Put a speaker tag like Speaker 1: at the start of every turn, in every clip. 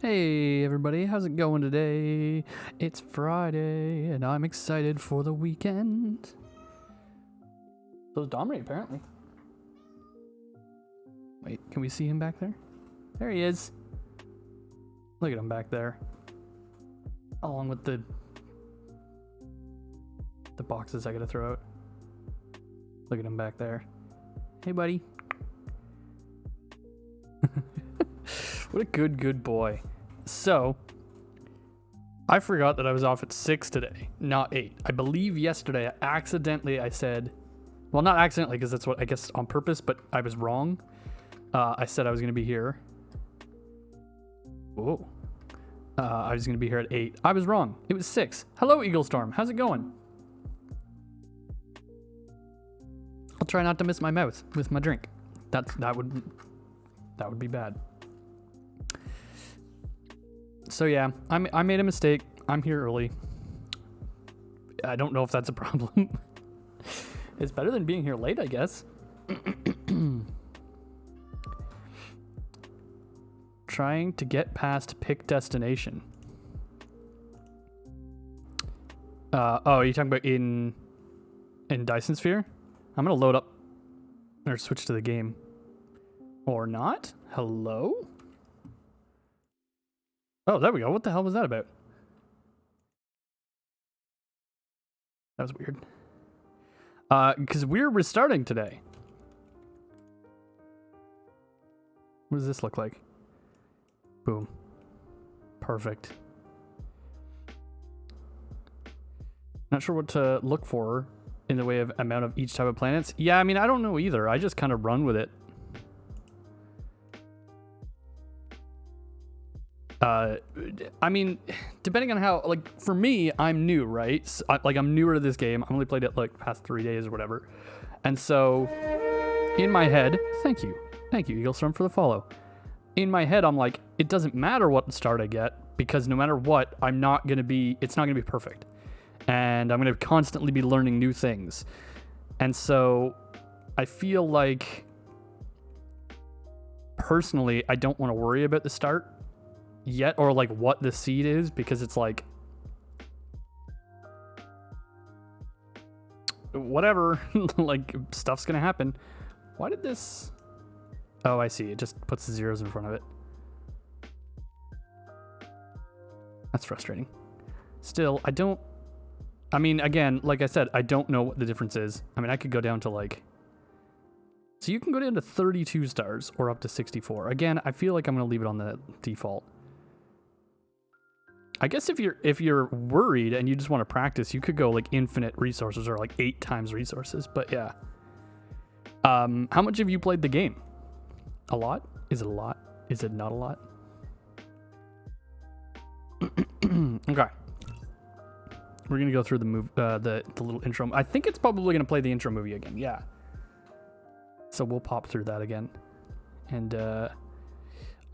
Speaker 1: Hey everybody, how's it going today? It's Friday and I'm excited for the weekend. So is Domri apparently. Wait, can we see him back there? There he is. Look at him back there. Along with the boxes I gotta throw out. Look at him back there. Hey buddy. What a good boy. So, I forgot that I was off at 6 today, not 8. I believe yesterday I said, well, not accidentally because that's what I guess on purpose, but I was wrong. I said I was going to be here. Whoa. I was going to be here at 8. I was wrong. It was 6. Hello, Eagle Storm. How's it going? I'll try not to miss my mouth with my drink. That would be bad. So yeah, I made a mistake. I'm here early. I don't know if that's a problem. It's better than being here late, I guess. Trying to get past pick destination. Oh, are you talking about in Dyson Sphere? I'm gonna load up or switch to the game. Or not? Hello? Oh, there we go. What the hell was that about? That was weird. Because we're restarting today. What does this look like? Boom. Perfect. Not sure what to look for in the way of amount of each type of planets. Yeah, I mean, I don't know either. I just kind of run with it. I mean, depending on how, like, for me, I'm new, right? So, I'm newer to this game. I only played it, like, past 3 days or whatever. And so, in my head, thank you, Eaglestorm, for the follow. In my head, I'm like, it doesn't matter what start I get, because no matter what, it's not going to be perfect. And I'm going to constantly be learning new things. And so, I feel like, personally, I don't want to worry about the start yet, or like what the seed is, because it's like whatever. Like, stuff's gonna happen. Why did this? Oh, I see, it just puts the zeros in front of it. That's frustrating. Still, I mean, again, like I said, I don't know what the difference is. I mean, I could go down to like, so you can go down to 32 stars or up to 64. Again, I feel like I'm gonna leave it on the default. I guess if you're worried and you just want to practice, you could go like infinite resources or like 8 times resources. But yeah. How much have you played the game? A lot? Is it a lot? Is it not a lot? Okay. We're gonna go through the little intro. I think it's probably gonna play the intro movie again. Yeah. So we'll pop through that again, and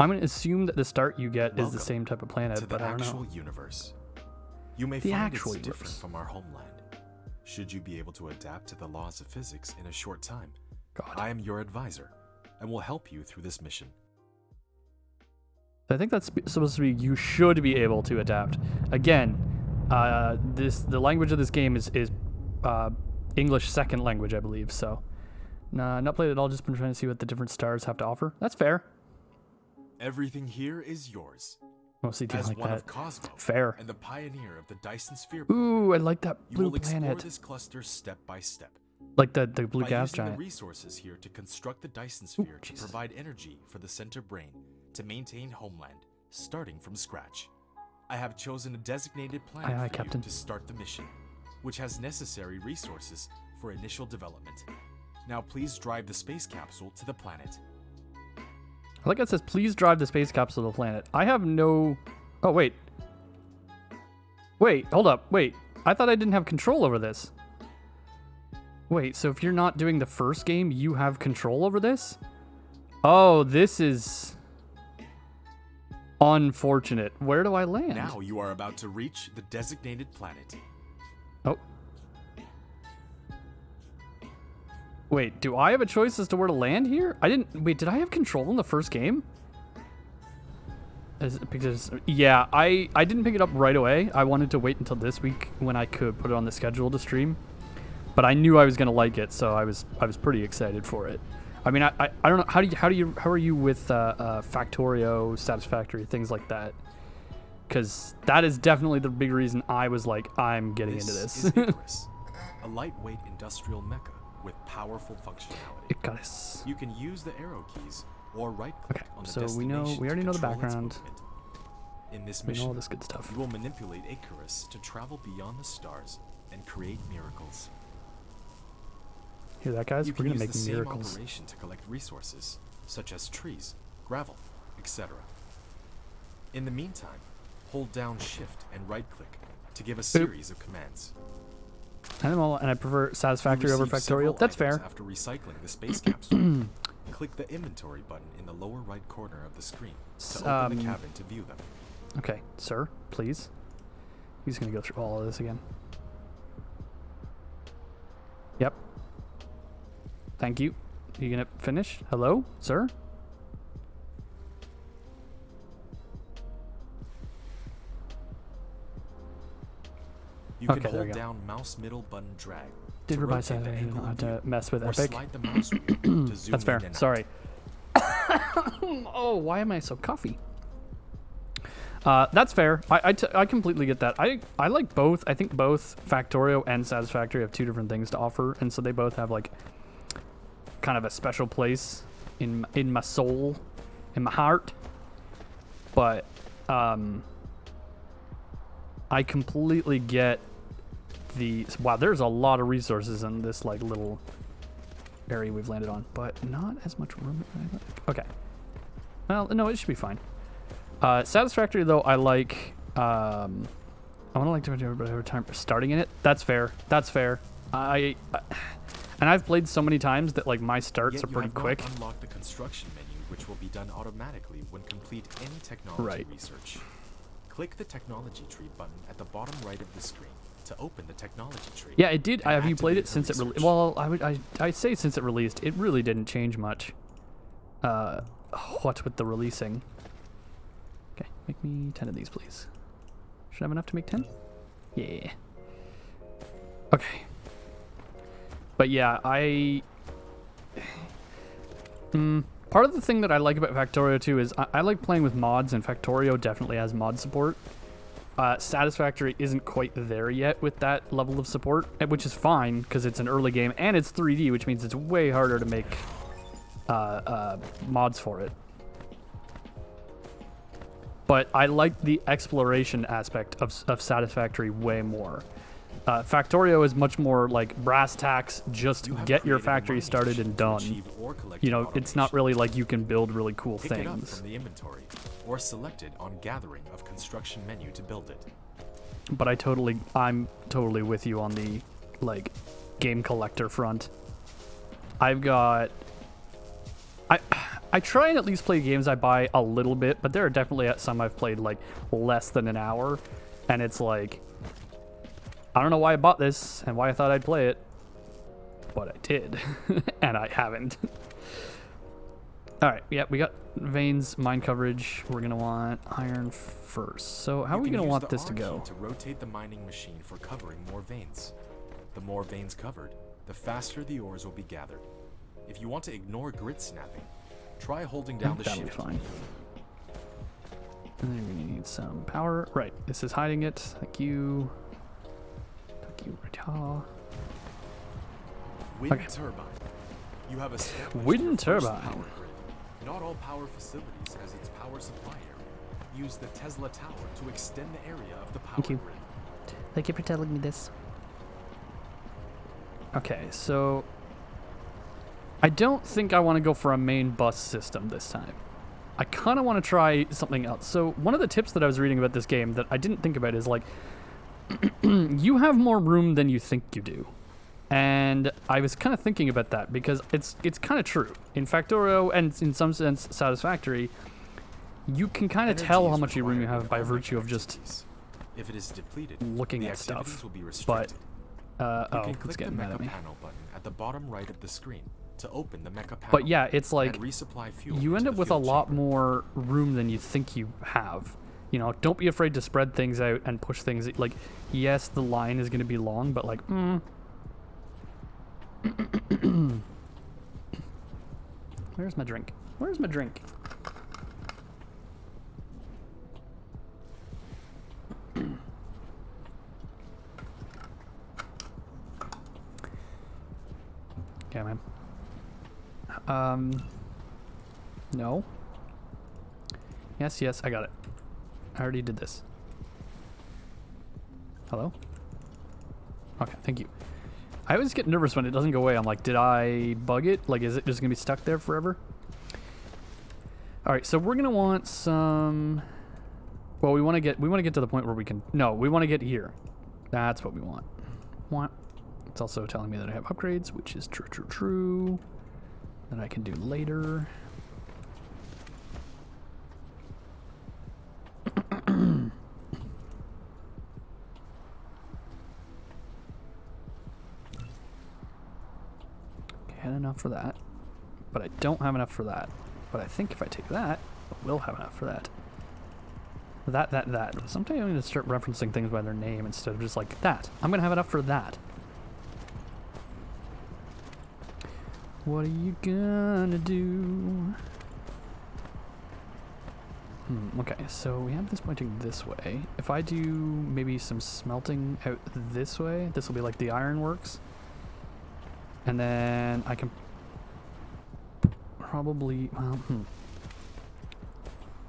Speaker 1: I'm going to assume that the start you get is the same type of planet, but I don't know.
Speaker 2: To the actual universe. You may find it's different from our homeland. Should you be able to adapt to the laws of physics in a short time, I am your advisor and will help you through this mission.
Speaker 1: I think that's supposed to be you should be able to adapt. Again, the language of this game is English second language, I believe. So, nah, not played at all. Just been trying to see what the different stars have to offer. That's fair.
Speaker 2: Everything here is yours.
Speaker 1: Mostly
Speaker 2: as
Speaker 1: like
Speaker 2: one
Speaker 1: that.
Speaker 2: Of Cosmo
Speaker 1: Fair.
Speaker 2: And the pioneer of the Dyson Sphere.
Speaker 1: Ooh, I like that blue
Speaker 2: you will
Speaker 1: planet.
Speaker 2: explore this cluster step by step.
Speaker 1: Like the blue gas
Speaker 2: using
Speaker 1: giant.
Speaker 2: The resources here to construct the Dyson Sphere to provide energy for the center brain to maintain homeland, starting from scratch. I have chosen a designated planet for you to start the mission, which has necessary resources for initial development. Now please drive the space capsule to the planet.
Speaker 1: I like it says, please drive the space capsule to the planet. I have no... Oh, wait. Wait, hold up. Wait. I thought I didn't have control over this. Wait, so if you're not doing the first game, you have control over this? Oh, this is... unfortunate. Where do I land?
Speaker 2: Now you are about to reach the designated planet.
Speaker 1: Oh. Wait, do I have a choice as to where to land here? Wait, did I have control in the first game? Because yeah, I didn't pick it up right away. I wanted to wait until this week when I could put it on the schedule to stream, but I knew I was gonna like it, so I was pretty excited for it. I mean, I don't know how are you with Factorio, Satisfactory, things like that? Because that is definitely the big reason I was like, I'm getting into this.
Speaker 2: Is Icarus, a lightweight industrial mecha with powerful functionality.
Speaker 1: Icarus.
Speaker 2: You can use the arrow keys or right-click on the
Speaker 1: so
Speaker 2: destination
Speaker 1: we already know the
Speaker 2: control its
Speaker 1: background.
Speaker 2: movement. In this
Speaker 1: We know
Speaker 2: mission,
Speaker 1: all this good stuff.
Speaker 2: you will manipulate Icarus to travel beyond the stars and create miracles.
Speaker 1: Hear that, guys?
Speaker 2: You
Speaker 1: We're
Speaker 2: can
Speaker 1: gonna
Speaker 2: use
Speaker 1: make
Speaker 2: the
Speaker 1: miracles.
Speaker 2: same operation to collect resources, such as trees, gravel, etc. In the meantime, hold down Shift and right-click to give a series of commands.
Speaker 1: And I prefer Satisfactory over Factorial. That's fair.
Speaker 2: After recycling the space capsule, click the inventory button in the lower right corner of the screen to open the cabin to view them.
Speaker 1: Okay, sir, please. He's gonna go through all of this again. Yep. Thank you. You gonna finish? Hello, sir?
Speaker 2: You can hold down mouse middle button drag.
Speaker 1: Did remind me not to mess with Epic.
Speaker 2: Slide the mouse wheel to zoom
Speaker 1: That's fair.
Speaker 2: in and out.
Speaker 1: Sorry. Oh, why am I so coffee? That's fair. I completely get that. I like both. I think both Factorio and Satisfactory have two different things to offer, and so they both have like kind of a special place in my soul, in my heart. But I completely get wow, there's a lot of resources in this like little area we've landed on, but not as much room as I like. Okay. Well, no, it should be fine. Satisfactory though, I like. I want to like to everybody over time starting in it. That's fair. That's fair. And I've played so many times that like my starts are pretty quick.
Speaker 2: Unlock the construction menu, which will be done automatically when complete any technology research. Click the technology tree button at the bottom right of the screen to open the technology tree.
Speaker 1: Yeah, it did. Have you played it since it released? Well, I'd say since it released, it really didn't change much. What with the releasing? Okay, make me 10 of these, please. Should I have enough to make 10? Yeah. Okay. But yeah, part of the thing that I like about Factorio too is I like playing with mods, and Factorio definitely has mod support. Satisfactory isn't quite there yet with that level of support, which is fine because it's an early game and it's 3D, which means it's way harder to make mods for it. But I like the exploration aspect of Satisfactory way more. Factorio is much more like brass tacks, just get your factory started and done. You know, it's not really like you can build really cool things.
Speaker 2: Pick it up from the inventory, or select it on gathering of construction menu to build it.
Speaker 1: But I'm totally with you on the like game collector front. I've got I try and at least play games I buy a little bit, but there are definitely some I've played like less than an hour, and it's like I don't know why I bought this and why I thought I'd play it, but I did, and I haven't. All right, yeah, we got veins, mine coverage. We're gonna want iron first. So how are we gonna want this to go?
Speaker 2: To rotate the mining machine for covering more veins. The more veins covered, the faster the ores will be gathered. If you want to ignore grid snapping, try holding down the shift.
Speaker 1: That'll be fine. And then we need some power. Right, this is hiding it. Thank you.
Speaker 2: Wind turbine. You have a
Speaker 1: wind turbine.
Speaker 2: Power grid. Not all power facilities has its power supply area. Use the Tesla tower to extend the area of the power grid.
Speaker 1: Thank you for telling me this. Okay, so I don't think I want to go for a main bus system this time. I kind of want to try something else. So one of the tips that I was reading about this game that I didn't think about is like, you have more room than you think you do. And I was kind of thinking about that because it's kind of true. In Factorio and in some sense Satisfactory, you can kind of tell how much room you have by virtue of just
Speaker 2: if it is depleted,
Speaker 1: looking at stuff.
Speaker 2: Will be
Speaker 1: but
Speaker 2: you can
Speaker 1: it's
Speaker 2: click
Speaker 1: getting
Speaker 2: the
Speaker 1: mad at
Speaker 2: mecha
Speaker 1: me.
Speaker 2: panel button at the bottom right of the screen to open the mecha panel.
Speaker 1: But yeah, it's like
Speaker 2: and resupply fuel
Speaker 1: you end
Speaker 2: into
Speaker 1: up
Speaker 2: the
Speaker 1: with a
Speaker 2: fuel
Speaker 1: lot
Speaker 2: chamber.
Speaker 1: more room than you think you have. You know, don't be afraid to spread things out and push things. Like, yes, the line is going to be long, but like, Where's my drink? Where's my drink? Okay, man. No. Yes, yes, I got it. I already did this. Hello? Okay, thank you. I always get nervous when it doesn't go away. I'm like, did I bug it? Like, is it just gonna be stuck there forever? All right, so we're gonna want some. Well, we want to get to the point where we can. No, we want to get here. That's what we want. Want. It's also telling me that I have upgrades, which is true. That I can do later. Had enough for that, but I don't have enough for that. But I think if I take that, I will have enough for that. That. Sometimes I'm going to start referencing things by their name instead of just like that. I'm going to have enough for that. What are you gonna do? Okay, so we have this pointing this way. If I do maybe some smelting out this way, this will be like the ironworks. And then I can probably, well, do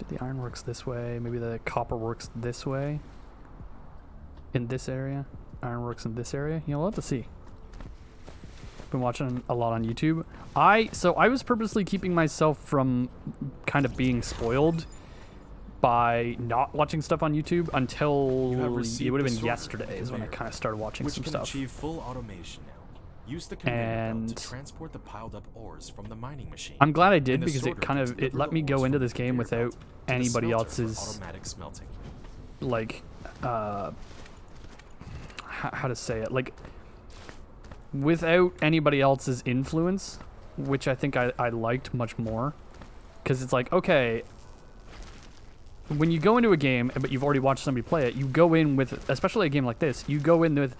Speaker 1: the ironworks this way, maybe the copper works this way. In this area, ironworks in this area. You know, we'll have to see. Been watching a lot on YouTube. So I was purposely keeping myself from kind of being spoiled by not watching stuff on YouTube until it would have been yesterday is when I kind of started watching some stuff.
Speaker 2: Which can achieve full automation now. Use the conveyor belt to transport the piled up ores from the mining machine.
Speaker 1: I'm glad I did because it let me go into this game without anybody else's
Speaker 2: automatic smelting.
Speaker 1: Like how to say it, like without anybody else's influence, which I think I liked much more, because it's like, okay, when you go into a game but you've already watched somebody play it, you go in with, especially a game like this, you go in with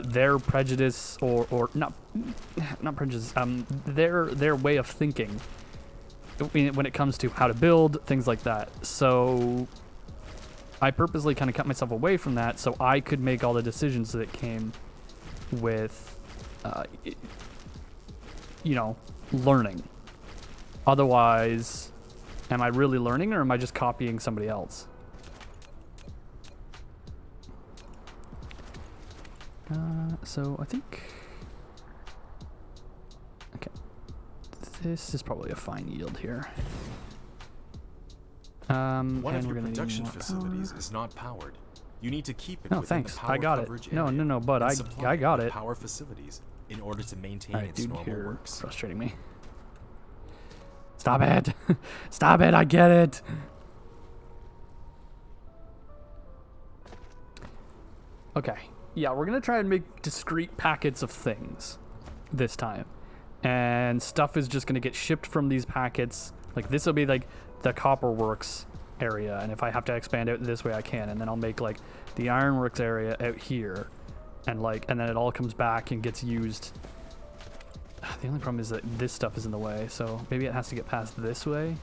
Speaker 1: their prejudice or not prejudice, their way of thinking when it comes to how to build things like that. So I purposely kind of cut myself away from that so I could make all the decisions that came with you know, learning. Otherwise, am I really learning or am I just copying somebody else? So I think, okay, this is probably a fine yield here.
Speaker 2: One of your production facilities is not powered. You need to keep it.
Speaker 1: No, thanks. I got it. No, but I got it.
Speaker 2: Power facilities in order to maintain its normal works.
Speaker 1: Frustrating me. Stop it! Stop it! I get it. Okay. Yeah, we're gonna try and make discrete packets of things this time, and stuff is just gonna get shipped from these packets. Like this will be like the copper works area, and if I have to expand out this way I can, and then I'll make like the ironworks area out here, and then it all comes back and gets used. The only problem is that this stuff is in the way, so maybe it has to get past this way.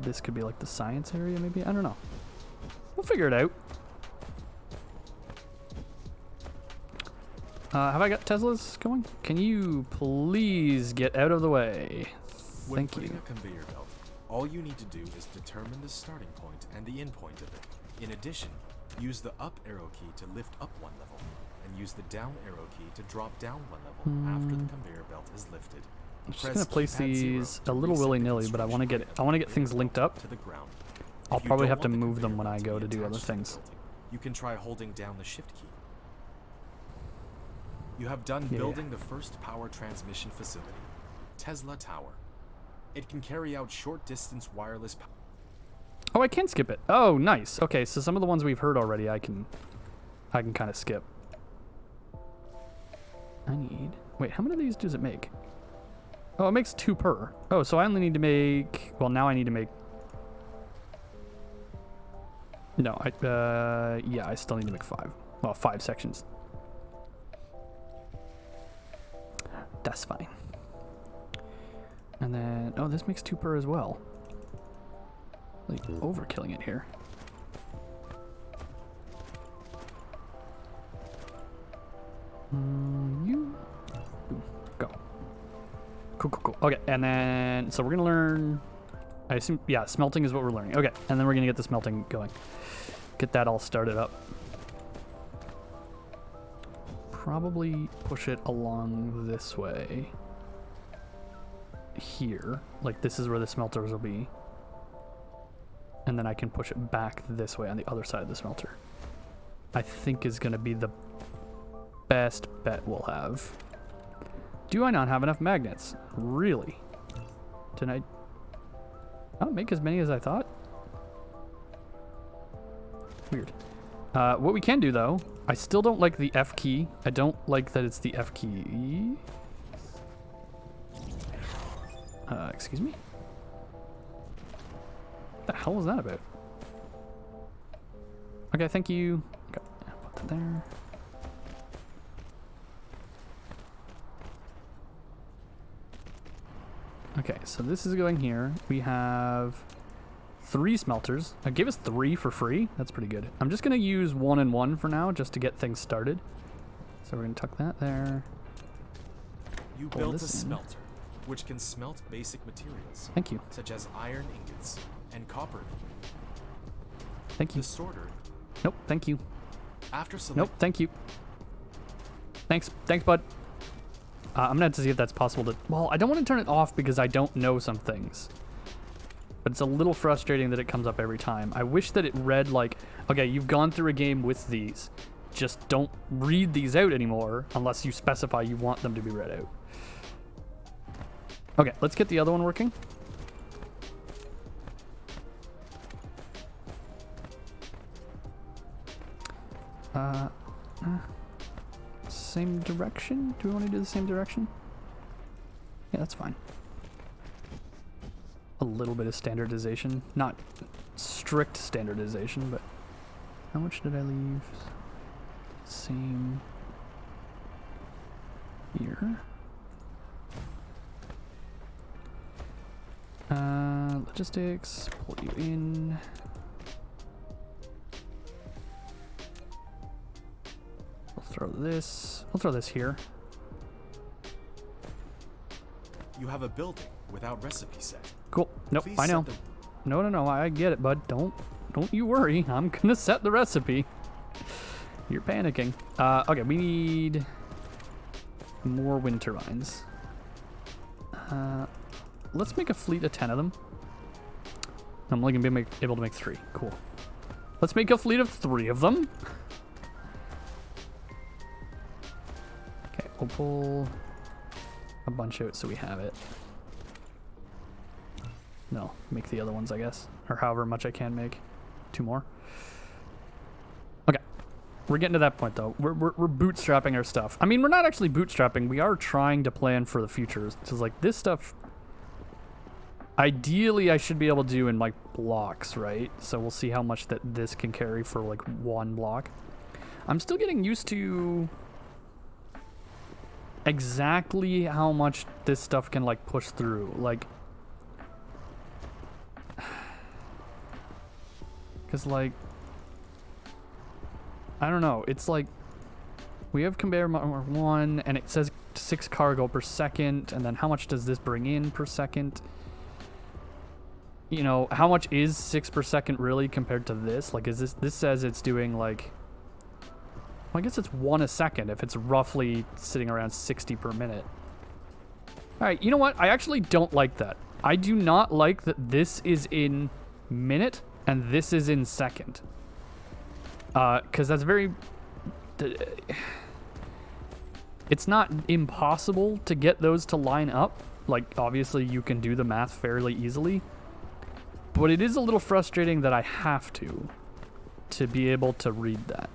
Speaker 1: This could be like the science area, maybe? I don't know. We'll figure it out. Have I got Teslas going? Can you please get out of the way? Thank you.
Speaker 2: When putting a conveyor belt, all you need to do is determine the starting point and the end point of it. In addition, use the up arrow key to lift up one level, and use the down arrow key to drop down one level after the conveyor belt is lifted.
Speaker 1: I'm just gonna place these a little willy-nilly, but I want to get things linked up.
Speaker 2: To the ground.
Speaker 1: I'll probably have to move them when I go to do other things.
Speaker 2: You can try holding down the shift key. You have done building the first power transmission facility, Tesla Tower. It can carry out short-distance wireless power.
Speaker 1: Oh, I can skip it. Oh, nice. Okay, so some of the ones we've heard already, I can I can kind of skip. I need... Wait, how many of these does it make? Oh, it makes 2 per. Oh, so I only need to make... Well, now I need to make... No, yeah, I still need to make 5. Well, 5 sections. That's fine. And then... Oh, this makes 2 per as well. Like, overkilling it here. You... Ooh, go. Cool, cool, cool. Okay, and then... So we're gonna learn... I assume... Yeah, smelting is what we're learning. Okay, and then we're gonna get the smelting going. Get that all started up. Probably push it along this way. Here. Like, this is where the smelters will be. And then I can push it back this way on the other side of the smelter. I think is gonna be the best bet we'll have. Do I not have enough magnets? Really? Did I not make as many as I thought? Weird. What we can do though, I still don't like the F key. I don't like that it's the F key. Excuse me? What the hell was that about? Okay, thank you. Okay, put that there. Okay, so this is going here. We have 3 smelters. Give us 3 for free. That's pretty good. I'm just going to use 1 and 1 for now, just to get things started. So we're going to tuck that there.
Speaker 2: You built a smelter, which can smelt basic materials.
Speaker 1: Thank you.
Speaker 2: Such as iron ingots and copper.
Speaker 1: Thank you.
Speaker 2: The sorter.
Speaker 1: Nope, thank you.
Speaker 2: After
Speaker 1: nope, thank you. Thanks, bud. I'm gonna have to see if that's possible to... Well, I don't want to turn it off because I don't know some things. But it's a little frustrating that it comes up every time. I wish that it read like, okay, you've gone through a game with these. Just don't read these out anymore unless you specify you want them to be read out. Okay, let's get the other one working. Same direction? Do we want to do the same direction? Yeah, that's fine. A little bit of standardization. Not strict standardization, but how much did I leave? Same here. Logistics, pull you in. We'll throw this here.
Speaker 2: You have a building without recipe set.
Speaker 1: Cool. Nope, I know. No, I get it, bud. Don't you worry. I'm gonna set the recipe. You're panicking. Okay, we need more wind turbines. Let's make a fleet of 10 of them. I'm only gonna be able to make 3. Cool. Let's make a fleet of 3 of them. Okay, we'll pull a bunch out so we have it. No, make the other ones, I guess. Or however much I can make. 2 more. Okay. We're getting to that point, though. We're bootstrapping our stuff. I mean, we're not actually bootstrapping. We are trying to plan for the future. Because, like, this stuff... Ideally, I should be able to do in, like, blocks, right? So we'll see how much that this can carry for, like, 1 block. I'm still getting used to... exactly how much this stuff can, like, push through. Like... Because, like, I don't know. It's like we have conveyor 1 and it says 6 cargo per second. And then how much does this bring in per second? You know, how much is 6 per second really compared to this? Like, is this says it's doing like, well, I guess it's 1 a second if it's roughly sitting around 60 per minute. All right, you know what? I actually don't like that. I do not like that this is in minute and this is in second. Because that's very... It's not impossible to get those to line up. Like, obviously, you can do the math fairly easily. But it is a little frustrating that I have to be able to read that.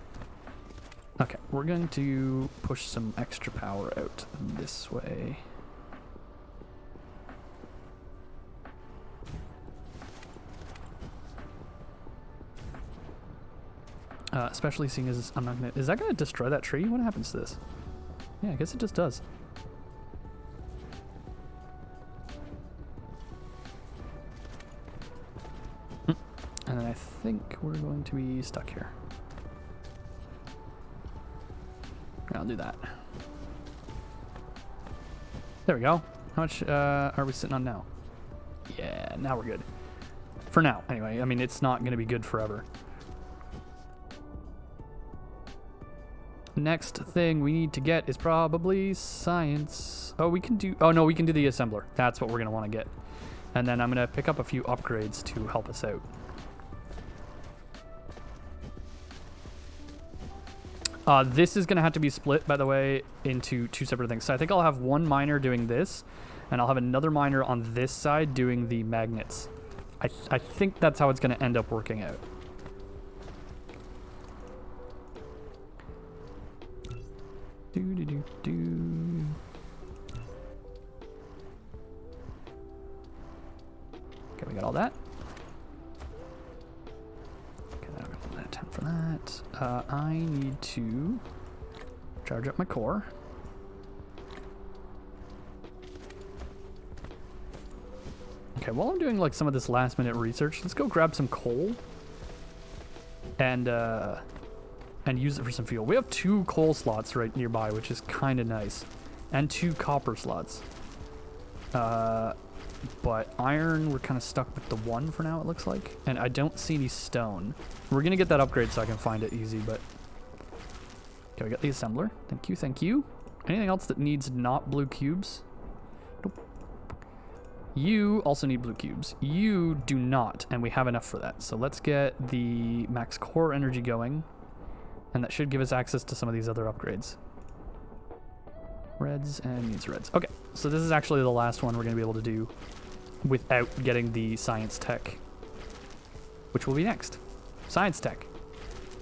Speaker 1: Okay, we're going to push some extra power out this way. Especially seeing as I'm not gonna... Is that gonna destroy that tree? What happens to this? Yeah, I guess it just does. And then I think we're going to be stuck here. I'll do that. There we go. How much are we sitting on now? Yeah, now we're good. For now, anyway. I mean, it's not going to be good forever. Next thing we need to get is probably science. Oh, we can do... Oh, no, we can do the assembler. That's what we're going to want to get. And then I'm going to pick up a few upgrades to help us out. This is going to have to be split, by the way, into two separate things. So I think I'll have one miner doing this, and I'll have another miner on this side doing the magnets. I think that's how it's going to end up working out. Do. Okay, we got all that. Okay, then I'm going to put that 10 for that. I need to charge up my core. Okay, while I'm doing like some of this last minute research, let's go grab some coal and use it for some fuel. We have 2 coal slots right nearby, which is kind of nice, and 2 copper slots. But iron, we're kind of stuck with the 1 for now, it looks like, and I don't see any stone. We're gonna get that upgrade so I can find it easy, but okay, we got the assembler. Thank you, thank you. Anything else that needs not blue cubes? Nope. You also need blue cubes. You do not, and we have enough for that. So let's get the max core energy going, and that should give us access to some of these other upgrades. Reds and needs reds. Okay, so this is actually the last one we're going to be able to do without getting the science tech, which will be next. Science tech.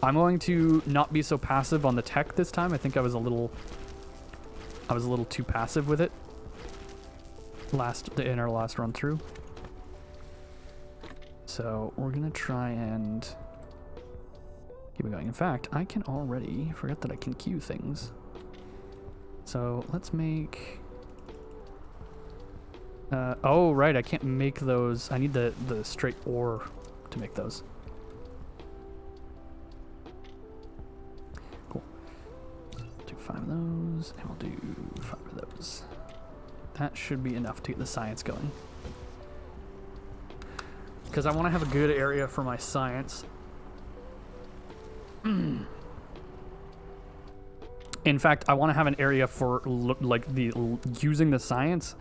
Speaker 1: I'm going to not be so passive on the tech this time. I think I was a little too passive with it in our last run through. So we're going to try and keep it going. In fact, I can already forget that I can queue things. So let's make... oh, right, I can't make those. I need the straight ore to make those. Cool. Do 5 of those, and we'll do 5 of those. That should be enough to get the science going. Because I want to have a good area for my science. In fact, I want to have an area for like using the science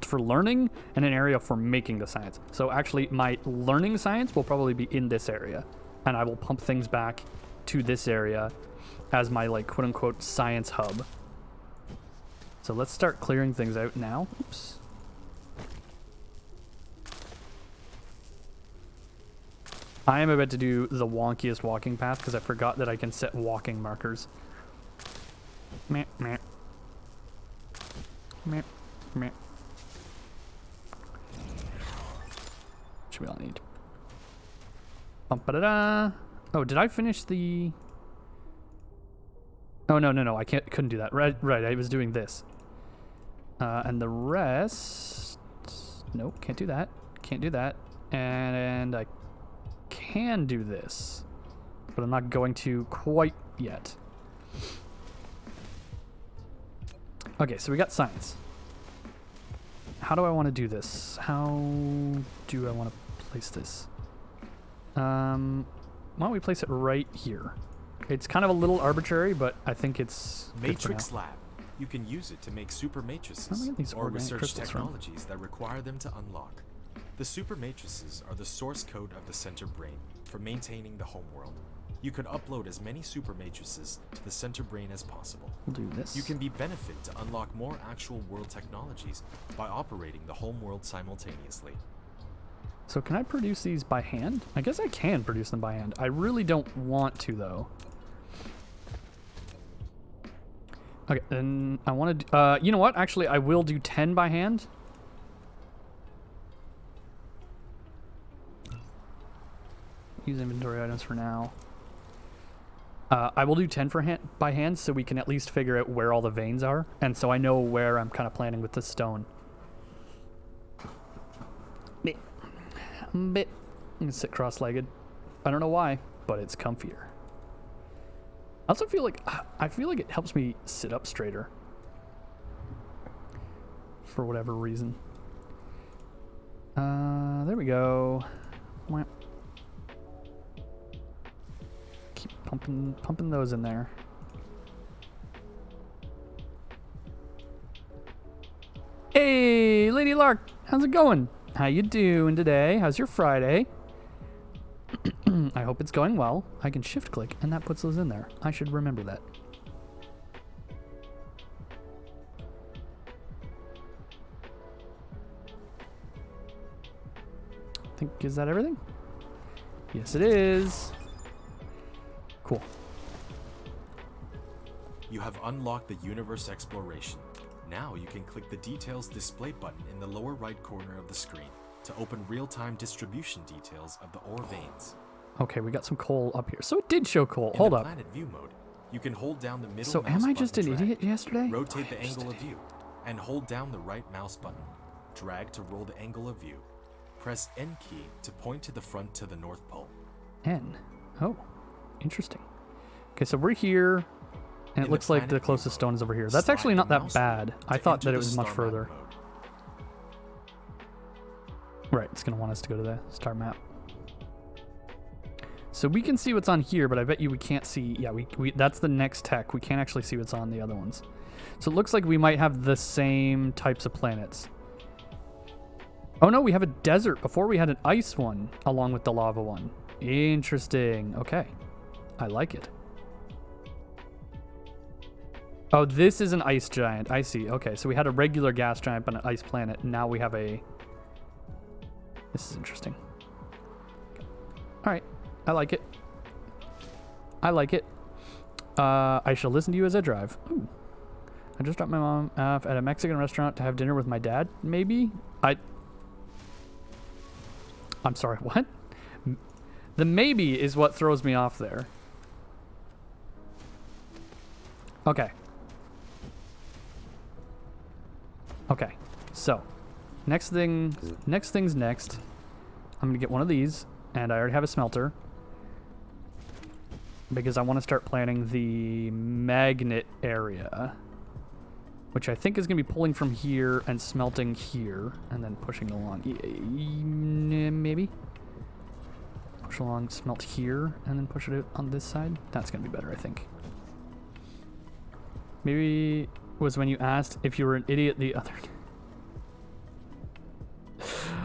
Speaker 1: for learning, and an area for making the science. So actually, my learning science will probably be in this area, and I will pump things back to this area as my like quote unquote science hub. So let's start clearing things out now. Oops. I am about to do the wonkiest walking path because I forgot that I can set walking markers. Meh, meh. Meh, meh. Which we all need. Bum-ba-da-da. Oh, did I finish the... Oh, no, I couldn't do that. Right, I was doing this. And the rest... Nope, can't do that. Can't do that. And I can do this. But I'm not going to quite yet. Okay, so we got science. How do I want to do this? How do I want to place this? Why don't we place it right here? It's kind of a little arbitrary, but I think it's
Speaker 2: Matrix Lab. You can use it to make super matrices or research technologies that require them to unlock. The super matrices are the source code of the center brain for maintaining the homeworld. You can upload as many super matrices to the center brain as possible.
Speaker 1: We'll do this.
Speaker 2: You can be benefit to unlock more actual world technologies by operating the homeworld simultaneously.
Speaker 1: So can I produce these by hand? I guess I can produce them by hand. I really don't want to, though. Okay, then I want to... you know what? Actually, I will do 10 by hand. Use inventory items for now. I will do 10 by hand so we can at least figure out where all the veins are. And so I know where I'm kind of planning with the stone. I'm going to sit cross-legged. I don't know why, but it's comfier. I also feel like it helps me sit up straighter. For whatever reason. There we go. Keep pumping those in there. Hey, Lady Lark, how's it going? How you doing today? How's your Friday? I hope it's going well. I can shift click and that puts those in there. I should remember that. I think, is that everything? Yes, it is. Cool.
Speaker 2: You have unlocked the universe exploration. Now you can click the details display button in the lower right corner of the screen to open real-time distribution details of the ore veins.
Speaker 1: Okay, we got some coal up here. So it did show coal. Hold up.
Speaker 2: In planet view mode, you can hold down the middle
Speaker 1: So
Speaker 2: mouse
Speaker 1: am I
Speaker 2: button
Speaker 1: just an idiot yesterday?
Speaker 2: rotate the angle of view, and hold down the right mouse button. Drag to roll the angle of view. Press N key to point to the front to the North Pole.
Speaker 1: N. Oh, interesting. Okay, so we're here, and it looks like the closest stone is over here. That's actually not that bad. I thought that it was much further. Right, it's going to want us to go to the star map. So we can see what's on here, but I bet you we can't see. Yeah, that's the next tech. We can't actually see what's on the other ones. So it looks like we might have the same types of planets. Oh no, we have a desert. Before we had an ice one along with the lava one. Interesting. Okay. I like it. Oh, this is an ice giant. I see. Okay, so we had a regular gas giant on an ice planet. Now we have a... This is interesting. All right. I like it. I like it. I shall listen to you as I drive. Ooh. I just dropped my mom off at a Mexican restaurant to have dinner with my dad. Maybe? I'm sorry, what? The maybe is what throws me off there. Okay. Okay. So, next thing's next. I'm gonna get one of these, and I already have a smelter. Because I want to start planning the magnet area. Which I think is going to be pulling from here and smelting here. And then pushing along. Maybe? Push along, smelt here, and then push it out on this side. That's going to be better, I think. Maybe was when you asked if you were an idiot the other...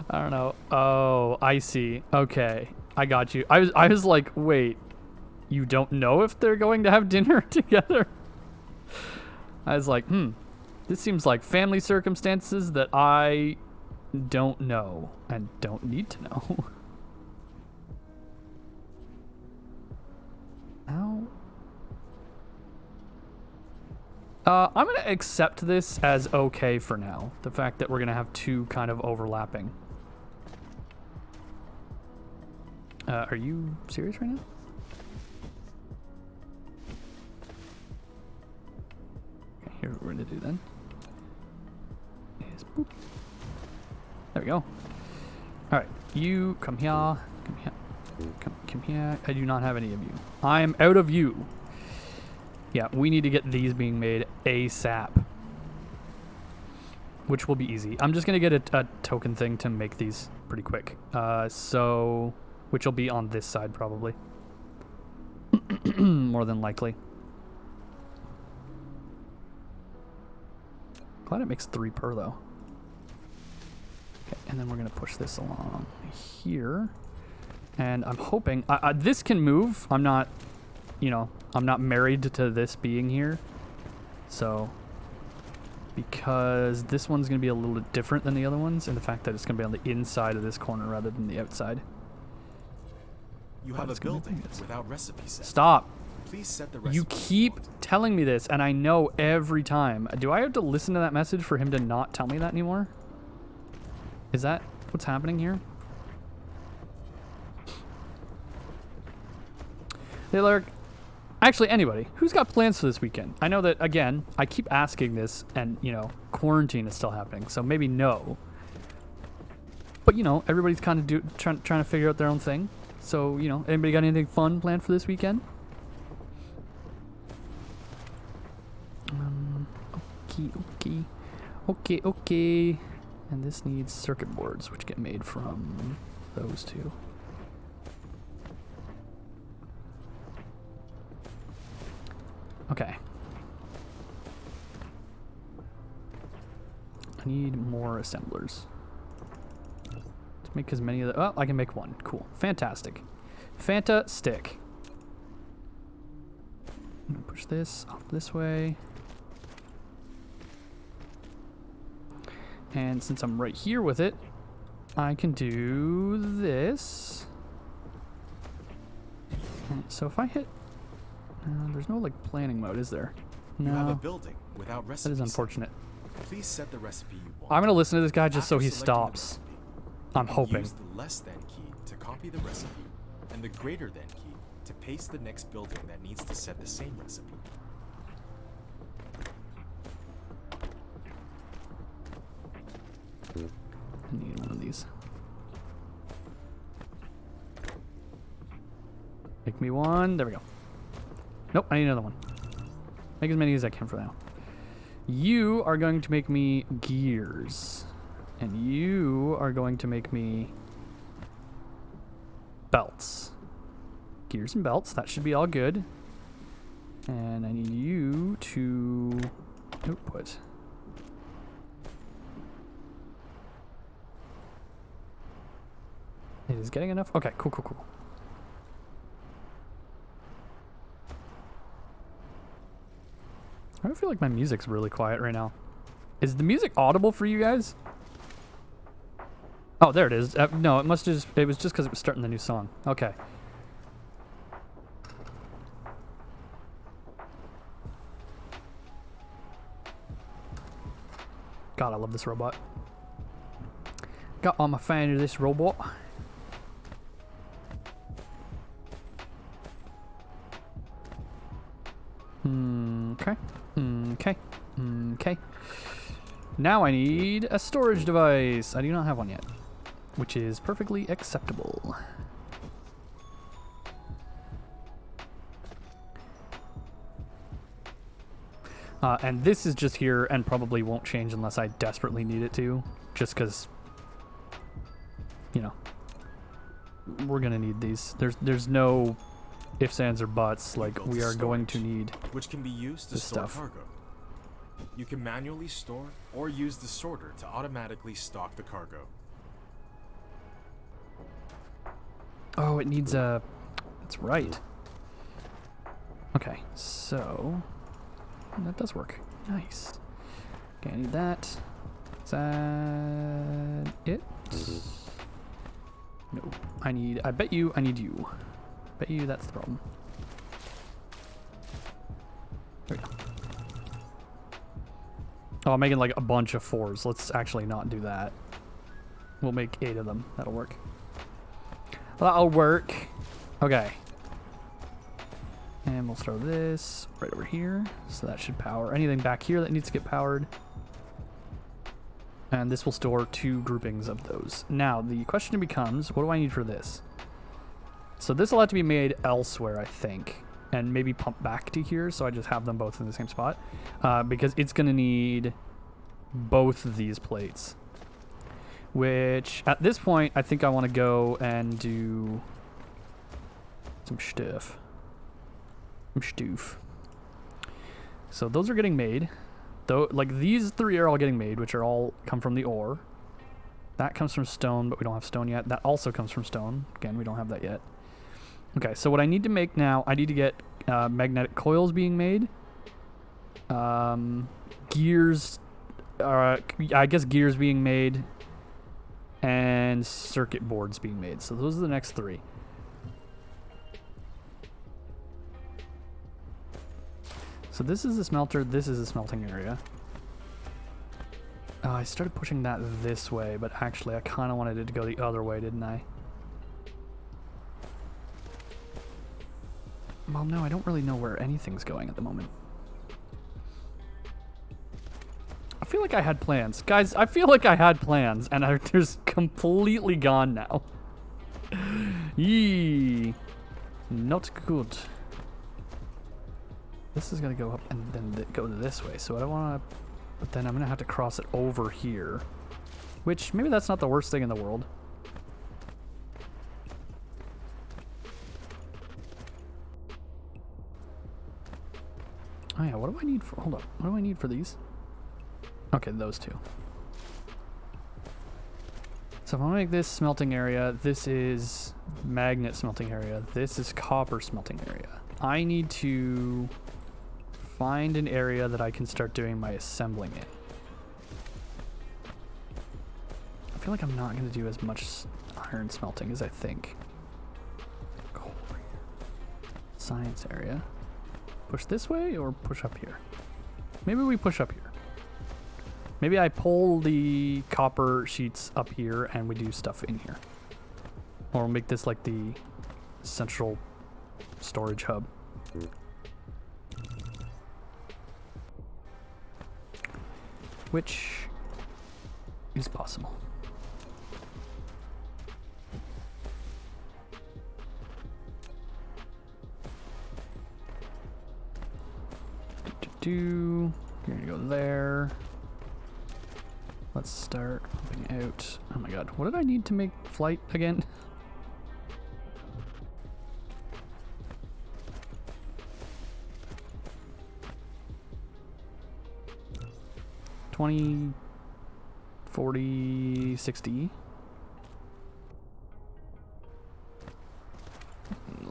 Speaker 1: I don't know. Oh, I see. Okay. I got you. I was like, wait. You don't know if they're going to have dinner together? I was like, this seems like family circumstances that I don't know and don't need to know. Ow. I'm going to accept this as okay for now. The fact that we're going to have two kind of overlapping. Are you serious right now? Here's what we're going to do then. Is boop. There we go. Alright, you come here. Come here. Come here. I do not have any of you. I am out of you. Yeah, we need to get these being made ASAP. Which will be easy. I'm just going to get a token thing to make these pretty quick. Which will be on this side probably. More than likely. Glad it makes 3 per though. Okay, and then we're gonna push this along here. And I'm hoping this can move. I'm not, I'm not married to this being here. So, because this one's gonna be a little bit different than the other ones, and the fact that it's gonna be on the inside of this corner rather than the outside.
Speaker 2: You have a building without recipe set.
Speaker 1: Stop.
Speaker 2: Please set the recipe.
Speaker 1: You keep telling me this, and I know every time. Do I have to listen to that message for him to not tell me that anymore? Is that what's happening here? Hey, Lark. Actually, anybody, who's got plans for this weekend? I know that, again, I keep asking this, and, you know, quarantine is still happening, so maybe no. But, you know, everybody's kind of trying to figure out their own thing. So, you know, anybody got anything fun planned for this weekend? Okay. And this needs circuit boards, which get made from those two. Okay. I need more assemblers. Let's make as many of the... Oh, I can make one. Cool. Fantastic. Fanta-stick. I'm gonna push this off this way. And since I'm right here with it, I can do this. So if I hit... there's no like planning mode, is there? No.
Speaker 2: You have a building without recipes.
Speaker 1: That is unfortunate.
Speaker 2: Please set the recipe you want.
Speaker 1: I'm gonna listen to this guy just so
Speaker 2: After
Speaker 1: he
Speaker 2: selecting the
Speaker 1: stops.
Speaker 2: recipe,
Speaker 1: I'm hoping.
Speaker 2: Use the less than key to copy the recipe, and the greater than key to paste the next building that needs to set the same recipe.
Speaker 1: I need one of these. Make me one. There we go. Nope, I need another one. Make as many as I can for now. You are going to make me gears. And you are going to make me belts. Gears and belts. That should be all good. And I need you to output. It is getting enough? Okay, cool. I feel like my music's really quiet right now. Is the music audible for you guys? Oh, there it is. No, it was just because it was starting the new song. Okay. God, I love this robot. Got all my fan of this robot. Okay. Now I need a storage device. I do not have one yet, which is perfectly acceptable. And this is just here and probably won't change unless I desperately need it to, just because, you know, we're gonna need these. There's no ifs, ands, or buts. Like, we are going to need
Speaker 2: which can be used to store cargo. You can manually store or use the sorter to automatically stock the cargo.
Speaker 1: Oh, it needs a... That's right. Okay, so... That does work. Nice. Okay, I need that. Is that it? No. I bet you I need you. Bet you that's the problem. There we go. Oh, I'm making like a bunch of 4s. Let's actually not do that. We'll make 8 of them. That'll work. That'll work. Okay. And we'll throw this right over here. So that should power anything back here that needs to get powered. And this will store 2 groupings of those. Now, the question becomes, what do I need for this? So this will have to be made elsewhere, I think. And maybe pump back to here, so I just have them both in the same spot. Because it's going to need both of these plates. Which, at this point, I think I want to go and do some stuff. Some stoof. So those are getting made. Though, like, these 3 are all getting made, which are all come from the ore. That comes from stone, but we don't have stone yet. That also comes from stone. Again, we don't have that yet. Okay, so what I need to make now, I need to get magnetic coils being made. Gears, I guess gears being made. And circuit boards being made. So those are the next 3. So this is the smelter, this is the smelting area. Oh, I started pushing that this way, but actually I kind of wanted it to go the other way, didn't I? Well, no, I don't really know where anything's going at the moment. I feel like I had plans. Guys, I feel like I had plans, and they're just completely gone now. Yee. Not good. This is going to go up and then go this way, so I don't want to... But then I'm going to have to cross it over here. Which, maybe that's not the worst thing in the world. Oh yeah, what do I need for... Hold up. What do I need for these? Okay, those two. So if I want to make this smelting area, this is magnet smelting area, this is copper smelting area. I need to find an area that I can start doing my assembling in. I feel like I'm not going to do as much iron smelting as I think. Go over here. Science area. Push this way or push up here? Maybe we push up here. Maybe I pull the copper sheets up here and we do stuff in here. Or we'll make this like the central storage hub. Which is possible. You're gonna go there. Let's start pumping out. Oh my god, what did I need to make flight again? $20, $40, $60.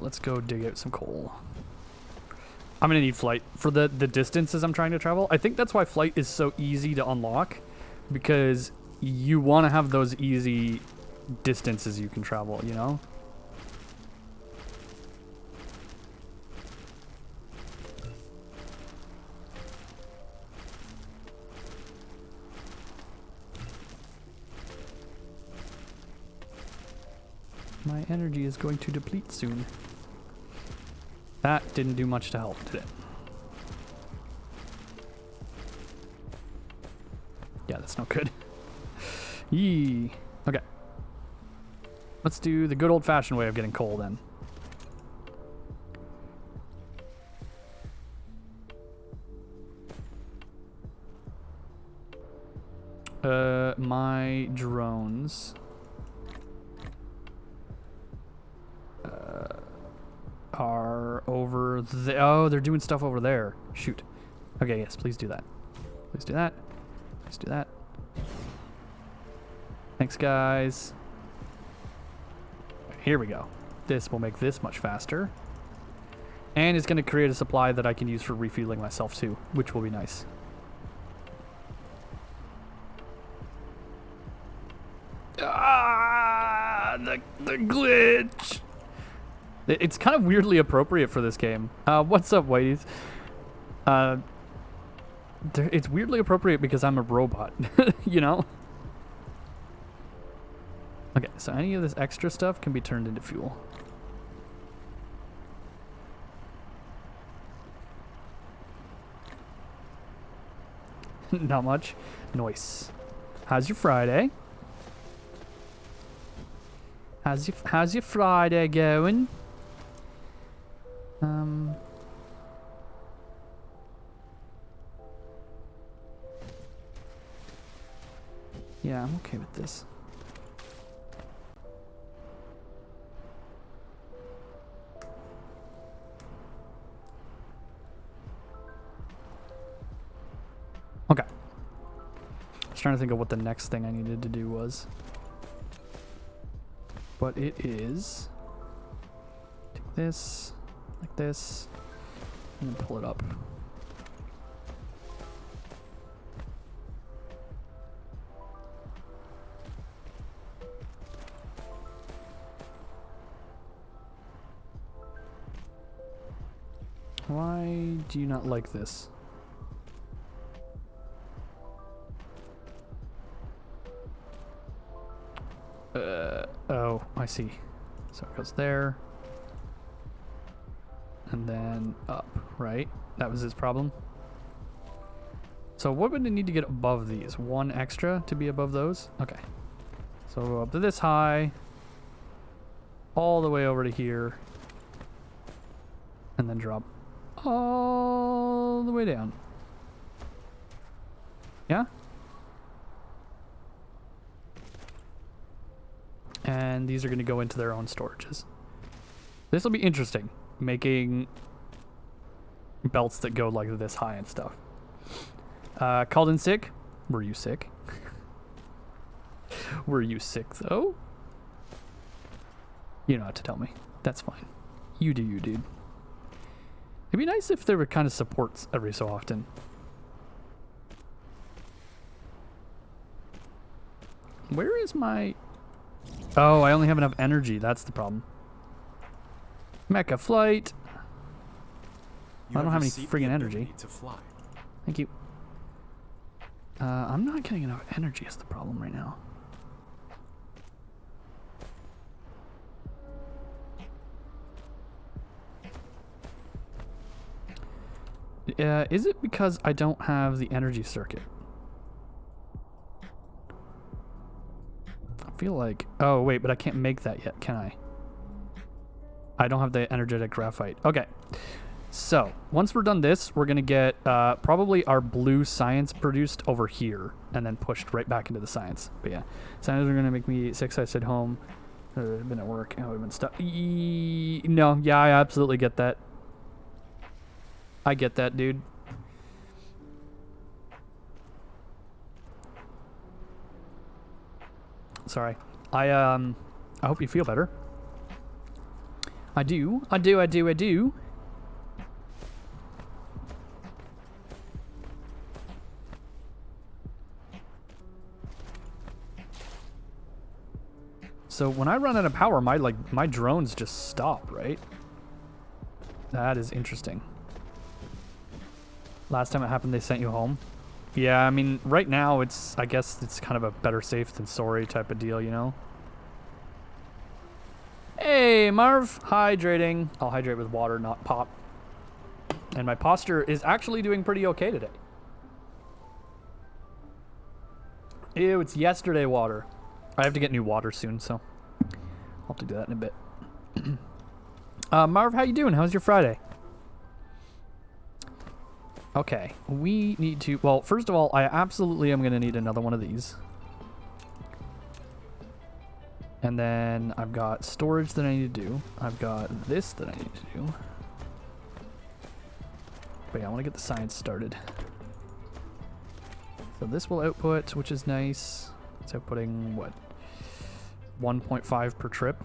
Speaker 1: Let's go dig out some coal. I'm gonna need flight for the distances I'm trying to travel. I think that's why flight is so easy to unlock, because you want to have those easy distances you can travel, you know? My energy is going to deplete soon. That didn't do much to help, did it? Yeah, that's not good. Yee. Okay. Let's do the good old-fashioned way of getting coal then. My drones are over there. Oh, they're doing stuff over there. Shoot. Okay, yes, please do that. Please do that. Please do that. Thanks, guys. Here we go. This will make this much faster. And it's going to create a supply that I can use for refueling myself too, which will be nice. Ah, the glitch. It's kind of weirdly appropriate for this game. What's up, Whiteys? It's weirdly appropriate because I'm a robot, you know? Okay, so any of this extra stuff can be turned into fuel. Not much. Nice. How's your Friday? How's your Friday going? Yeah, I'm okay with this. Okay. I was trying to think of what the next thing I needed to do was. But it is... Take this, like this, and then pull it up. Why do you not like this? Oh, I see. So it goes there. And then up, right? That was his problem. So what would it need to get above these? One extra to be above those? Okay. So we'll go up to this high. All the way over to here. And then drop all the way down. Yeah? And these are going to go into their own storages. This will be interesting, making belts that go like this high and stuff. Called in sick? Were you sick? Were you sick though? You don't have to tell me. That's fine. You do you, dude. It'd be nice if there were kind of supports every so often. Where is my... Oh, I only have enough energy. That's the problem. Mecha flight. I don't have any friggin' energy.
Speaker 2: To fly.
Speaker 1: Thank you. I'm not getting enough energy is the problem right now. Is it because I don't have the energy circuit? I feel like... Oh, wait, but I can't make that yet, can I? I don't have the energetic graphite. Okay. So, once we're done this, we're going to get probably our blue science produced over here and then pushed right back into the science. But yeah, science are going to make me 6. I stayed home. I've been at work. I would have been stuck. No, yeah, I absolutely get that. I get that, dude. Sorry. I hope you feel better. I do. So when I run out of power, my drones just stop, right? That is interesting. Last time it happened, they sent you home. Yeah, I mean, right now I guess it's kind of a better safe than sorry type of deal, you know? Hey, Marv, hydrating. I'll hydrate with water, not pop. And my posture is actually doing pretty okay today. Ew, it's yesterday water. I have to get new water soon, so I'll have to do that in a bit. Marv, how you doing? How's your Friday? Okay, we need to... Well, first of all, I absolutely am going to need another one of these. And then I've got storage that I need to do. I've got this that I need to do. But yeah, I want to get the science started. So this will output, which is nice. It's outputting, what? 1.5 per trip?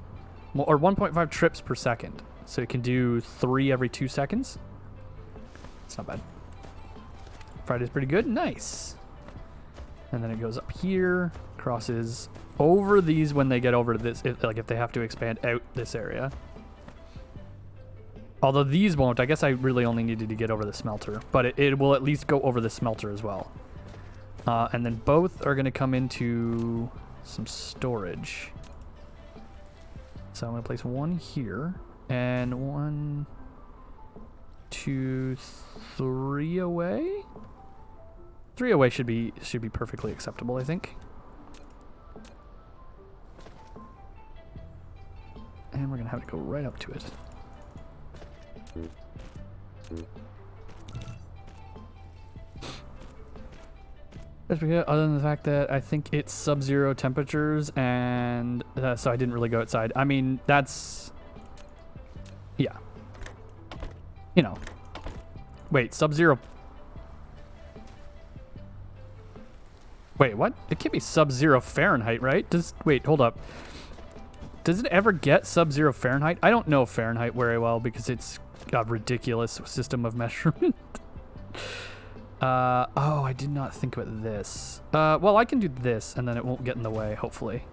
Speaker 1: Well, or 1.5 trips per second. So it can do 3 every 2 seconds. It's not bad. Friday's pretty good. Nice. And then it goes up here, crosses over these when they get over to this, if they have to expand out this area. Although these won't. I guess I really only needed to get over the smelter, but it will at least go over the smelter as well. And then both are going to come into some storage. So I'm going to place one here and 1, 2, 3 away. 3 away should be perfectly acceptable, I think. And we're gonna have to go right up to it. That's because, other than the fact that I think it's sub-zero temperatures, and so I didn't really go outside. I mean, that's... Yeah. You know. Wait, sub-zero... Wait, what? It can't be sub-zero Fahrenheit, right? Wait, hold up. Does it ever get sub-zero Fahrenheit? I don't know Fahrenheit very well because it's a ridiculous system of measurement. Oh, I did not think about this. Well, I can do this and then it won't get in the way, hopefully.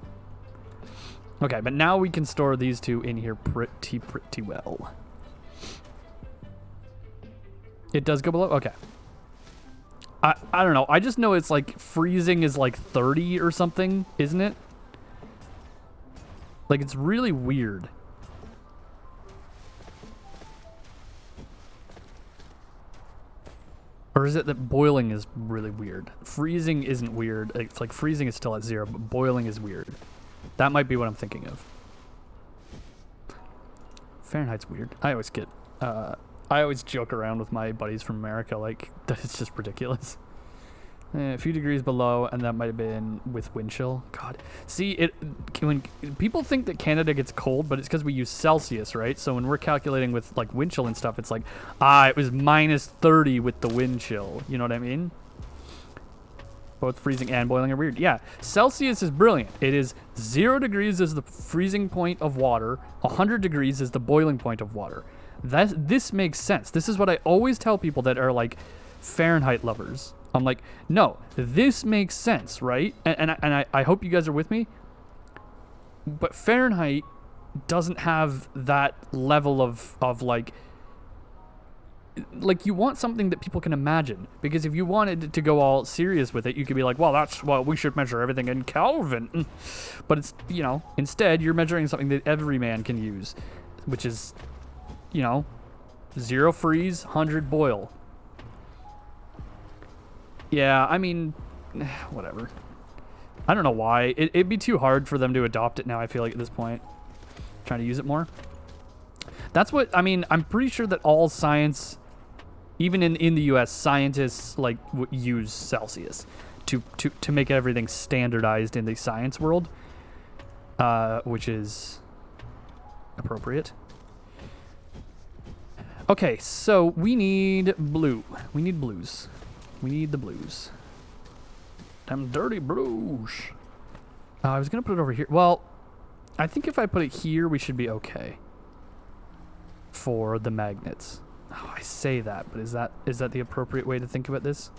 Speaker 1: Okay, but now we can store these two in here pretty well. It does go below? Okay. I don't know. I just know it's like freezing is like 30 or something, isn't it? Like, it's really weird. Or is it that boiling is really weird? Freezing isn't weird. It's like freezing is still at 0, but boiling is weird. That might be what I'm thinking of. Fahrenheit's weird. I always joke around with my buddies from America, like, that it's just ridiculous. A few degrees below, and that might have been with wind chill. God. See, when people think that Canada gets cold, but it's because we use Celsius, right? So when we're calculating with, like, wind chill and stuff, it's like, it was minus 30 with the wind chill. You know what I mean? Both freezing and boiling are weird. Yeah, Celsius is brilliant. It is 0 degrees is the freezing point of water. 100 degrees is the boiling point of water. This makes sense. This is what I always tell people that are, like, Fahrenheit lovers. I'm like, no, this makes sense, right? And I hope you guys are with me. But Fahrenheit doesn't have that level of like you want something that people can imagine. Because if you wanted to go all serious with it, you could be like, well, we should measure everything in Kelvin. But it's, you know, instead you're measuring something that every man can use, which is, you know, 0 freeze, 100 boil. Yeah, I mean, whatever. I don't know why. It'd be too hard for them to adopt it now, I feel like, at this point. Trying to use it more. That's what, I mean, I'm pretty sure that all science, even in the US, scientists, like, use Celsius to make everything standardized in the science world, which is appropriate. Okay, so we need blue. We need blues. We need the blues. Them dirty blues. I was going to put it over here. Well, I think if I put it here, we should be okay. For the magnets. Oh, I say that, but is that the appropriate way to think about this?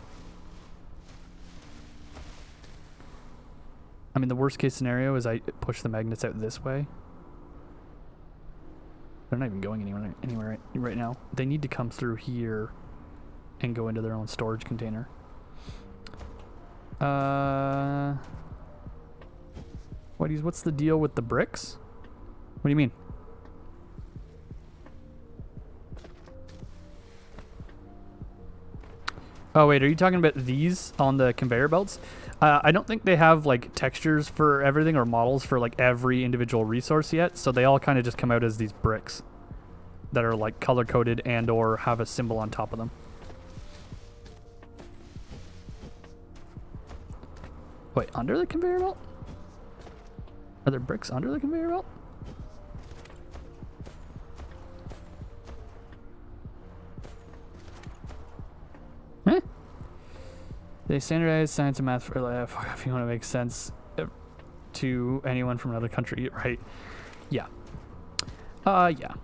Speaker 1: I mean, the worst case scenario is I push the magnets out this way. They're not even going anywhere right now. They need to come through here and go into their own storage container. What's the deal with the bricks? What do you mean? Oh wait, are you talking about these on the conveyor belts? I don't think they have like textures for everything or models for like every individual resource yet, so they all kind of just come out as these bricks that are like color coded and or have a symbol on top of them. Wait, under the conveyor belt? Are there bricks under the conveyor belt? Eh? They standardize science and math for if you want to make sense to anyone from another country, right? Yeah. Yeah.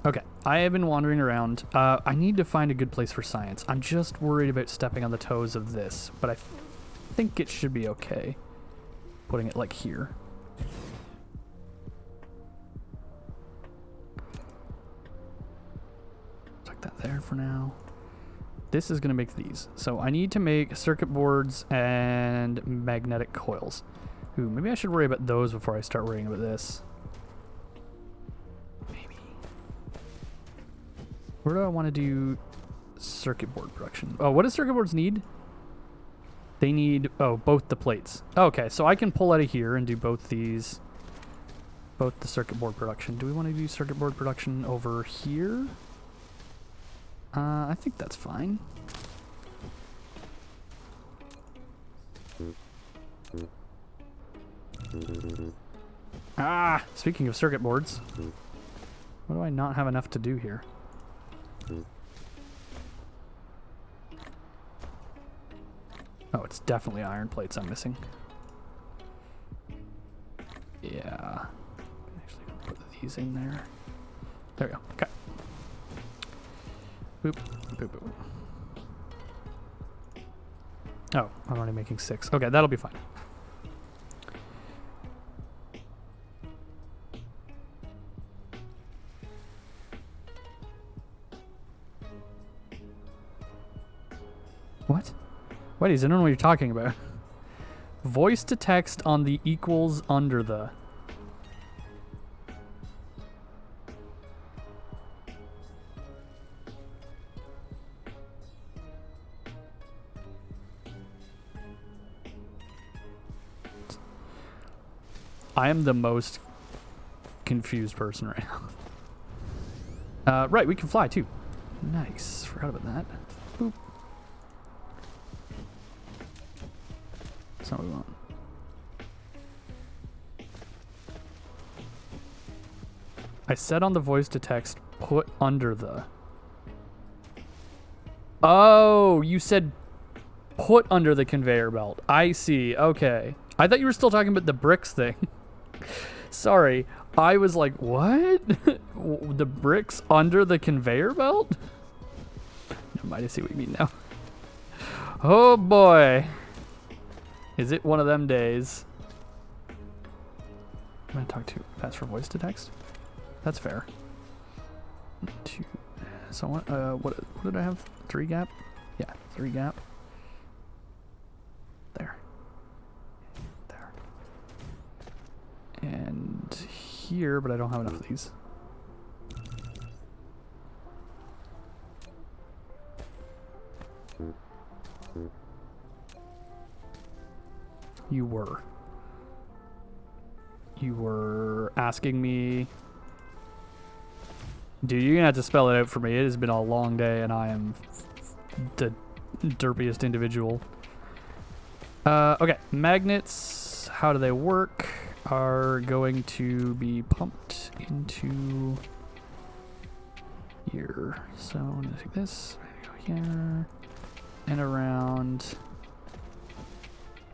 Speaker 1: Okay, I have been wandering around. I need to find a good place for science. I'm just worried about stepping on the toes of this, but I think it should be okay. Putting it like here. Tuck that there for now. This is going to make these. So I need to make circuit boards and magnetic coils. Ooh, maybe I should worry about those before I start worrying about this. Where do I want to do circuit board production? Oh, what does circuit boards need? They need, both the plates. Okay, so I can pull out of here and do both these. Both the circuit board production. Do we want to do circuit board production over here? I think that's fine. Speaking of circuit boards. What do I not have enough to do here? Oh, it's definitely iron plates I'm missing. Yeah. Actually, I'll put these in there. There we go. Okay. Boop. Boop, boop. Oh, I'm already making 6. Okay, that'll be fine. What? Wait, I don't know what you're talking about. Voice to text on the equals under the. I am the most confused person right now. Right, we can fly too. Nice. Forgot about that. Boop. That's not what we want. I said on the voice to text, put under the. Oh, you said put under the conveyor belt. I see. Okay. I thought you were still talking about the bricks thing. Sorry. I was like, what? The bricks under the conveyor belt? Never mind, I see what you mean now. Oh boy. Is it one of them days? I'm gonna talk too fast for voice to text. That's fair. Two. So what did I have? 3 gap? Yeah, 3 gap. There. There. And here, but I don't have enough of these. You were asking me. Dude, you're gonna have to spell it out for me. It has been a long day and I am the derpiest individual. Okay, magnets, how do they work? Are going to be pumped into here. So I'm gonna take this, go here, and around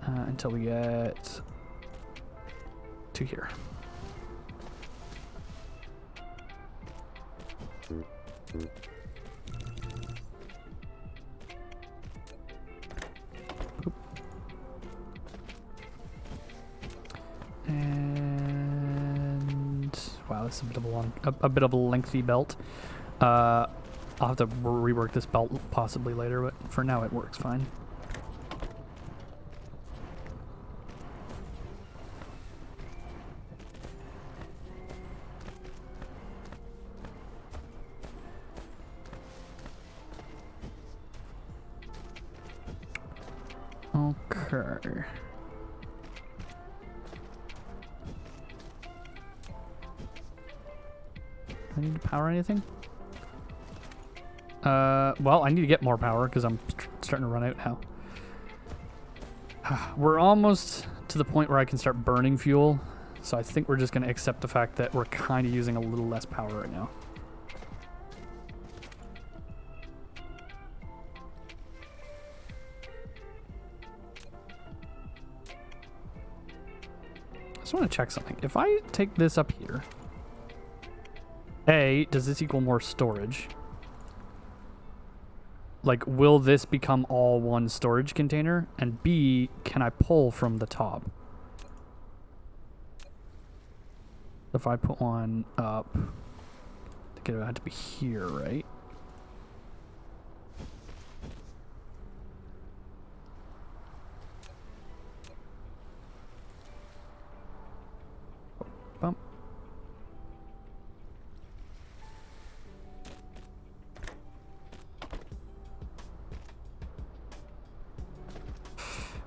Speaker 1: until we get to here. Oop. And wow, this is a bit of a lengthy belt. I'll have to rework this belt possibly later, but for now it works fine. Okay. Do I need to power anything? Well, I need to get more power because I'm starting to run out now. We're almost to the point where I can start burning fuel, so I think we're just going to accept the fact that we're kind of using a little less power right now. I just want to check something. If I take this up here, A, does this equal more storage? Like, will this become all one storage container? And B, can I pull from the top? If I put one up, I think it would have to be here, right? Bump.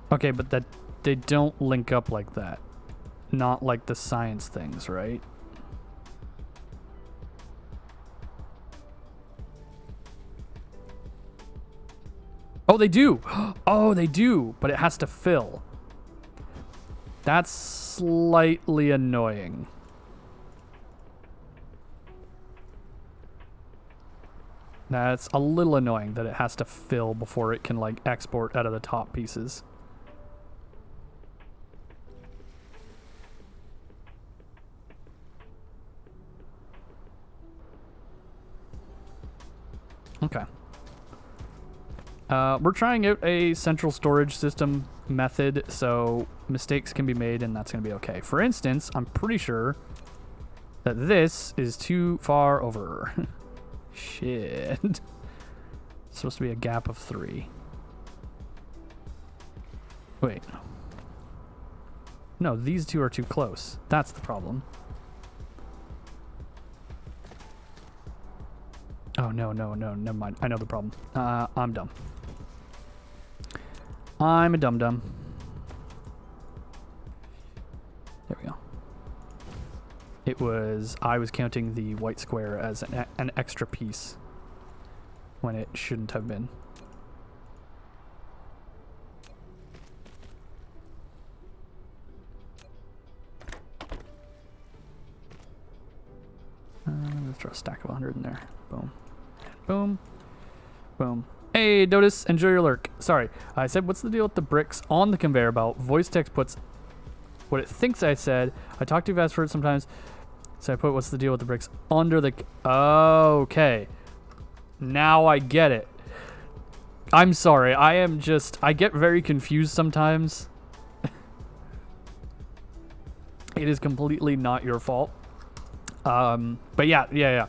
Speaker 1: Okay, but that they don't link up like that. Not like the science things, right? Oh, they do. Oh, they do, but it has to fill. That's slightly annoying. That's a little annoying that it has to fill before it can like export out of the top pieces. Okay. We're trying out a central storage system method, so mistakes can be made and that's going to be okay. For instance, I'm pretty sure that this is too far over. Shit. It's supposed to be a gap of 3. Wait. No, these two are too close. That's the problem. Oh, no, never mind. I know the problem. I'm dumb. I'm a dum-dum. There we go. I was counting the white square as an extra piece when it shouldn't have been. Let's throw a stack of 100 in there. Boom. Boom. Boom. Hey, Dotus, enjoy your lurk. Sorry, I said, what's the deal with the bricks on the conveyor belt? Voice text puts what it thinks I said. I talk too fast for it sometimes. So I put, what's the deal with the bricks under the... Okay. Now I get it. I'm sorry. I get very confused sometimes. It is completely not your fault. But yeah.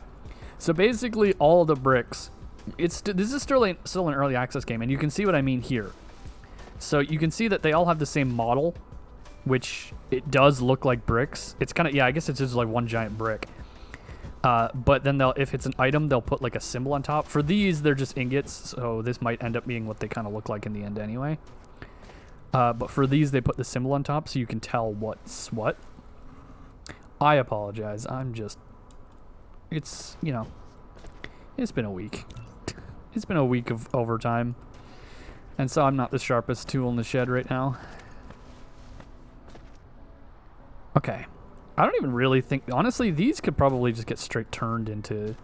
Speaker 1: So basically all the bricks, this is still an early access game, and you can see what I mean here. So you can see that they all have the same model, which it does look like bricks. It's kind of, yeah, I guess it's just like one giant brick. But then if it's an item, they'll put like a symbol on top. For these, they're just ingots, so this might end up being what they kind of look like in the end anyway. But for these, they put the symbol on top so you can tell what's what. I apologize. It's, you know, it's been a week. It's been a week of overtime. And so I'm not the sharpest tool in the shed right now. Okay. I don't even really think... Honestly, these could probably just get straight turned into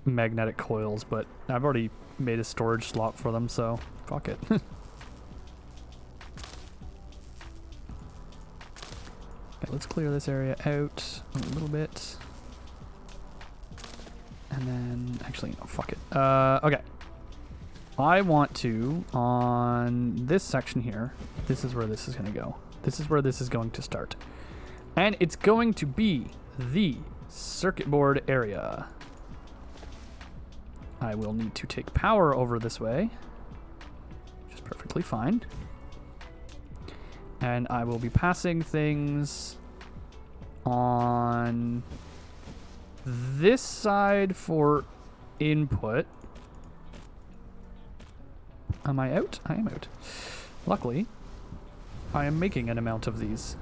Speaker 1: magnetic coils, but I've already made a storage slot for them, so fuck it. Okay, let's clear this area out a little bit. And then... Actually, no, fuck it. Okay. I want to, on this section here, this is where this is going to go. This is where this is going to start. And it's going to be the circuit board area. I will need to take power over this way, which is perfectly fine. And I will be passing things on this side for input. Am I out? I am out. Luckily, I am making an amount of these.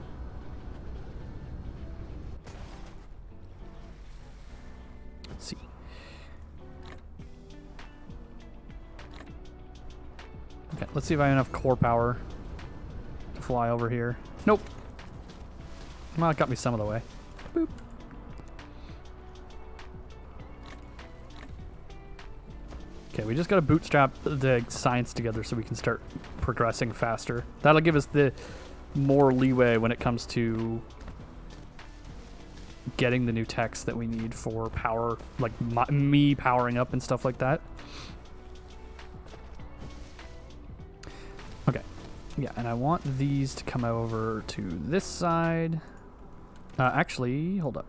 Speaker 1: Let's see. Okay, let's see if I have enough core power to fly over here. Nope. Well, it got me some of the way. Boop. Okay, we just got to bootstrap the science together so we can start progressing faster. That'll give us the more leeway when it comes to getting the new techs that we need for power, like me powering up and stuff like that. Okay, yeah, and I want these to come over to this side. Actually, hold up.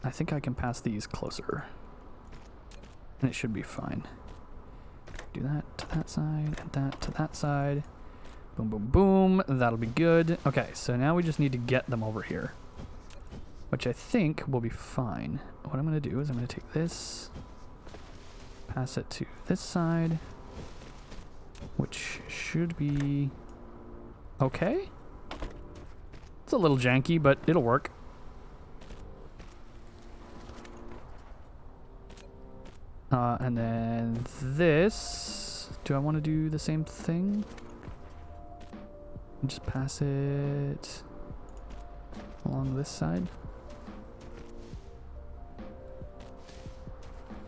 Speaker 1: I think I can pass these closer. And it should be fine. Do that to that side, and that to that side. Boom, boom, boom. That'll be good. Okay, so now we just need to get them over here, which I think will be fine. What I'm going to do is I'm going to take this, pass it to this side, which should be okay. It's a little janky, but it'll work. And then this, do I want to do the same thing? Just pass it along this side.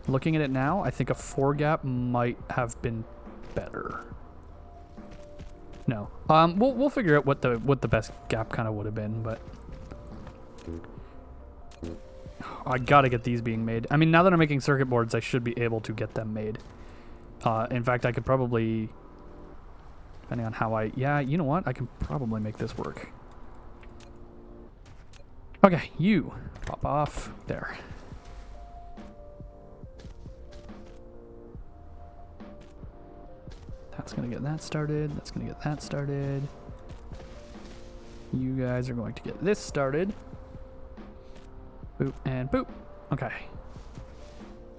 Speaker 1: Looking at it now, I think a 4 gap might have been better. No, we'll figure out what the best gap kind of would have been, but I gotta get these being made. I mean, now that I'm making circuit boards, I should be able to get them made. In fact, I could probably, depending on how yeah, you know what? I can probably make this work. Okay, you pop off there. That's going to get that started. That's going to get that started. You guys are going to get this started. Boop and boop. Okay.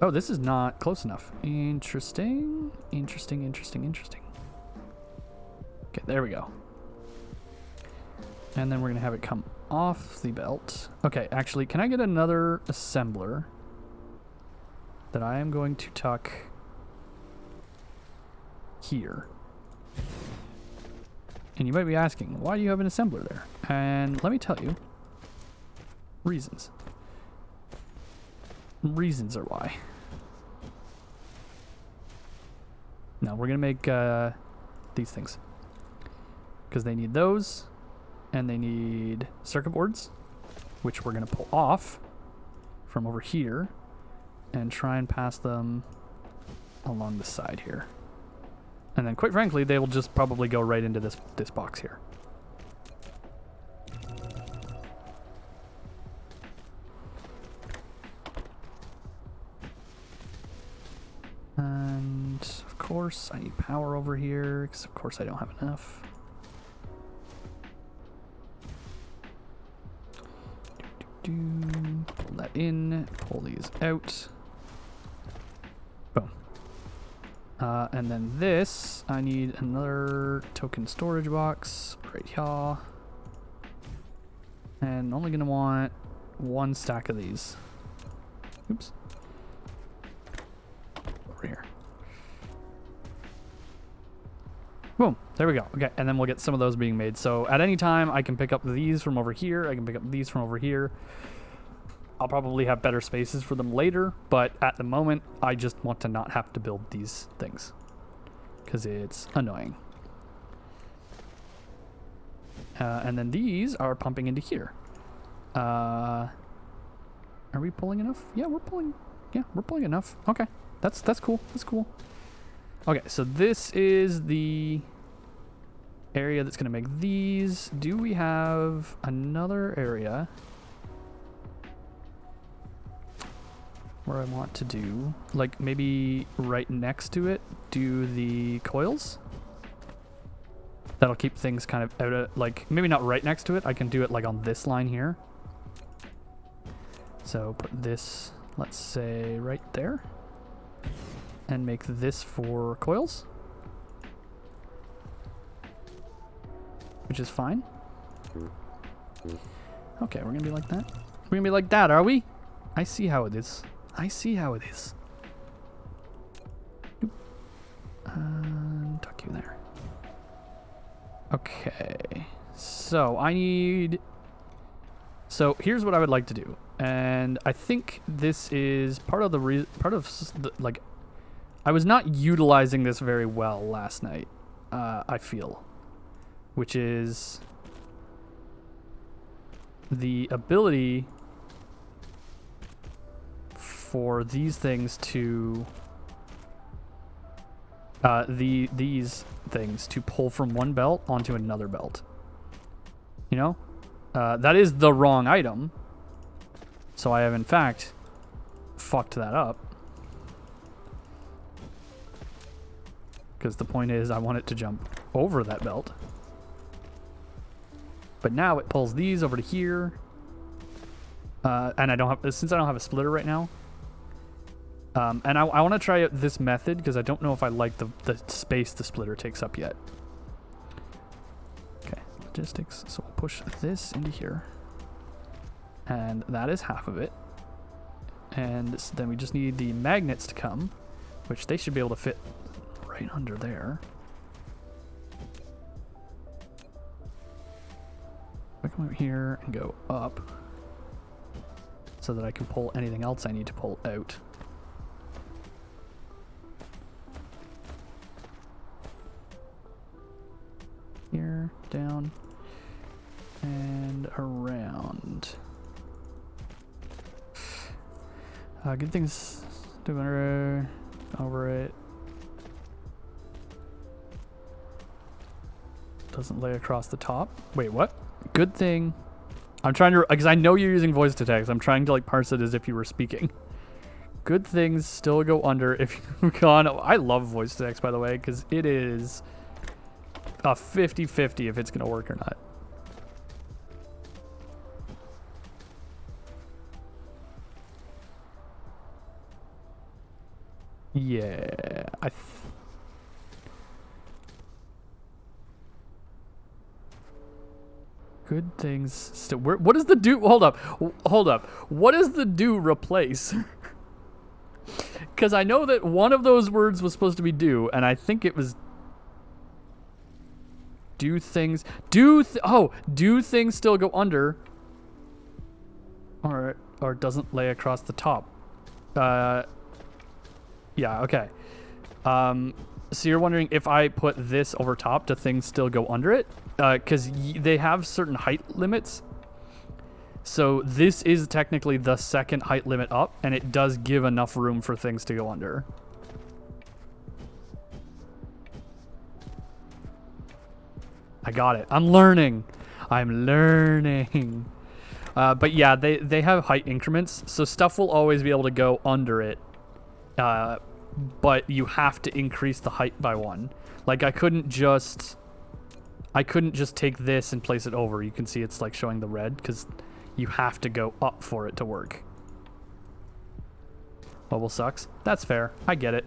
Speaker 1: Oh, this is not close enough. Interesting. Interesting, interesting, interesting. Okay, there we go. And then we're going to have it come off the belt. Okay, actually, can I get another assembler that I am going to tuck here? And you might be asking, why do you have an assembler there? And let me tell you, reasons. Reasons are why. Now we're gonna make these things because they need those, and they need circuit boards, which we're gonna pull off from over here and try and pass them along the side here. And then, quite frankly, they will just probably go right into this box here. And of course, I need power over here because, of course, I don't have enough. Pull that in. Pull these out. Boom. And then this, I need another token storage box right here. And only gonna want one stack of these. Oops. Over here. Boom. There we go. Okay, and then we'll get some of those being made. So at any time, I can pick up these from over here. I can pick up these from over here. I'll probably have better spaces for them later, but at the moment, I just want to not have to build these things because it's annoying. And then these are pumping into here. Are we pulling enough? Yeah, we're pulling. Yeah, we're pulling enough. Okay, that's cool. That's cool. Okay, so this is the area that's going to make these. Do we have another area where I want to do, like, maybe right next to it, do the coils? That'll keep things kind of out of, like, maybe not right next to it. I can do it, like, on this line here. So put this, let's say, right there. And make this for coils. Which is fine. Okay, we're gonna be like that. We're gonna be like that, are we? I see how it is. I see how it is. And tuck you there. Okay. So I need... So here's what I would like to do. And I think this is part of the... like... I was not utilizing this very well last night, I feel. Which is... the ability... for these things to these things to pull from one belt onto another belt. You know, that is the wrong item. So I have in fact fucked that up. Because the point is I want it to jump over that belt. But now it pulls these over to here. And I don't have, since I don't have a splitter right now. And I want to try out this method because I don't know if I like the space the splitter takes up yet. Okay, logistics. So we'll push this into here. And that is half of it. And then we just need the magnets to come, which they should be able to fit right under there. I come over here and go up so that I can pull anything else I need to pull out. Here, down, and around. Good things doing over it. Doesn't lay across the top. Wait, what? Good thing. I'm trying to, because I know you're using voice to text. I'm trying to like parse it as if you were speaking. Good things still go under if you've gone. I love voice text, by the way, because it is a 50-50 if it's going to work or not. Yeah, good things still. What does the do? Hold up. What does the do replace? Because I know that one of those words was supposed to be do, and I think it was do things. Do things still go under, or doesn't lay across the top? Yeah. Okay. So you're wondering if I put this over top, do things still go under it? Because they have certain height limits. So this is technically the second height limit up, and it does give enough room for things to go under. I got it. I'm learning. But yeah, they have height increments, so stuff will always be able to go under it. But you have to increase the height by 1. Like I couldn't just take this and place it over. You can see it's like showing the red because you have to go up for it to work. Bubble sucks. That's fair. I get it.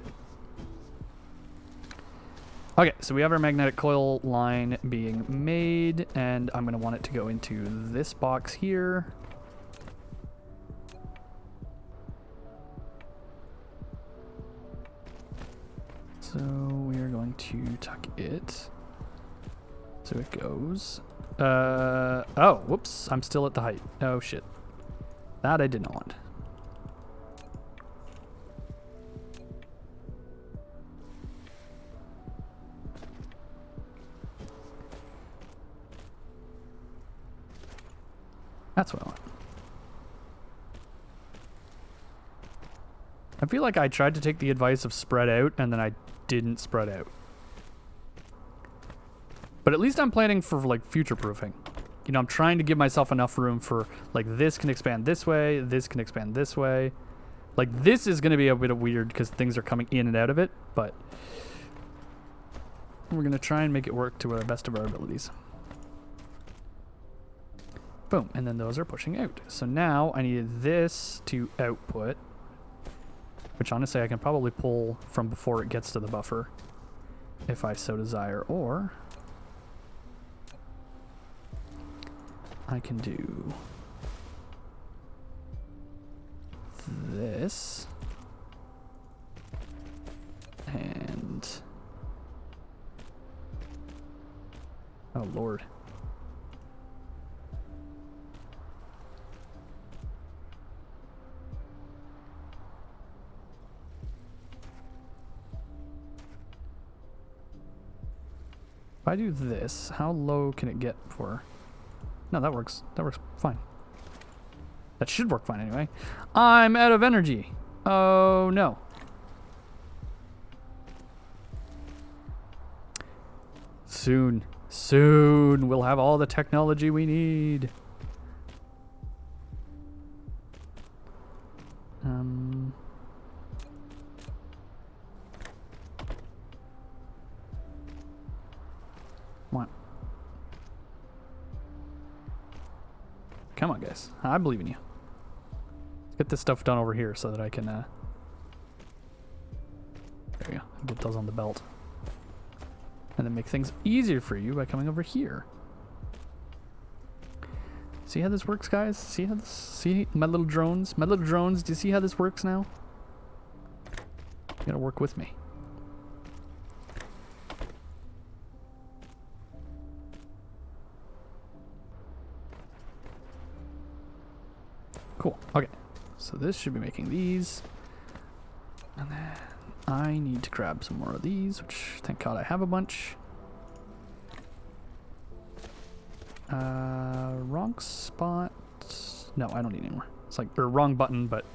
Speaker 1: Okay, so we have our magnetic coil line being made, and I'm going to want it to go into this box here. So we are going to tuck it so it goes. Oh, whoops, I'm still at the height. Oh shit. That I did not want. That's what I want. I feel like I tried to take the advice of spread out and then I didn't spread out. But at least I'm planning for like future proofing. You know, I'm trying to give myself enough room for like this can expand this way, this can expand this way. Like this is going to be a bit of weird because things are coming in and out of it, but we're going to try and make it work to the best of our abilities. Boom, and then those are pushing out. So now I needed this to output, which honestly I can probably pull from before it gets to the buffer if I so desire, or I can do this and oh Lord. If I do this, how low can it get for? No, that works. That works fine. That should work fine anyway. I'm out of energy. Oh no. Soon we'll have all the technology we need. What? Come on, guys. I believe in you. Let's get this stuff done over here so that I can, there we go. Get those on the belt. And then make things easier for you by coming over here. See how this works, guys? See my little drones? My little drones, do you see how this works now? You gotta work with me. Cool. Okay. So this should be making these. And then I need to grab some more of these, which thank God I have a bunch. Wrong spot. No, I don't need any more. It's like, or wrong button, but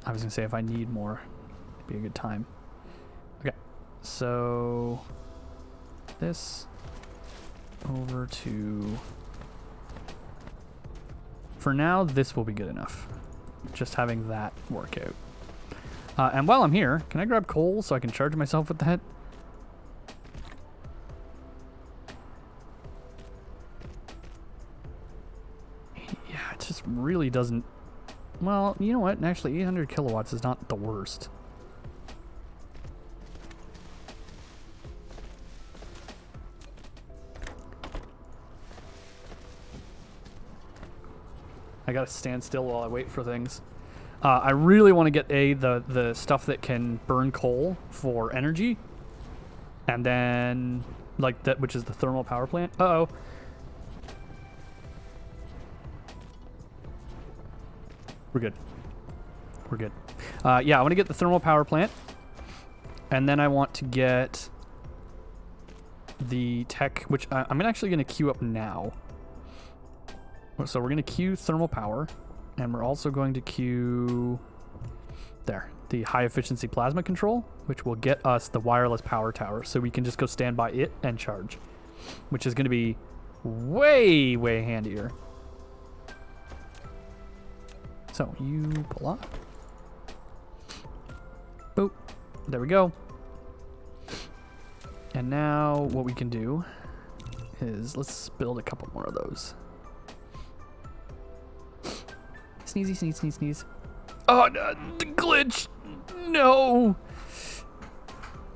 Speaker 1: I was gonna say if I need more, it'd be a good time. Okay. So this over to, for now, this will be good enough. Just having that work out. And while I'm here, can I grab coal so I can charge myself with that? Yeah, it just really doesn't... Well, you know what? Actually, 800 kilowatts is not the worst. I gotta stand still while I wait for things. I really want to get the stuff that can burn coal for energy, and then like that, which is the thermal power plant. Uh-oh. We're good. We're good. Yeah, I want to get the thermal power plant, and then I want to get the tech, which I'm actually going to queue up now. So we're going to queue thermal power, and we're also going to queue there the high efficiency plasma control, which will get us the wireless power tower, so we can just go stand by it and charge, which is going to be way handier. So you pull up. Boop. There we go. And now what we can do is let's build a couple more of those. Sneezy, sneeze, sneeze, sneeze. Oh, no, the glitch. No.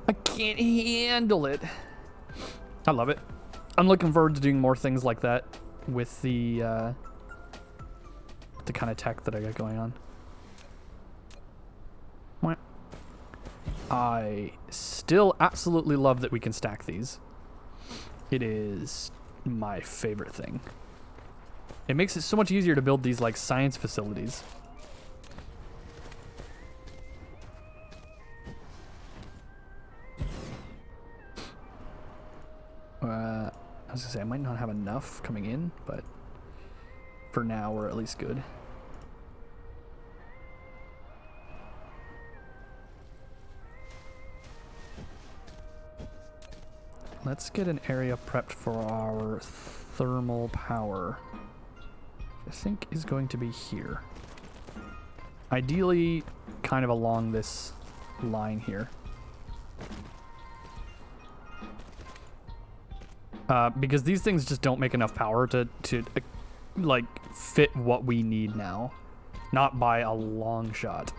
Speaker 1: I can't handle it. I love it. I'm looking forward to doing more things like that with the kind of tech that I got going on. I still absolutely love that we can stack these. It is my favorite thing. It makes it so much easier to build these like science facilities. I was gonna say I might not have enough coming in, but for now we're at least good. Let's get an area prepped for our thermal power. I think is going to be here. Ideally, kind of along this line here. Because these things just don't make enough power to like fit what we need now. Not by a long shot.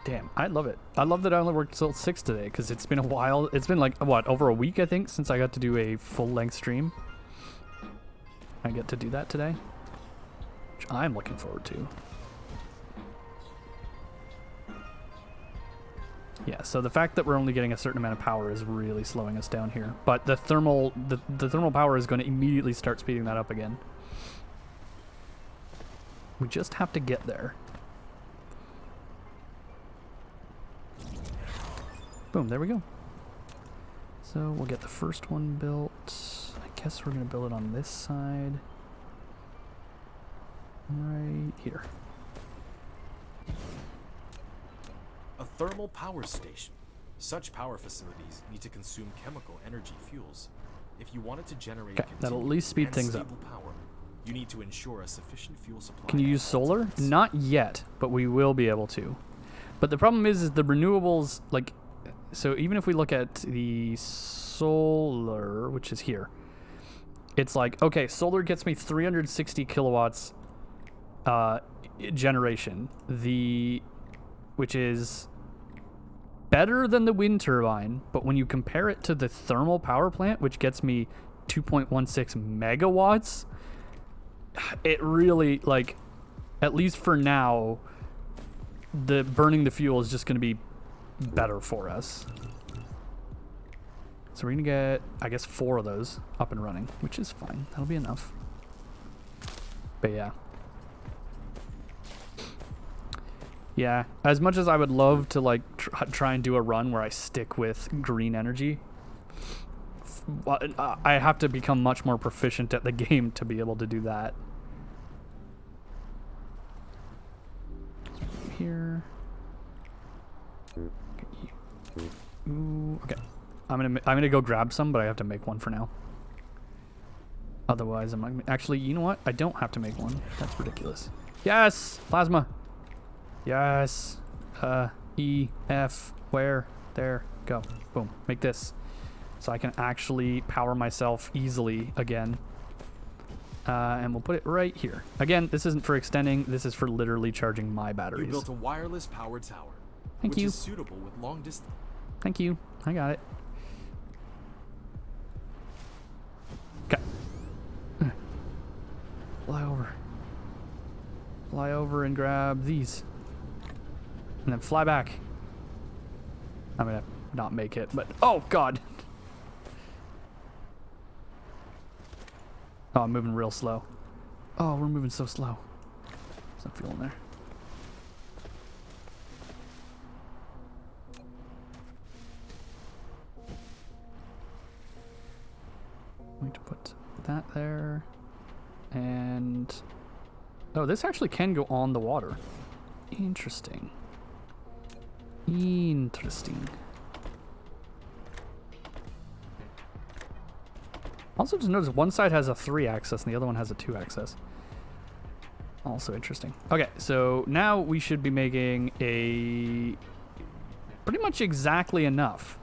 Speaker 1: Damn, I love it. I love that I only worked till 6 today, because it's been a while. It's been like, what, over a week, I think, since I got to do a full-length stream. I get to do that today, which I'm looking forward to. Yeah, so the fact that we're only getting a certain amount of power is really slowing us down here. But the thermal power is going to immediately start speeding that up again. We just have to get there. Boom, there we go. So we'll get the first one built. I guess we're gonna build it on this side. Right here.
Speaker 2: A thermal power station. Such power facilities need to consume chemical energy fuels. If you wanted to generate
Speaker 1: that'll at least speed things up.
Speaker 2: Power, you need to ensure a sufficient fuel supply.
Speaker 1: Can you use solar? Not yet, but we will be able to. But the problem is the renewables, like, so even if we look at the solar, which is here, it's like, okay, solar gets me 360 kilowatts generation, which is better than the wind turbine, but when you compare it to the thermal power plant, which gets me 2.16 megawatts, it really, like, at least for now, the burning the fuel is just going to be better for us. So we're gonna get, I guess, 4 of those up and running, which is fine. That'll be enough. But yeah, as much as I would love to like try and do a run where I stick with green energy, I have to become much more proficient at the game to be able to do that. Here. Ooh, okay. I'm gonna go grab some, but I have to make one for now. Otherwise, I'm not gonna... Actually, you know what? I don't have to make one. That's ridiculous. Yes! Plasma! Yes! E, F, where? There. Go. Boom. Make this. So I can actually power myself easily again. And we'll put it right here. Again, this isn't for extending. This is for literally charging my batteries.
Speaker 2: You built a wireless power tower.
Speaker 1: Thank
Speaker 2: which
Speaker 1: you.
Speaker 2: Is suitable with long distance.
Speaker 1: Thank you. I got it. Okay. Fly over. Fly over and grab these. And then fly back. I'm gonna not make it, but oh god. Oh, I'm moving real slow. Oh, we're moving so slow. There's no fuel in there. I'm going to put that there. And... oh, this actually can go on the water. Interesting. Interesting. Also, just notice one side has a 3-axis and the other one has a 2-axis. Also interesting. Okay, so now we should be making a pretty much exactly enough.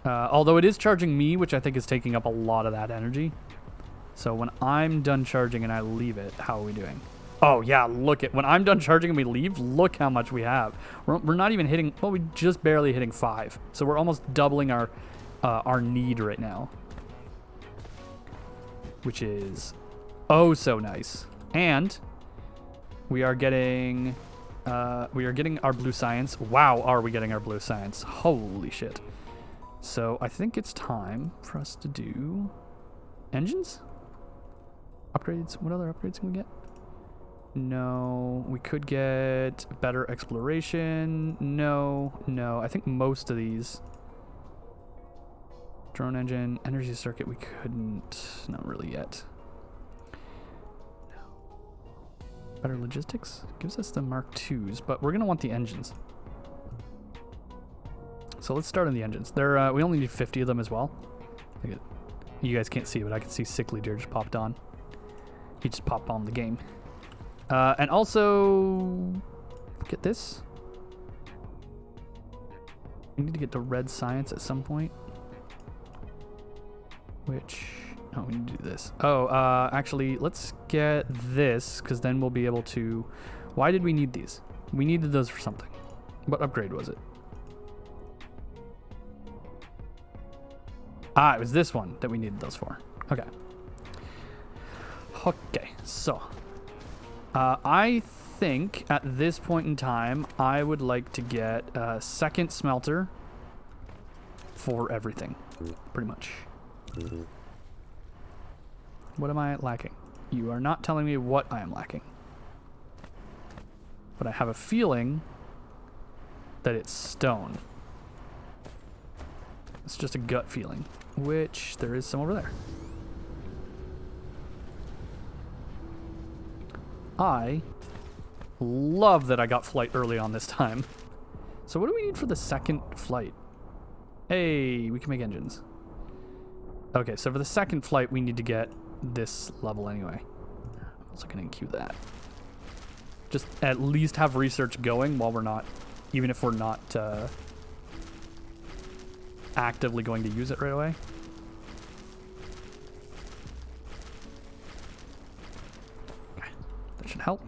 Speaker 1: Although it is charging me, which I think is taking up a lot of that energy. So when I'm done charging and I leave it, how are we doing? Oh yeah, look at when I'm done charging and we leave, look how much we have. We're not even hitting, well, we're just barely hitting 5. So we're almost doubling our need right now, which is oh so nice. And we are getting our blue science. Wow, are we getting our blue science? Holy shit. So I think it's time for us to do engines, upgrades. What other upgrades can we get? No, we could get better exploration. No, I think most of these. Drone engine, energy circuit, we couldn't. Not really yet. No. Better logistics gives us the Mark IIs, but we're gonna want the engines. So let's start on the engines. There, we only need 50 of them as well. Look at, you guys can't see, but I can see Sickly Deer just popped on. He just pop bombed the game. And also, get this. We need to get the red science at some point. Which, oh, we need to do this. Oh, actually, let's get this, because then we'll be able to... Why did we need these? We needed those for something. What upgrade was it? Ah, it was this one that we needed those for. Okay. Okay, so... I think at this point in time, I would like to get a second smelter for everything, pretty much. What am I lacking? You are not telling me what I am lacking. But I have a feeling that it's stone. It's just a gut feeling, which there is some over there. I love that I got flight early on this time. So what do we need for the second flight? Hey, we can make engines. Okay, so for the second flight, we need to get this level anyway. I'm also going to queue that. Just at least have research going while we're not, even if we're not actively going to use it right away. That should help.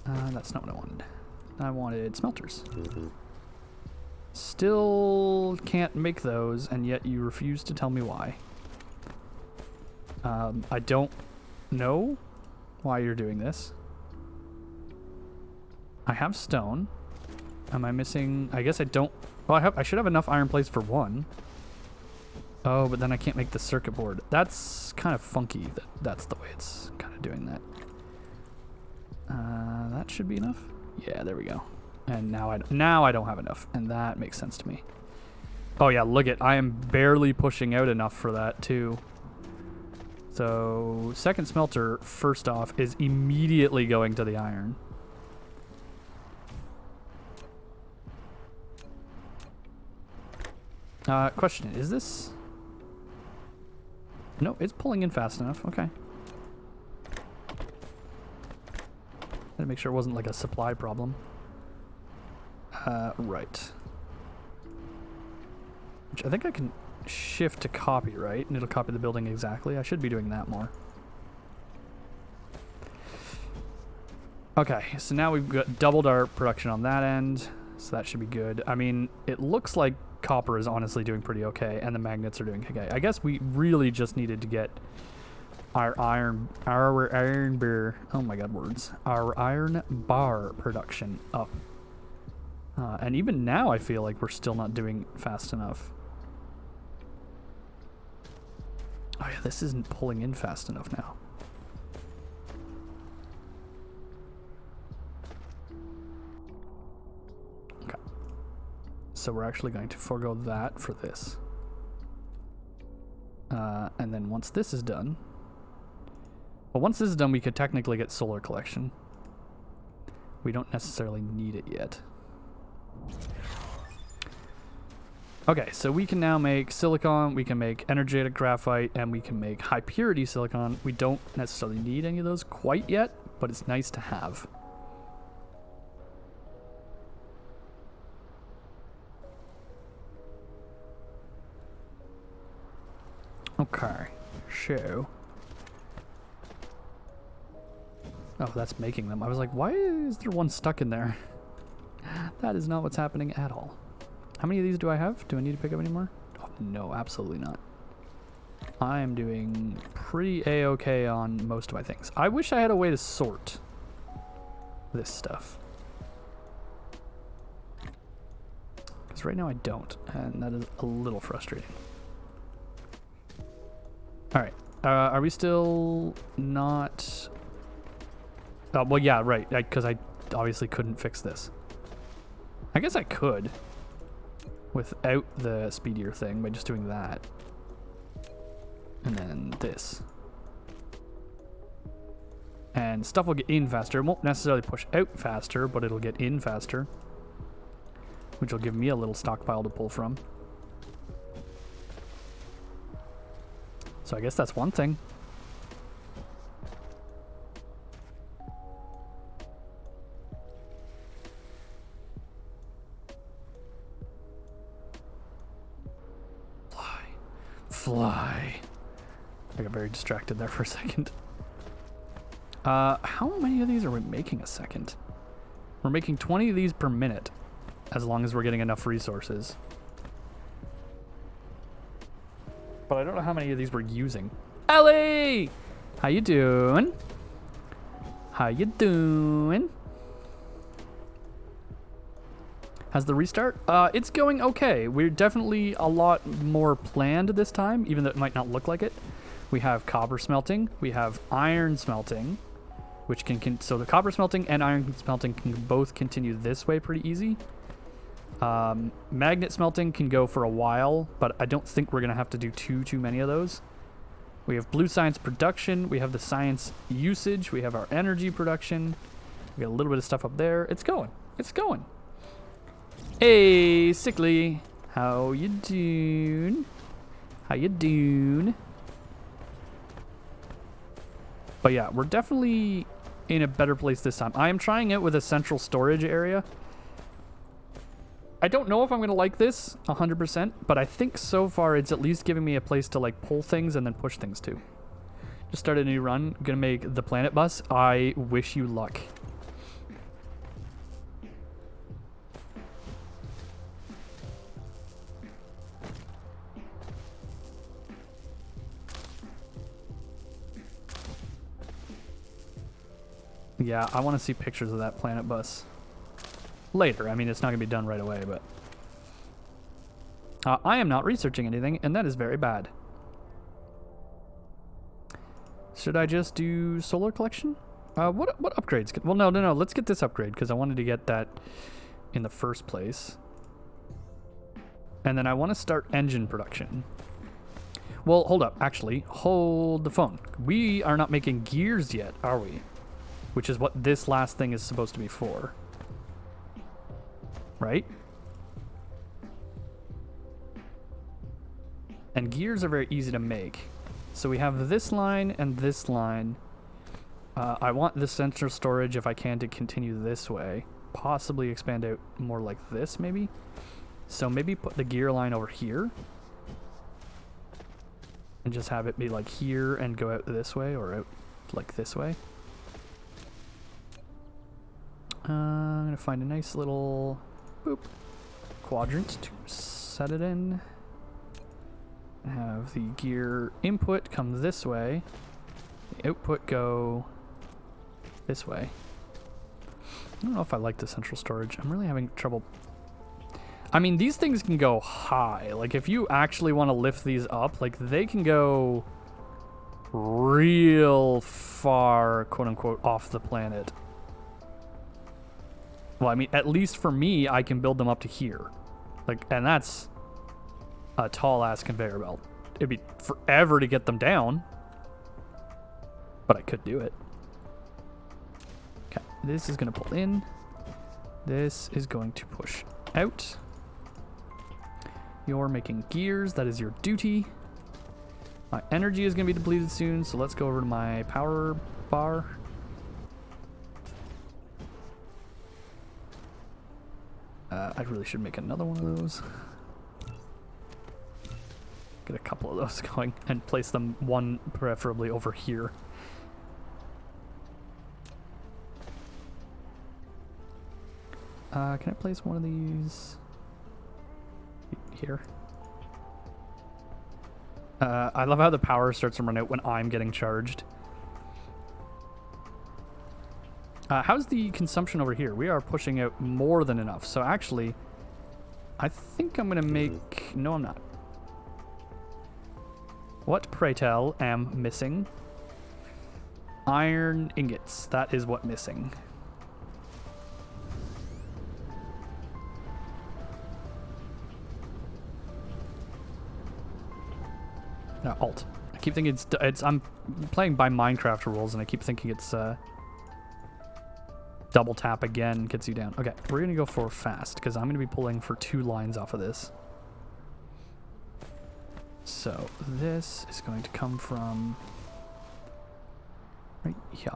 Speaker 1: That's not what I wanted. I wanted smelters. Still can't make those, and yet you refuse to tell me why. I don't know why you're doing this. I have stone. Am I missing? I guess I don't. Well, I should have enough iron plates for one. Oh, but then I can't make the circuit board. That's kind of funky. That's the way it's kind of doing that. That should be enough. Yeah, there we go. And now I don't have enough, and that makes sense to me. Oh yeah, look at, I am barely pushing out enough for that too. So second smelter, first off, is immediately going to the iron. Question, is this? No, it's pulling in fast enough. Okay. Had to make sure it wasn't like a supply problem. Right. Which I think I can shift to copy, right? And it'll copy the building exactly. I should be doing that more. Okay, so now we've got doubled our production on that end. So that should be good. I mean, it looks like copper is honestly doing pretty okay, and the magnets are doing okay. I guess we really just needed to get our iron bar, oh my god, words. Our iron bar production up. And even now I feel like we're still not doing fast enough. Oh yeah, this isn't pulling in fast enough now. Okay. So we're actually going to forego that for this. And then once this is done, well, once this is done, we could technically get solar collection. We don't necessarily need it yet. Okay, so we can now make silicon, we can make energetic graphite, and we can make high purity silicon. We don't necessarily need any of those quite yet, but it's nice to have. Okay, so... Oh, that's making them. I was like, why is there one stuck in there? That is not what's happening at all. How many of these do I have? Do I need to pick up any more? Oh, no, absolutely not. I am doing pretty a-okay on most of my things. I wish I had a way to sort this stuff. Because right now I don't, and that is a little frustrating. Alright, are we still not... well, yeah, right, because I obviously couldn't fix this. I guess I could without the speedier thing by just doing that. And then this. And stuff will get in faster. It won't necessarily push out faster, but it'll get in faster. Which will give me a little stockpile to pull from. So I guess that's one thing. Fly. I got very distracted there for a second. How many of these are we making a second? We're making 20 of these per minute, as long as we're getting enough resources. But I don't know how many of these we're using. Ellie! How you doing? How you doing? How's the restart? It's going okay. We're definitely a lot more planned this time, even though it might not look like it. We have copper smelting. We have iron smelting, which so the copper smelting and iron smelting can both continue this way pretty easy. Magnet smelting can go for a while, but I don't think we're going to have to do too many of those. We have blue science production. We have the science usage. We have our energy production. We got a little bit of stuff up there. It's going. It's going. Hey, Sickly. How you doing? How you doing? But yeah, we're definitely in a better place this time. I am trying it with a central storage area. I don't know if I'm going to like this 100%, but I think so far it's at least giving me a place to like pull things and then push things to. Just started a new run. Going to make the planet bus. I wish you luck. Yeah, I want to see pictures of that planet bus later. I mean, it's not going to be done right away, but... I am not researching anything, and that is very bad. Should I just do solar collection? What upgrades? Well, no. Let's get this upgrade, because I wanted to get that in the first place. And then I want to start engine production. Well, hold up. Actually, hold the phone. We are not making gears yet, are we? Which is what this last thing is supposed to be for. Right? And gears are very easy to make. So we have this line and this line. I want the central storage, if I can, to continue this way. Possibly expand out more like this, maybe? So maybe put the gear line over here. And just have it be like here and go out this way, or out like this way. I'm going to find a nice little boop quadrant to set it in. Have the gear input come this way. The output go this way. I don't know if I like the central storage. I'm really having trouble. I mean, these things can go high. Like, if you actually want to lift these up, like, they can go real far, quote unquote, off the planet. Well, I mean, at least for me, I can build them up to here. Like, and that's a tall ass conveyor belt. It'd be forever to get them down, but I could do it. Okay, this is going to pull in. This is going to push out. You're making gears. That is your duty. My energy is going to be depleted soon, so let's go over to my power bar. I really should make another one of those. Get a couple of those going and place them one preferably over here. Can I place one of these here? I love how the power starts to run out when I'm getting charged. How's the consumption over here? We are pushing out more than enough. So actually, I think I'm going to make... No, I'm not. What, pray tell, am missing? Iron ingots. That is what missing. No, Alt. I keep thinking it's I'm playing by Minecraft rules, and I keep thinking it's double tap again gets you down. Okay, we're gonna go for fast because I'm gonna be pulling for 2 lines off of this. So this is going to come from right here.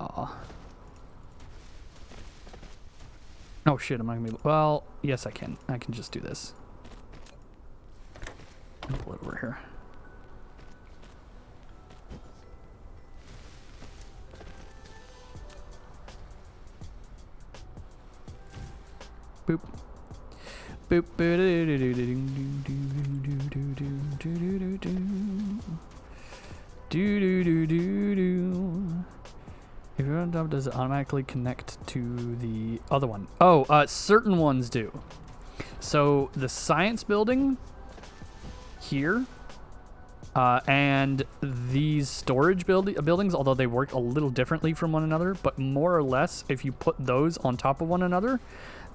Speaker 1: Oh shit, am I gonna be... Well, yes I can. I can just do this. And pull it over here. Boop. Boop. If you're on top, does it automatically connect to the other one? Oh, certain ones do. So the science building here, and these storage buildings, although they work a little differently from one another, but more or less, if you put those on top of one another,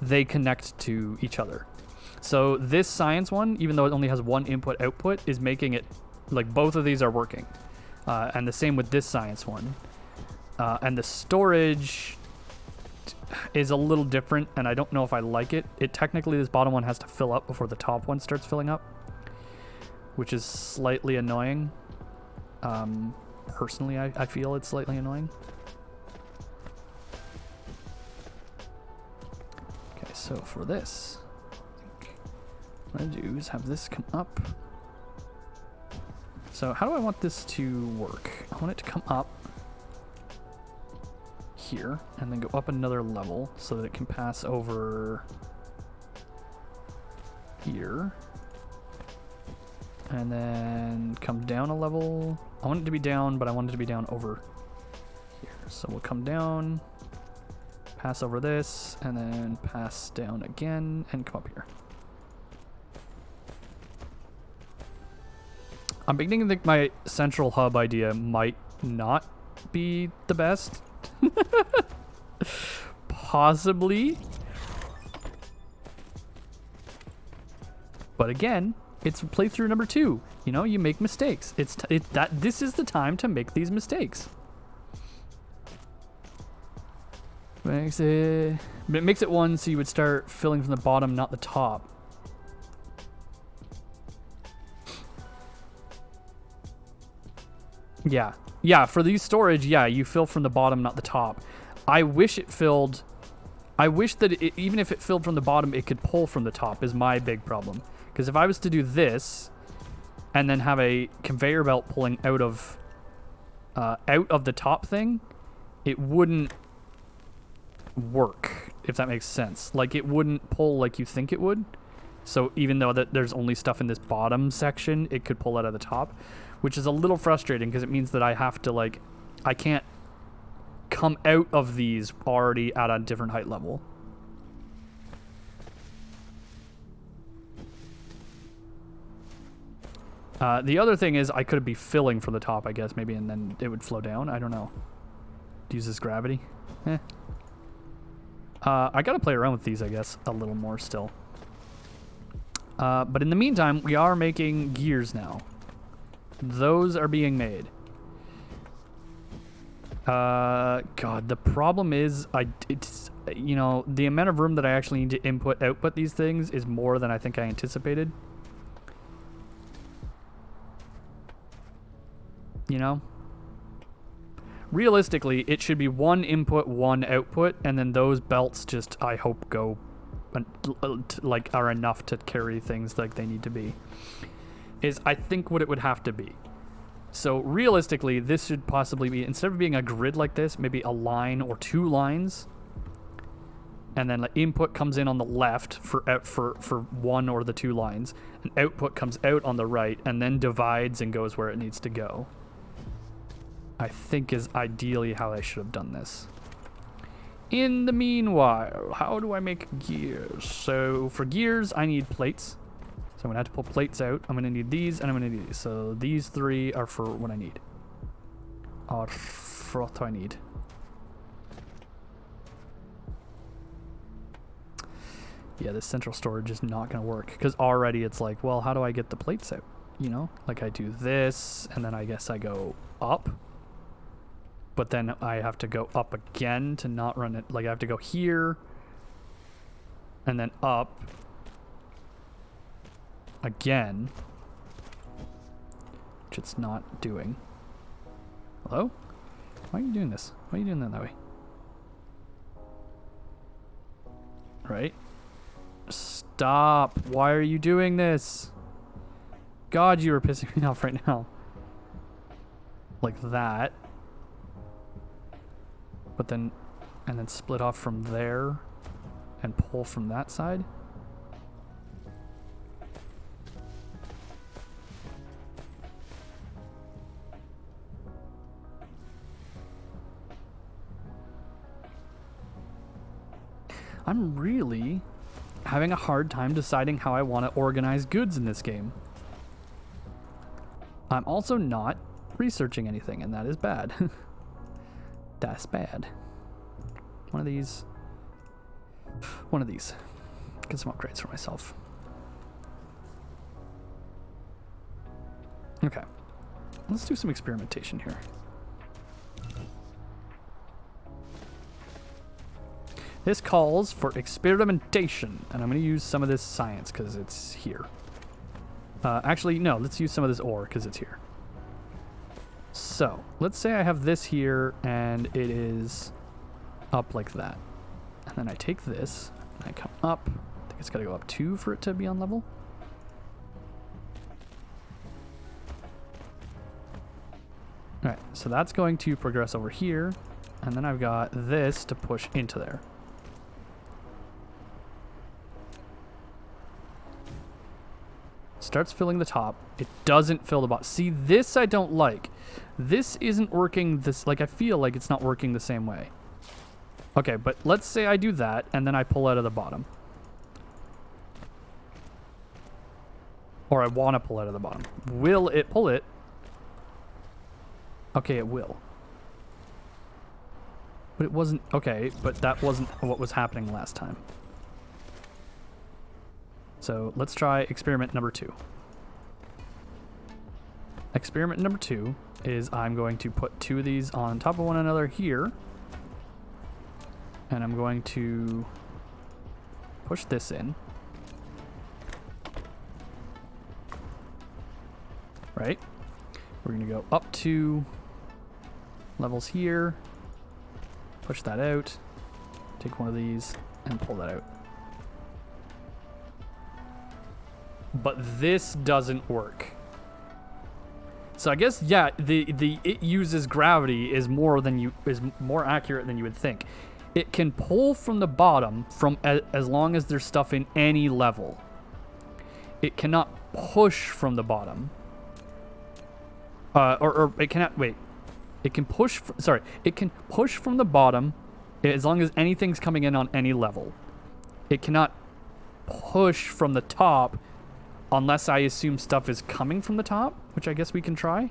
Speaker 1: they connect to each other. So this science one, even though it only has one input output, is making it like both of these are working. And the same with this science one. And the storage is a little different, and I don't know if I like it. Technically, this bottom one has to fill up before the top one starts filling up, which is slightly annoying. Personally, I feel it's slightly annoying. Okay, so for this, I think what I do is have this come up. So how do I want this to work? I want it to come up here and then go up another level so that it can pass over here and then come down a level. I want it to be down, but I want it to be down over here. So we'll come down, pass over this, and then pass down again and come up here. I'm beginning to think my central hub idea might not be the best. Possibly. But again, it's playthrough number 2. You know, you make mistakes. This is the time to make these mistakes. It makes it one so you would start filling from the bottom, not the top. Yeah. Yeah, for these storage, yeah, you fill from the bottom, not the top. I wish it filled... I wish that even if it filled from the bottom, it could pull from the top is my big problem. Because if I was to do this and then have a conveyor belt pulling out of the top thing, it wouldn't work, if that makes sense. Like, it wouldn't pull like you think it would. So even though that there's only stuff in this bottom section, it could pull out of the top, which is a little frustrating because it means that I have to, like, I can't come out of these already at a different height level. The other thing is I could be filling from the top, I guess, maybe, and then it would flow down. I don't know. Uses gravity. I gotta play around with these, I guess, a little more still. But in the meantime, we are making gears now. Those are being made. God, the problem is, you know, the amount of room that I actually need to output these things is more than I think I anticipated. You know? Realistically, it should be one input, one output, and then those belts just, I hope, go, like, are enough to carry things like they need to be. Is, I think, what it would have to be. So realistically, this should possibly be, instead of being a grid like this, maybe a line or two lines, and then like input comes in on the left for one or the two lines, and output comes out on the right, and then divides and goes where it needs to go. I think is ideally how I should have done this. In the meanwhile, how do I make gears? So for gears, I need plates. So I'm going to have to pull plates out. I'm going to need these, and I'm going to need these. So these three are for what I need. Or for what do I need? Yeah, this central storage is not going to work. Because already it's like, well, how do I get the plates out? You know? Like I do this, and then I guess I go up. But then I have to go up again to not run it. Like I have to go here, and then up. Again, which it's not doing. Hello? Why are you doing this? Why are you doing that way? Right? Stop. Why are you doing this? God, you are pissing me off right now. Like that. But then, and then split off from there and pull from that side. I'm really having a hard time deciding how I want to organize goods in this game. I'm also not researching anything, and that is bad. That's bad. One of these. Get some upgrades for myself. Okay. Let's do some experimentation here. This calls for experimentation, and I'm going to use some of this science because it's here. Actually, no, let's use some of this ore because it's here. So, let's say I have this here, and it is up like that. And then I take this, and I come up. I think it's got to go up 2 for it to be on level. Alright, so that's going to progress over here, and then I've got this to push into there. Starts filling the top. It doesn't fill the bottom. See, this I don't like. This isn't working this, like I feel like it's not working the same way. Okay, but let's say I do that and then I pull out of the bottom. Or I want to pull out of the bottom. Will it pull it? Okay, it will. But it wasn't, okay, but that wasn't what was happening last time. So let's try experiment number 2. Experiment number 2 is I'm going to put 2 of these on top of one another here. And I'm going to push this in. Right? We're gonna go up 2 levels here. Push that out. Take one of these and pull that out. But this doesn't work. So I guess, yeah, the it uses gravity is more accurate than you would think. It can pull from the bottom from as long as there's stuff in any level. It cannot push from the bottom. Or it cannot, wait. It can push, it can push from the bottom as long as anything's coming in on any level. It cannot push from the top unless I assume stuff is coming from the top, which I guess we can try.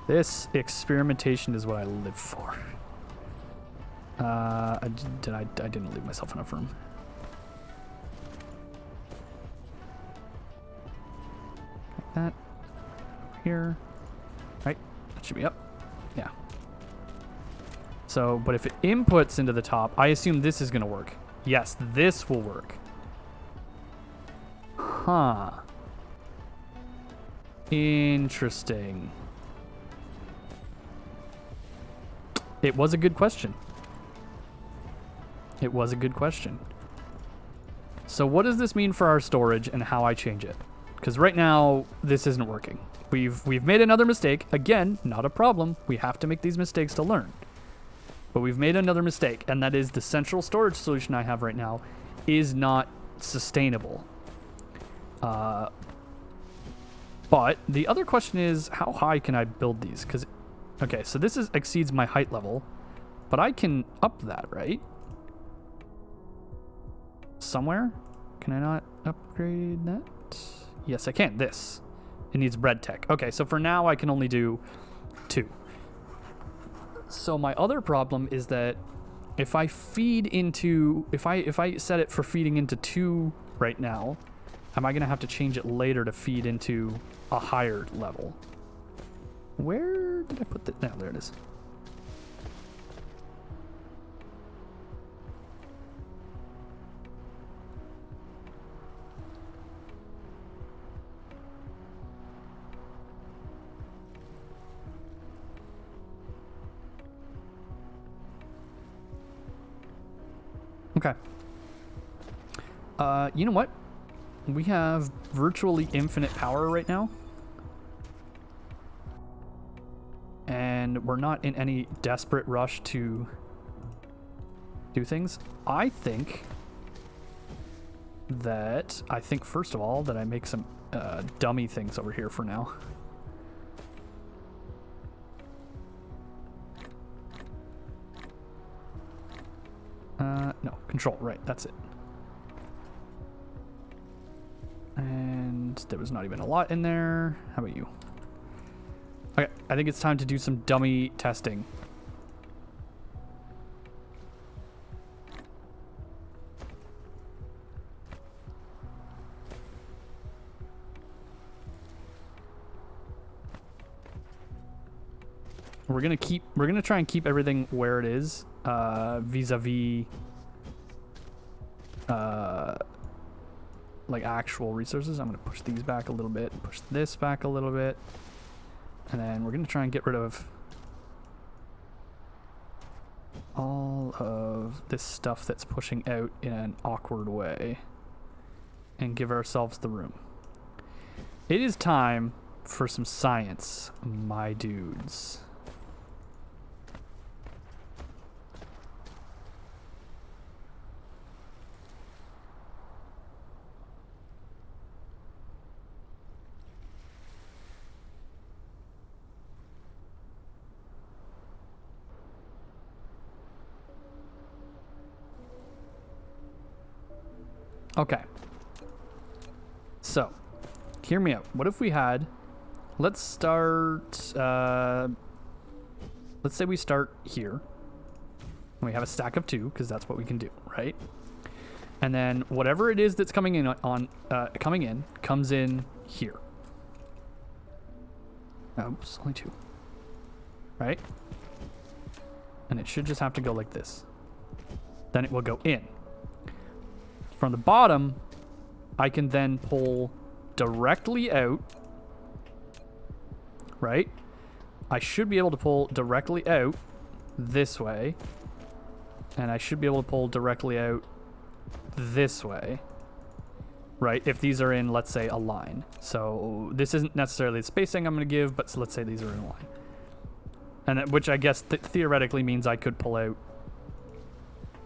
Speaker 1: This experimentation is what I live for. I didn't leave myself enough room. Like that. Here. Right. That should be up. Yeah. So, but if it inputs into the top, I assume this is going to work. Yes, this will work. Huh. Interesting. It was a good question. It was a good question. So what does this mean for our storage and how I change it? Because right now, this isn't working. We've made another mistake. Again, not a problem. We have to make these mistakes to learn. But we've made another mistake, and that is the central storage solution I have right now is not sustainable. But the other question is, how high can I build these? Because, okay, so this exceeds my height level, but I can up that, right? Somewhere? Can I not upgrade that? Yes, I can. This. It needs bread tech. Okay, so for now, I can only do 2. So my other problem is that if I feed into, if I set it for feeding into 2 right now, am I going to have to change it later to feed into a higher level? Where did I put that? No, there it is. Okay. You know what? We have virtually infinite power right now. And we're not in any desperate rush to do things. I think, first of all, that I make some dummy things over here for now. No, control, right, that's it. And there was not even a lot in there. How about you? Okay, I think it's time to do some dummy testing. We're gonna try and keep everything where it is, vis-a-vis like actual resources. I'm gonna push these back a little bit, push this back a little bit, and then we're gonna try and get rid of all of this stuff that's pushing out in an awkward way and give ourselves the room. It is time for some science, my dudes. Okay. So, hear me out. What if we had, let's start, let's say we start here. And we have a stack of 2, because that's what we can do, right? And then whatever it is that's coming in comes in here. Oops, only 2. Right? And it should just have to go like this. Then it will go in. From the bottom, I can then pull directly out, right? I should be able to pull directly out this way, and I should be able to pull directly out this way, right? If these are in, let's say, a line. So this isn't necessarily the spacing I'm going to give, but let's say these are in a line. And which I guess theoretically means I could pull out,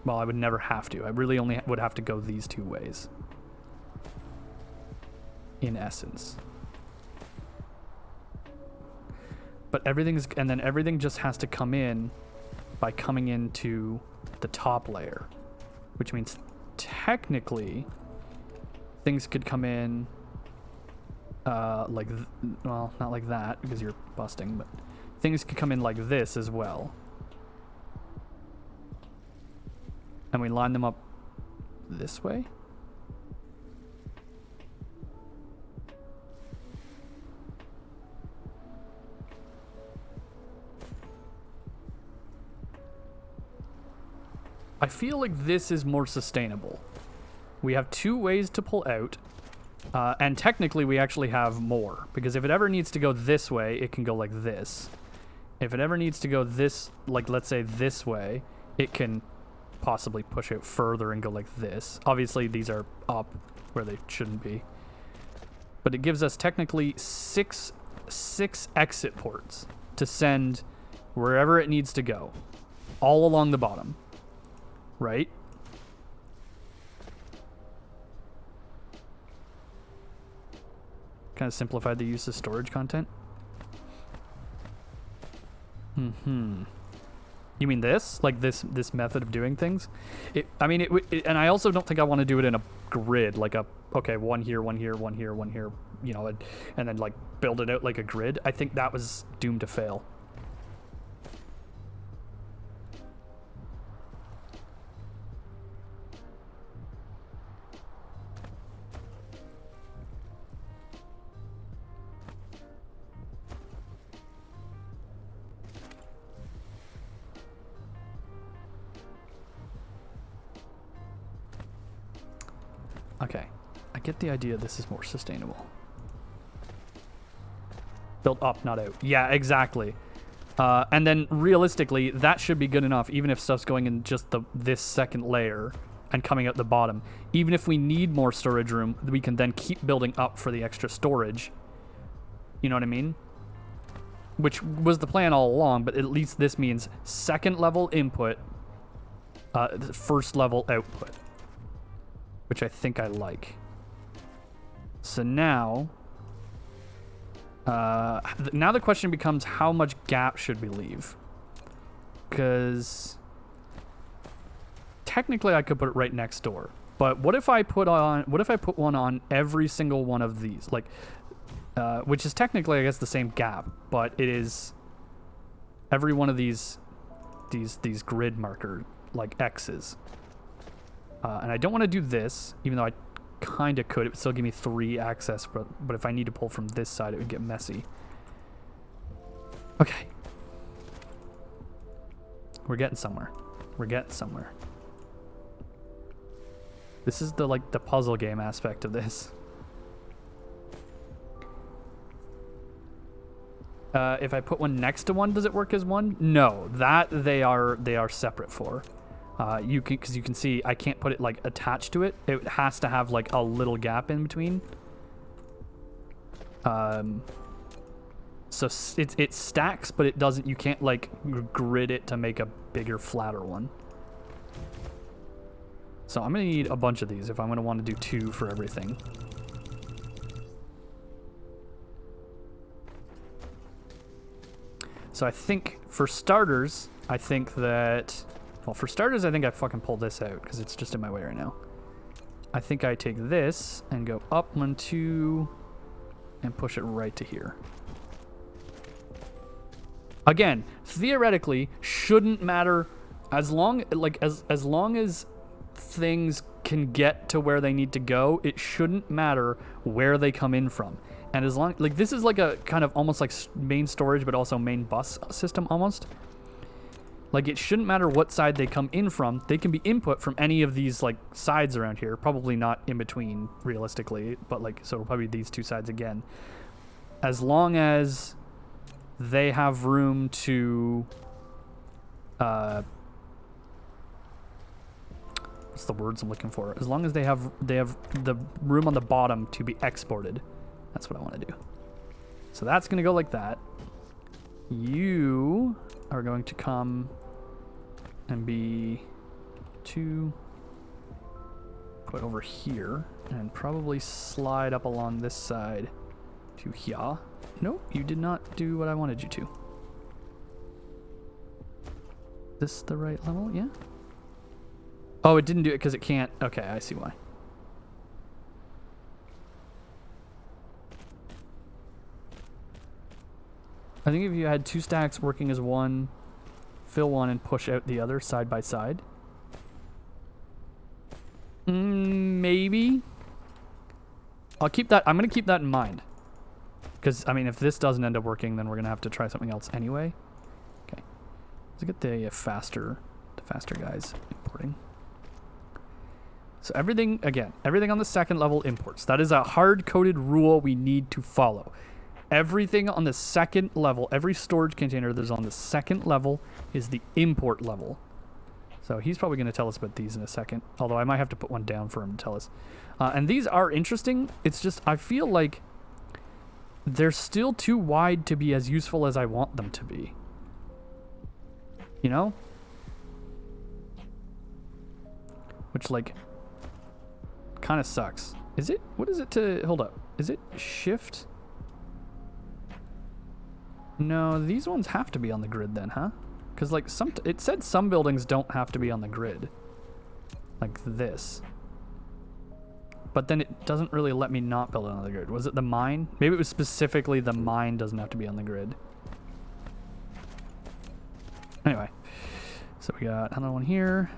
Speaker 1: well, I would never have to. I really only would have to go these two ways, in essence. But and then everything just has to come in by coming into the top layer, which means technically things could come in well, not like that because you're busting, but things could come in like this as well. And we line them up this way. I feel like this is more sustainable. We have two ways to pull out, and technically we actually have more, because if it ever needs to go this way, it can go like this. If it ever needs to go this, like let's say this way, it can possibly push out further and go like this. Obviously these are up where they shouldn't be. But it gives us technically six exit ports to send wherever it needs to go, all along the bottom. Right? Kind of simplified the use of storage content. You mean this? Like this method of doing things? And I also don't think I want to do it in a grid, like okay, one here, one here, one here, one here, you know, and then like build it out like a grid. I think that was doomed to fail. Okay, I get the idea this is more sustainable. Built up, not out. Yeah, exactly. And then realistically, that should be good enough, even if stuff's going in just this second layer and coming out the bottom. Even if we need more storage room, we can then keep building up for the extra storage. You know what I mean? Which was the plan all along, but at least this means second level input, first level output. Which I think I like. So now the question becomes, how much gap should we leave? Because technically I could put it right next door. But what if I put one on every single one of these? Like, which is technically, I guess, the same gap, but it is every one of these grid marker, like X's. And I don't want to do this, even though I kind of could. It would still give me 3 access, but if I need to pull from this side, it would get messy. Okay. We're getting somewhere. We're getting somewhere. This is the puzzle game aspect of this. If I put one next to one, does it work as one? No, that they are separate for. Because you can see I can't put it like attached to it. It has to have like a little gap in between. So it stacks, but it doesn't. You can't like grid it to make a bigger, flatter one. So I'm gonna need a bunch of these if I'm gonna want to do 2 for everything. So I think for starters, I think I fucking pull this out because it's just in my way right now. I think I take this and go up 1, 2, and push it right to here. Again, theoretically, shouldn't matter as long as things can get to where they need to go. It shouldn't matter where they come in from. And as long this is like a kind of almost like main storage, but also main bus system almost. Like, it shouldn't matter what side they come in from. They can be input from any of these, like, sides around here. Probably not in between, realistically. But, like, so it'll probably be these two sides again. As long as they have room to... what's the words I'm looking for? As long as they have the room on the bottom to be exported. That's what I want to do. So that's going to go like that. You are going to come and be 2, put over here, and probably slide up along this side to here. Nope, you did not do what I wanted you to. This the right level? Yeah? Oh, it didn't do it because it can't. Okay, I see why. I think if you had 2 stacks working as one, fill one and push out the other side by side. Maybe. I'll keep that. I'm going to keep that in mind. Because, I mean, if this doesn't end up working, then we're going to have to try something else anyway. Okay. Let's get the faster guys importing. So everything, again, everything on the second level imports. That is a hard-coded rule we need to follow. Everything on the second level, every storage container that's on the second level is the import level. So he's probably going to tell us about these in a second. Although I might have to put one down for him to tell us. And these are interesting. It's just, I feel like they're still too wide to be as useful as I want them to be. You know? Which, like, kind of sucks. Is it? What is it to... Hold up. Is it shift? No, these ones have to be on the grid then, huh? Because, like, it said some buildings don't have to be on the grid. Like this. But then it doesn't really let me not build it on the grid. Was it the mine? Maybe it was specifically the mine doesn't have to be on the grid. Anyway. So we got another one here.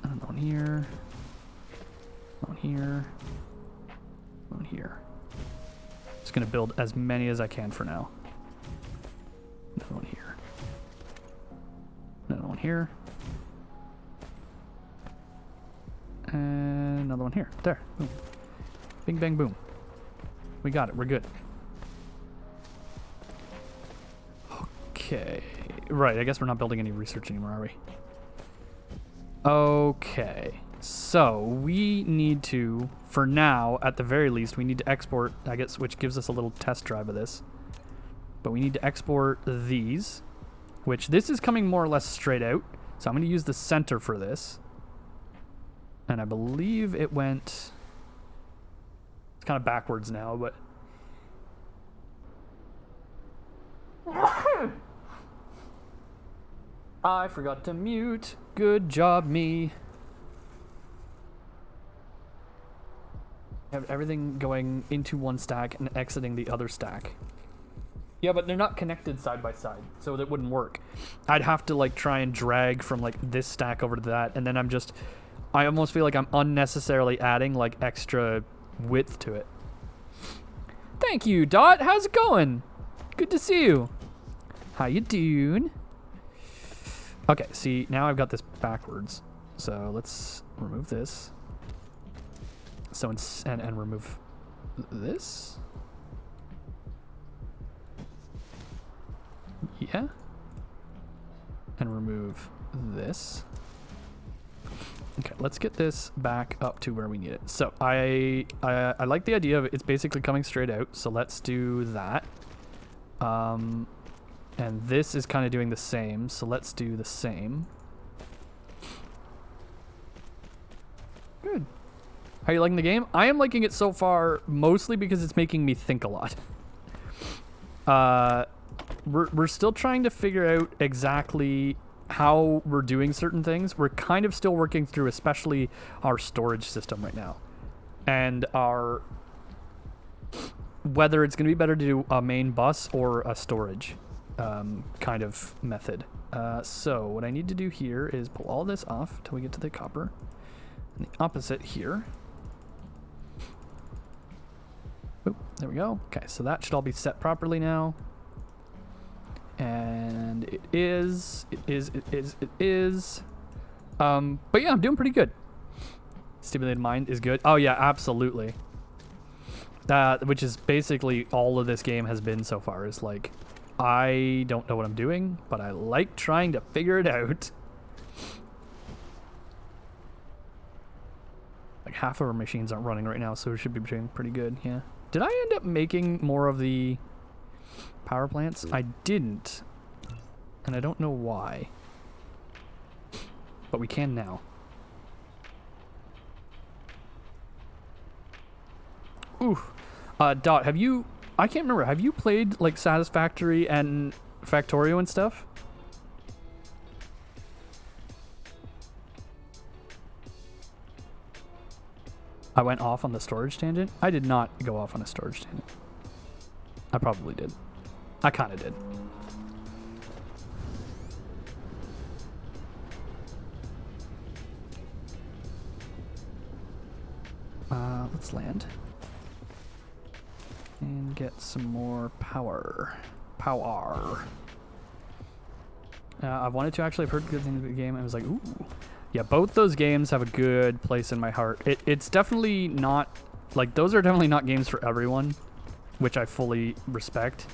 Speaker 1: Another one here. Another one here. Another one here. Just going to build as many as I can for now. Another one here. Another one here. And another one here. There. Boom. Bing, bang, boom. We got it. We're good. Okay. Right. I guess we're not building any research anymore, are we? Okay. So we need to, for now, at the very least, we need to export, I guess, which gives us a little test drive of this. But we need to export these, which this is coming more or less straight out. So I'm going to use the center for this. And I believe it went... It's kind of backwards now, but... I forgot to mute. Good job, me. Have everything going into one stack and exiting the other stack. Yeah, but they're not connected side by side, so that wouldn't work. I'd have to, like, try and drag from, like, this stack over to that, and then I'm just... I almost feel like I'm unnecessarily adding, like, extra width to it. Thank you, Dot. How's it going? Good to see you. How you doing? Okay, see, now I've got this backwards. So let's remove this. So, and remove this. Yeah. And remove this. Okay, let's get this back up to where we need it. So I like the idea of it. It's basically coming straight out. So let's do that. And this is kind of doing the same. So let's do the same. Good. How are you liking the game? I am liking it so far, mostly because it's making me think a lot. We're still trying to figure out exactly how we're doing certain things. We're kind of still working through, especially our storage system right now, and whether it's going to be better to do a main bus or a storage kind of method. So what I need to do here is pull all this off till we get to the copper, and the opposite here. Oop, there we go. Okay, so that should all be set properly now. And it is. But yeah, I'm doing pretty good. Stimulated mind is good. Oh yeah, absolutely. Which is basically all of this game has been so far, is like, I don't know what I'm doing, but I like trying to figure it out. Like half of our machines aren't running right now, so it should be doing pretty good, yeah. Did I end up making more of the power plants? I didn't. And I don't know why. But we can now. Oof. Dot, have you... I can't remember. Have you played, like, Satisfactory and Factorio and stuff? I went off on the storage tangent? I did not go off on a storage tangent. I probably did. I kind of did. Let's land. And get some more power. I've wanted to actually. I've heard good things about the game. I was like, ooh. Yeah, both those games have a good place in my heart. It's definitely not, like, those are definitely not games for everyone, which I fully respect.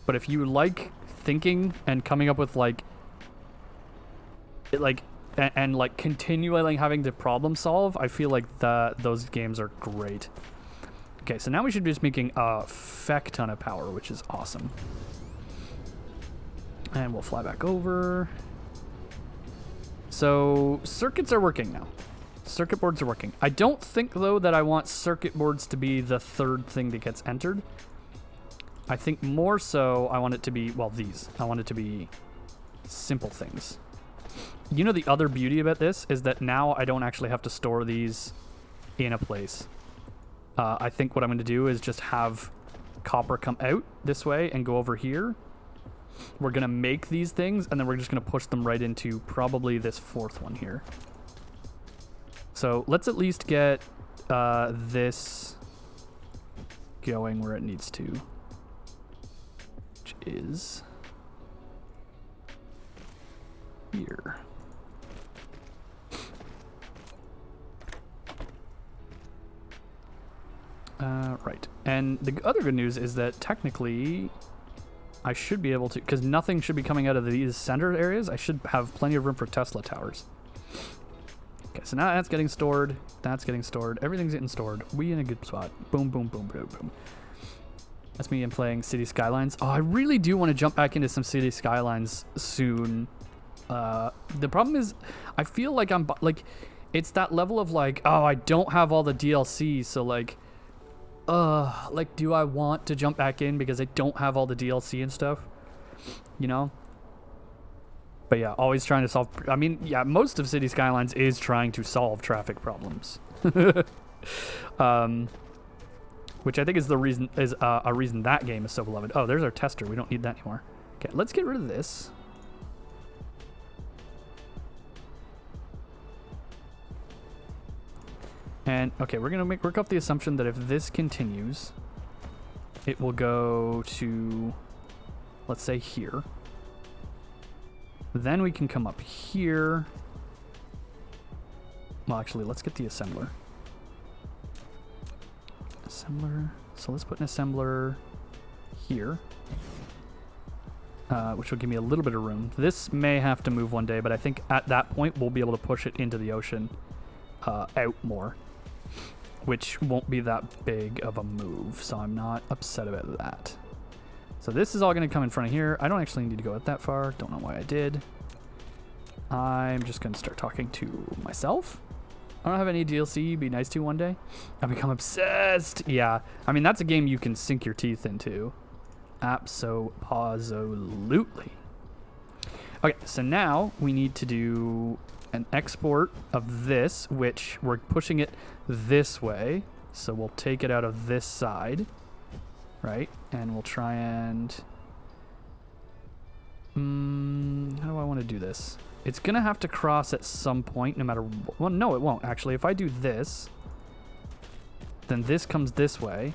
Speaker 1: But if you like thinking and coming up with, like, and like continually having to problem solve, I feel like those games are great. Okay, so now we should be just making a feck ton of power, which is awesome. And we'll fly back over. So circuits are working now. Circuit boards are working. I don't think, though, that I want circuit boards to be the third thing that gets entered. I think more so I want it to be, well, these. I want it to be simple things. You know, the other beauty about this is that now I don't actually have to store these in a place. I think what I'm going to do is just have copper come out this way and go over here. We're going to make these things, and then we're just going to push them right into probably this fourth one here. So let's at least get this going where it needs to, which is here. Right. And the other good news is that technically I should be able to, because nothing should be coming out of these center areas, I should have plenty of room for Tesla towers. Okay, so now that's getting stored. That's getting stored. Everything's getting stored. We in a good spot. Boom, boom, boom, boom, boom. That's me. I'm playing City Skylines. Oh, I really do want to jump back into some City Skylines soon. The problem is, I feel like I'm, like, it's that level of like, oh, I don't have all the DLC, so like, like, do I want to jump back in because I don't have all the DLC and stuff, you know? But yeah, always trying to solve, I mean, yeah, most of City Skylines is trying to solve traffic problems. Which I think is the reason, is a reason that game is so beloved. Oh, there's our tester. We don't need that anymore. Okay, let's get rid of this. And, okay, we're going to work off the assumption that if this continues, it will go to, let's say, here. Then we can come up here. Well, actually, let's get the assembler. Assembler. So let's put an assembler here, which will give me a little bit of room. This may have to move one day, but I think at that point, we'll be able to push it into the ocean out more, which won't be that big of a move, so I'm not upset about that. So this is all going to come in front of here. I don't actually need to go out that far. Don't know why I did. I'm just going to start talking to myself. I don't have any DLC. Be nice to one day. I become obsessed. Yeah. I mean, that's a game you can sink your teeth into. Absolutely. Okay, so now we need to do an export of this, which we're pushing it this way. So we'll take it out of this side, right? And we'll try and... how do I want to do this? It's going to have to cross at some point, no matter... Well, no, it won't, actually. If I do this, then this comes this way,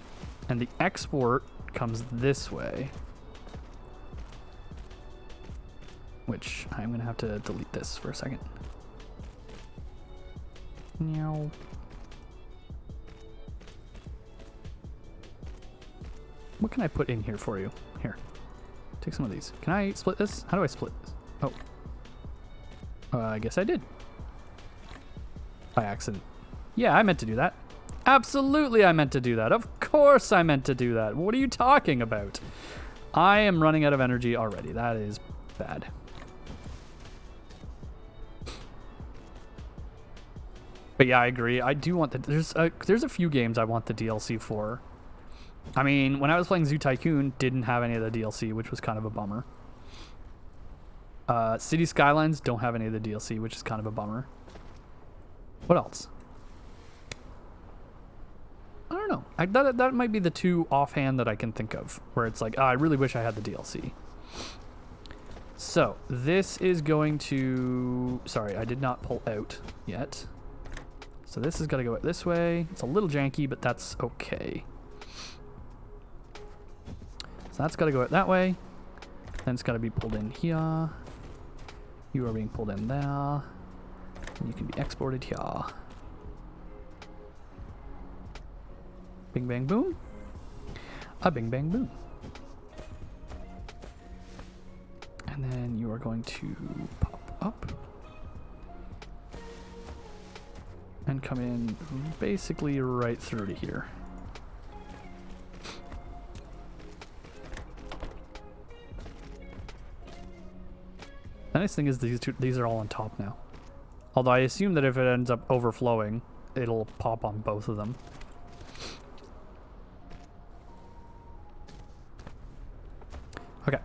Speaker 1: and the export comes this way. which I'm gonna have to delete this for a second. Meow. What can I put in here for you? Here, take some of these. Can I split this? How do I split this? Oh, I guess I did. By accident. Yeah, I meant to do that. Absolutely, I meant to do that. Of course I meant to do that. What are you talking about? I am running out of energy already. That is bad. But yeah, I agree. I do want the... There's a few games I want the DLC for. I mean, when I was playing Zoo Tycoon, didn't have any of the DLC, which was kind of a bummer. City Skylines don't have any of the DLC, which is kind of a bummer. What else? I don't know. That might be the two offhand that I can think of, where it's like, oh, I really wish I had the DLC. So, this is going to... Sorry, I did not pull out yet. So this has got to go this way. It's a little janky, but that's okay. So that's got to go out that way. Then it's got to be pulled in here. You are being pulled in there. And you can be exported here. Bing, bang, boom. A bing, bang, boom. And then you are going to pop up. And come in basically right through to here. The nice thing is these are all on top now. Although I assume that if it ends up overflowing, it'll pop on both of them. Okay.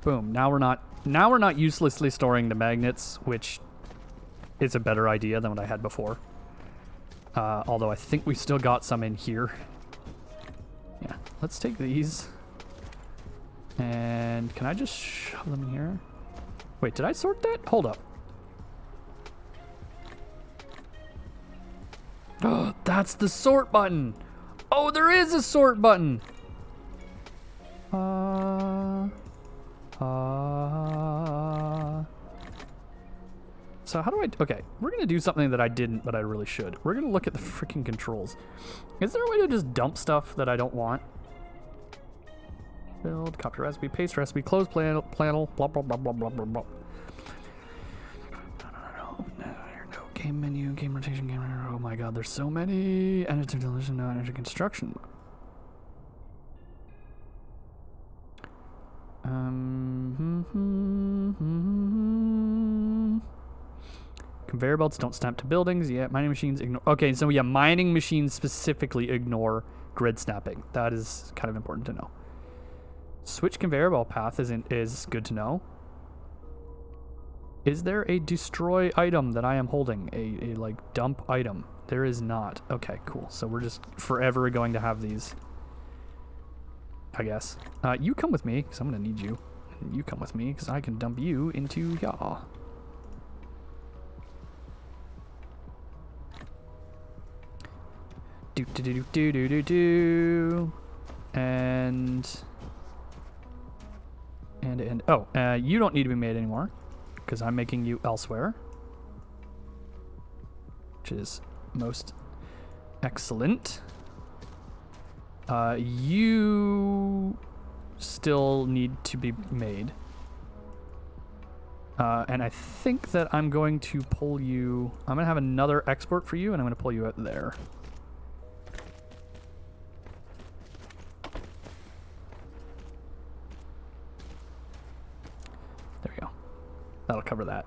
Speaker 1: Boom. Now we're not uselessly storing the magnets, which is a better idea than what I had before. Although I think we still got some in here. Yeah. Let's take these. And can I just shove them in here? Wait, did I sort that? Hold up. Oh, that's the sort button. Oh, there is a sort button. So how do I... Okay, we're going to do something that I didn't, but I really should. We're going to look at the freaking controls. Is there a way to just dump stuff that I don't want? Build, copy recipe, paste recipe, close panel, blah, blah, blah, blah, blah, blah, blah. No, game menu, game rotation, game... Oh my god, there's so many. Energy demolition, no energy construction. Conveyor belts don't snap to buildings. Yeah, mining machines ignore... Okay, so yeah, mining machines specifically ignore grid snapping. That is kind of important to know. Switch conveyor belt path is good to know. Is there a destroy item that I am holding? A like dump item? There is not. Okay, cool. So we're just forever going to have these, I guess. You come with me, because I'm going to need you. And you come with me, because I can dump you into y'all. Do. And oh, you don't need to be made anymore, because I'm making you elsewhere, which is most excellent. You still need to be made. And I think that I'm going to pull you... I'm going to have another export for you, and I'm going to pull you out there. There we go. That'll cover that.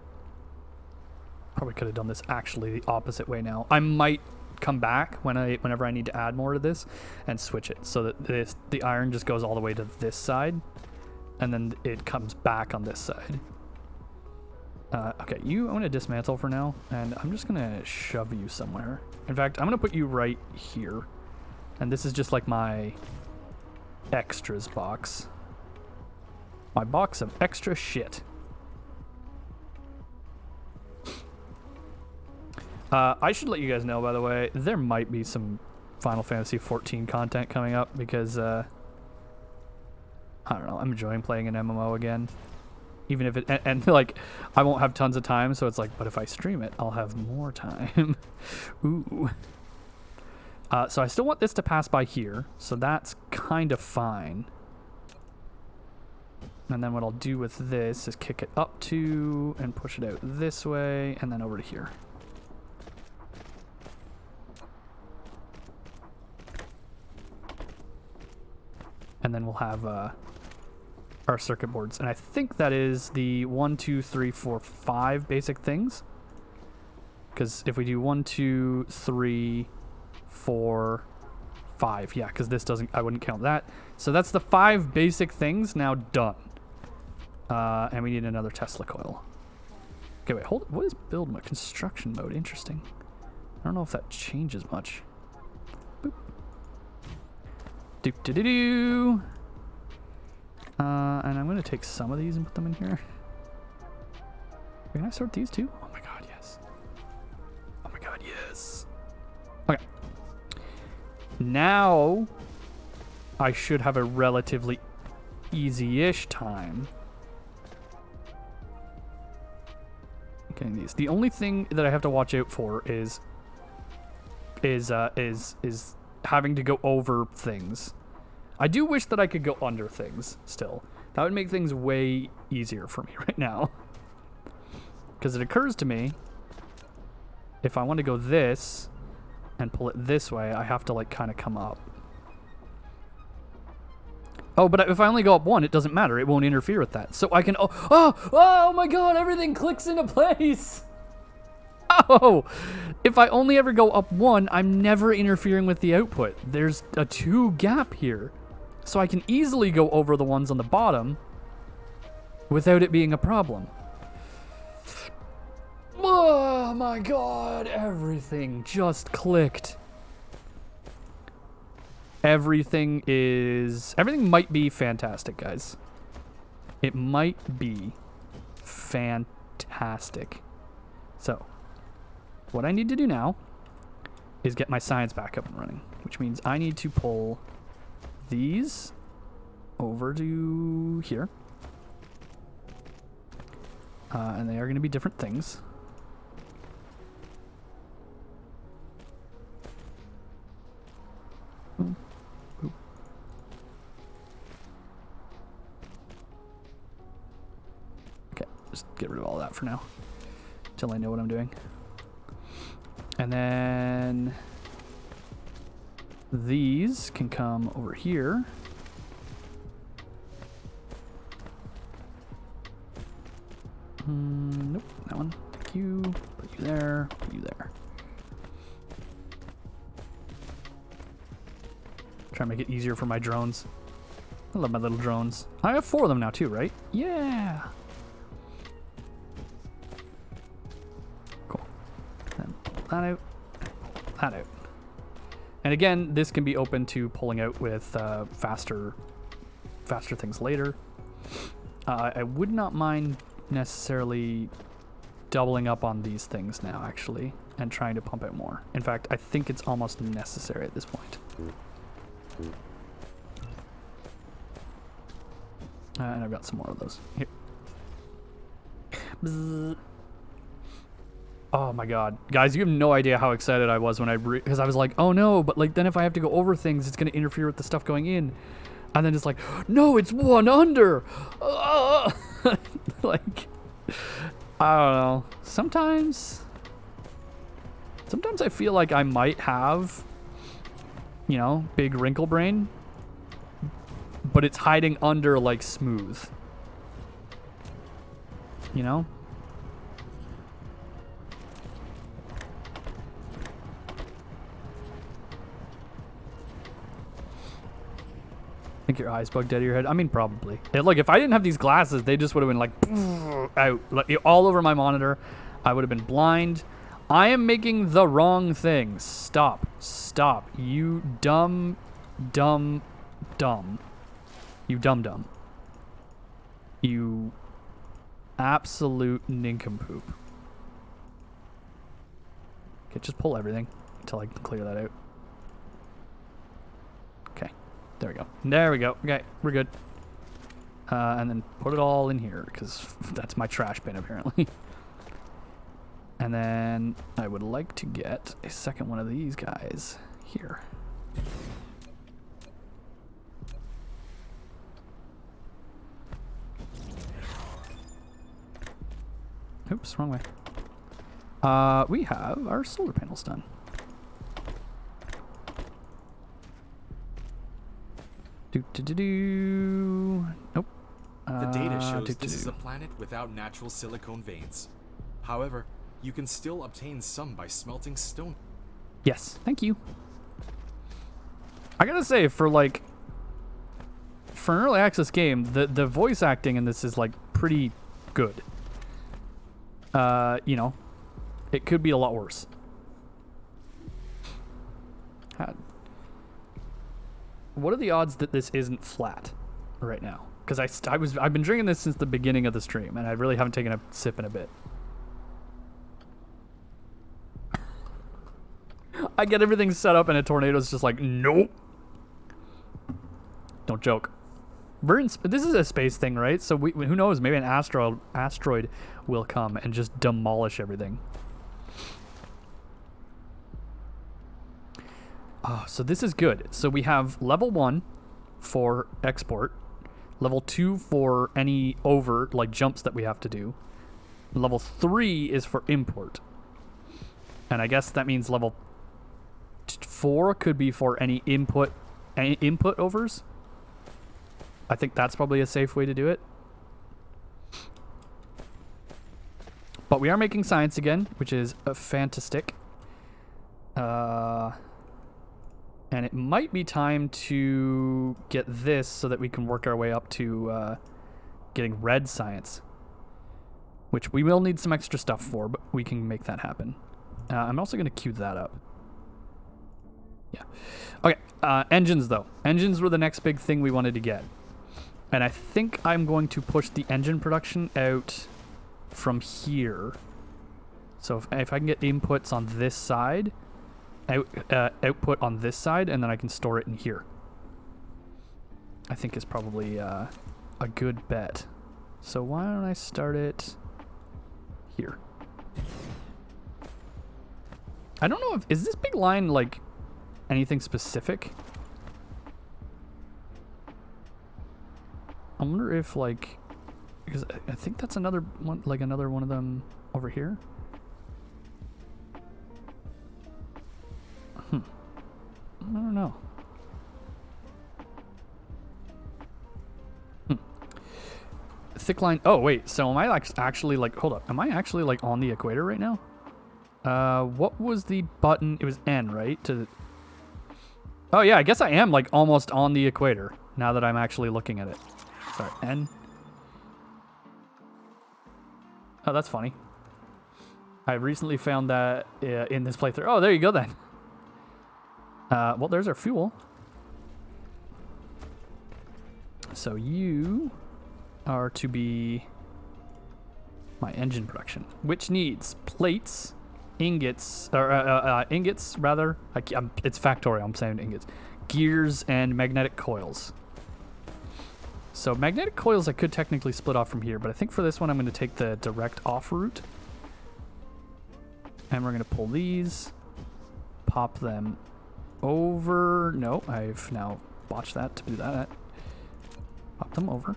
Speaker 1: Probably could have done this actually the opposite way now. I might come back whenever I need to add more to this and switch it so that the iron just goes all the way to this side, and then it comes back on this side. Okay, I'm going to dismantle for now, and I'm just going to shove you somewhere. In fact, I'm going to put you right here. And this is just like my extras box. My box of extra shit. I should let you guys know, by the way, there might be some Final Fantasy XIV content coming up because, I don't know, I'm enjoying playing an MMO again. Even if it, and like, I won't have tons of time, so it's like, but if I stream it, I'll have more time. Ooh. So I still want this to pass by here, so that's kind of fine. And then what I'll do with this is kick it up to and push it out this way and then over to here. And then we'll have our circuit boards. And I think that is the 1, 2, 3, 4, 5 basic things. Because if we do 1, 2, 3, 4, 5, yeah, because this doesn't, I wouldn't count that. So that's the 5 basic things now done. And we need another Tesla coil. Okay, wait, hold it. What is build mode? Construction mode. Interesting. I don't know if that changes much. Boop. Do-do-do-do. And I'm going to take some of these and put them in here. Can I sort these too? Oh my god, yes. Oh my god, yes. Okay. Now, I should have a relatively easy-ish time getting these. The only thing that I have to watch out for is having to go over things. I do wish that I could go under things still. That would make things way easier for me right now. Because it occurs to me, if I want to go this and pull it this way, I have to like kind of come up. Oh, but if I only go up 1, it doesn't matter. It won't interfere with that. So I can... Oh my god, everything clicks into place. Oh, if I only ever go up 1, I'm never interfering with the output. There's a 2 gap here. So I can easily go over the ones on the bottom without it being a problem. Oh my god, everything just clicked. Everything might be fantastic, guys. It might be fantastic. So, what I need to do now is get my science back up and running, which means I need to pull these over to here. And they are going to be different things. Okay, just get rid of all that for now until I know what I'm doing. And then these can come over here. Nope, that one. Thank you. Put you there. Put you there. Try to make it easier for my drones. I love my little drones. I have 4 of them now too, right? Yeah. Cool. Then pull that out. That out. And again, this can be open to pulling out with faster things later. I would not mind necessarily doubling up on these things now, actually, and trying to pump out more. In fact, I think it's almost necessary at this point. And I've got some more of those. Here. Bzz. Oh my god. Guys, you have no idea how excited I was when because I was like, oh no, but like then if I have to go over things, it's going to interfere with the stuff going in. And then it's like, no, it's 1 under. Like, I don't know. Sometimes I feel like I might have, you know, big wrinkle brain, but it's hiding under like smooth. You know? Think your eyes bugged out of your head? I mean, probably. Look, if I didn't have these glasses, they just would have been like out, like, all over my monitor. I would have been blind. I am making the wrong thing. Stop. Stop. You dumb. You dumb. You absolute nincompoop. Okay, just pull everything until I can clear that out. Okay. There we go. There we go. Okay, we're good. And then put it all in here, because that's my trash bin, apparently. And then I would like to get a second one of these guys here. Oops, wrong way. We have our solar panels done. Nope.
Speaker 2: The data shows this is a planet without natural silicone veins. However, you can still obtain some by smelting stone.
Speaker 1: Yes, thank you. I gotta say, for an early access game, the voice acting in this is like pretty good. You know, it could be a lot worse. What are the odds that this isn't flat right now? Because I've been drinking this since the beginning of the stream, and I really haven't taken a sip in a bit. I get everything set up, and a tornado's just like, nope. Don't joke. This is a space thing, right? So who knows? Maybe an asteroid will come and just demolish everything. Oh, so this is good. So we have level 1 for export, level 2 for any jumps that we have to do. Level 3 is for import. And I guess that means level 4 could be for any input overs. I think that's probably a safe way to do it. But we are making science again, which is fantastic. And it might be time to get this so that we can work our way up to getting red science, which we will need some extra stuff for, but we can make that happen. I'm also going to queue that up. Yeah. Okay, engines though. Engines were the next big thing we wanted to get. And I think I'm going to push the engine production out from here. So if I can get inputs on this side, output on this side, and then I can store it in here. I think is probably a good bet. So why don't I start it here? I don't know is this big line like anything specific? I wonder if because I think that's another one, another one of them over here. I don't know. Thick line. Oh wait, so am I actually hold up? Am I actually on the equator right now? What was the button? It was N, right? Oh yeah, I guess I am almost on the equator now that I'm actually looking at it. Sorry, N. Oh, that's funny. I recently found that in this playthrough. Oh, there you go then. Well, there's our fuel. So you are to be my engine production, which needs plates, ingots, or ingots rather. It's factorial. I'm saying ingots, gears, and magnetic coils. So magnetic coils I could technically split off from here, but I think for this one I'm going to take the direct off route. And we're going to pull these, pop them over. No, I've now botched that to do that. Pop them over.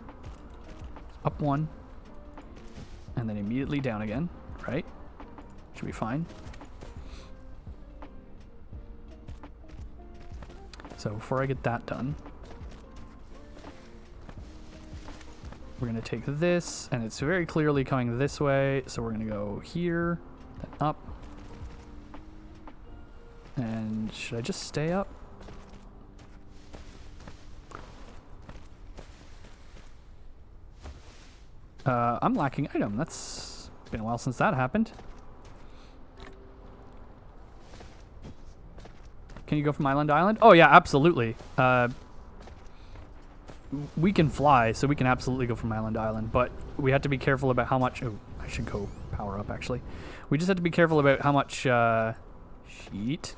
Speaker 1: Up one. And then immediately down again, right? Should be fine. So before I get that done, we're going to take this, and it's very clearly coming this way, so we're going to go here, then up. And should I just stay up? I'm lacking item. That's been a while since that happened. Can you go from island to island? Oh yeah, absolutely. We can fly, so we can absolutely go from island to island, but we have to be careful about how much... Oh, I should go power up, actually. We just have to be careful about how much sheet...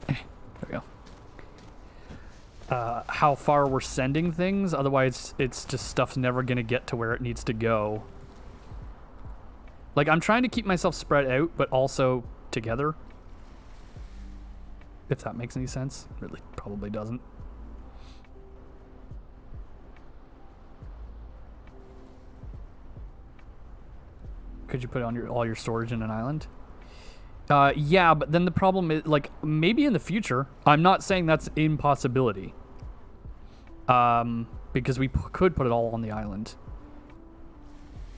Speaker 1: There we go. how far we're sending things. Otherwise, it's just stuff's never going to get to where it needs to go. Like, I'm trying to keep myself spread out, but also together. If that makes any sense. Really, probably doesn't. Could you put on all your storage in an island? Yeah, but then the problem is, like, maybe in the future. I'm not saying that's impossibility. Because we could put it all on the island.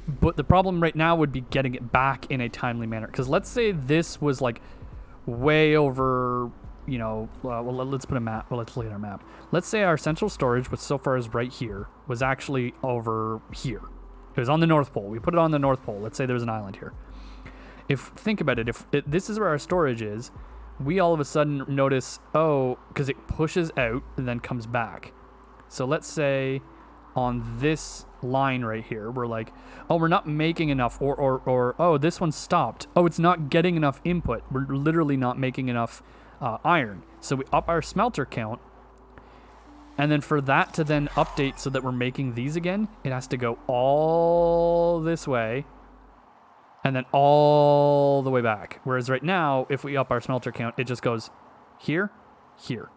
Speaker 1: But the problem right now would be getting it back in a timely manner. Because let's say this was, like, way over, you know, well, let's put a map. Well, let's look at our map. Let's say our central storage, which so far is right here, was actually over here. It was on the North Pole. We put it on the North Pole. Let's say there's an island here. Think about it. If this is where our storage is, we all of a sudden notice, oh, because it pushes out and then comes back. So let's say on this line right here, we're like, oh, we're not making enough, or oh, this one stopped. Oh, it's not getting enough input. We're literally not making enough iron. So we up our smelter count. And then for that to then update so that we're making these again, it has to go all this way and then all the way back. Whereas right now, if we up our smelter count, it just goes here, here,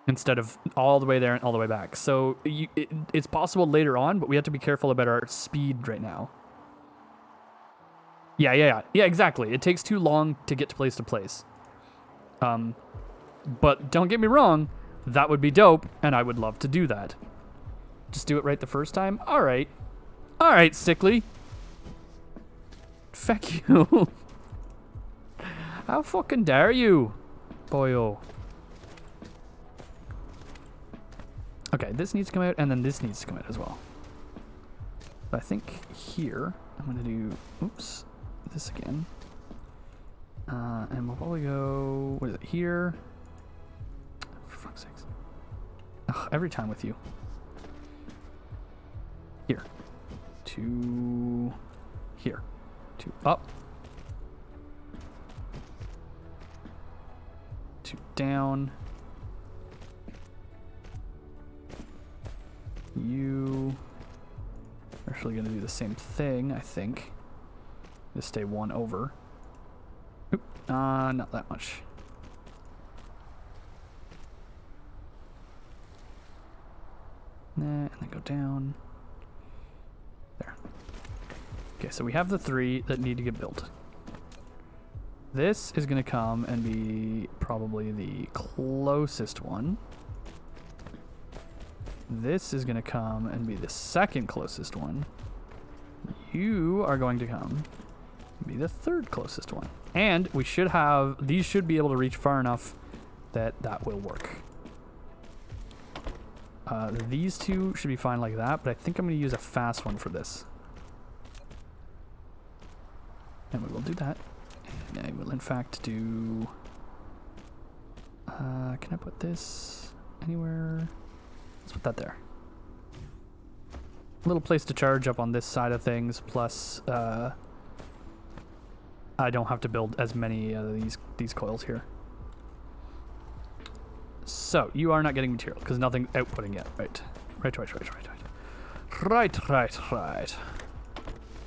Speaker 1: instead of all the way there and all the way back. So it's possible later on, but we have to be careful about our speed right now. Yeah, exactly. It takes too long to get to place. But don't get me wrong. That would be dope, and I would love to do that. Just do it right the first time? Alright. Alright, Sickly. Feck you. How fucking dare you, boyo. Okay, this needs to come out, and then this needs to come out as well. But I think here, I'm going to do, oops, this again. And we'll probably go, what is it, here? Fuck's sakes. Ugh, every time with you. Here. To here. To up. To down. You are actually going to do the same thing, I think. Just stay one over. Oop, not that much. And then go down. There. Okay, so we have the 3 that need to get built. This is going to come and be probably the closest one. This is going to come and be the second closest one. You are going to come and be the 3rd closest one. And we should have, these should be able to reach far enough that that will work. These 2 should be fine like that, but I think I'm going to use a fast one for this. And we will do that. And I will in fact do... can I put this anywhere? Let's put that there. A little place to charge up on this side of things, plus I don't have to build as many of these coils here. So, you are not getting material, because nothing's outputting yet. Right. Right.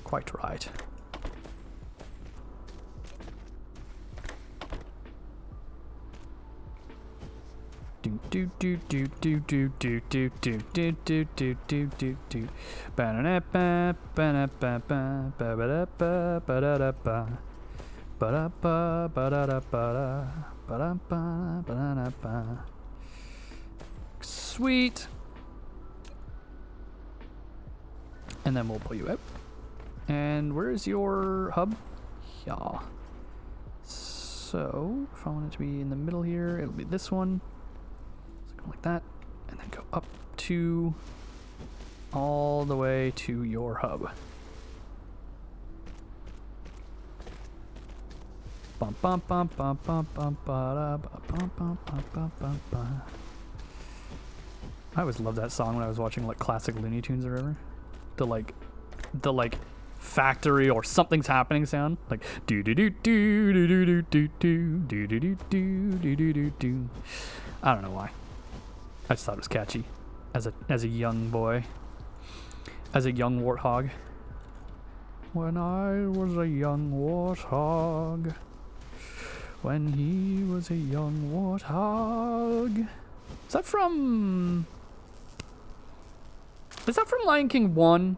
Speaker 1: Quite right. Sweet. And then we'll pull you out. And where is your hub? Yeah. So if I want it to be in the middle here, it'll be this one. So go like that, and then go up to all the way to your hub. Bum bum bum bum bum bum ba bum bum bum bum bum bum. I always loved that song when I was watching like classic Looney Tunes or whatever. The like factory or something's happening sound, like do do do do do do do do do do do do do do do do. I don't know why. I just thought it was catchy as a young boy. As a young warthog. When I was a young warthog. When he was a young warthog. Is that from Lion King 1?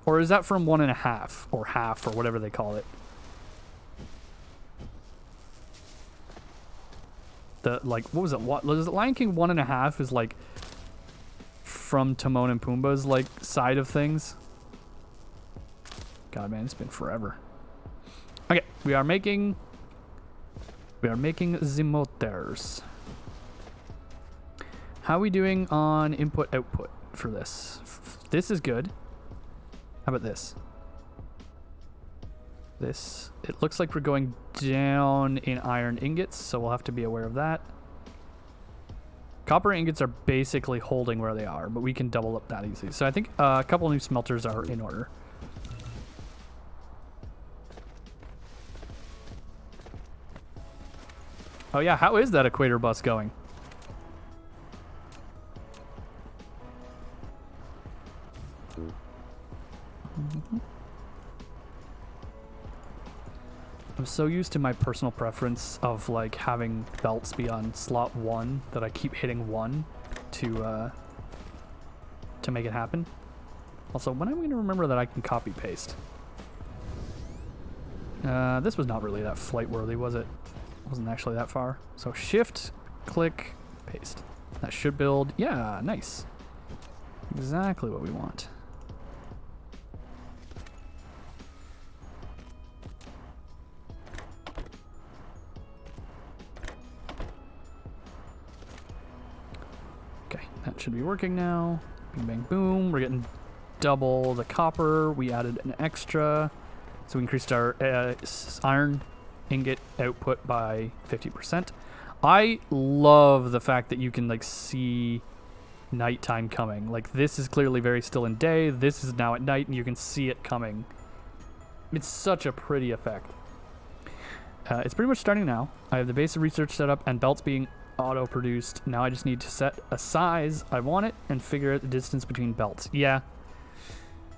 Speaker 1: Or is that from 1.5? Or half, or whatever they call it? What was it? What was it? Lion King 1.5 is like from Timon and Pumbaa's like side of things. God, man, it's been forever. Okay, we are making the motors. How are we doing on input output for this? This is good. How about this? This, it looks like we're going down in iron ingots, so we'll have to be aware of that. Copper ingots are basically holding where they are, but we can double up that easily. So I think a couple new smelters are in order. Oh yeah, how is that equator bus going? I'm so used to my personal preference of like having belts be on slot 1 that I keep hitting 1 to make it happen. Also, when am I going to remember that I can copy paste? This was not really that flight worthy, was it? Wasn't actually that far. So shift, click, paste. That should build. Yeah, nice. Exactly what we want. Okay, that should be working now. Bing, bang, boom. We're getting double the copper. We added an extra. So we increased our iron ingot output by 50%. I love the fact that you can like see nighttime coming. Like this is clearly very still in day. This is now at night and you can see it coming. It's such a pretty effect. It's pretty much starting now. I have the basic research set up and belts being auto-produced. Now I just need to set a size I want it and figure out the distance between belts. Yeah.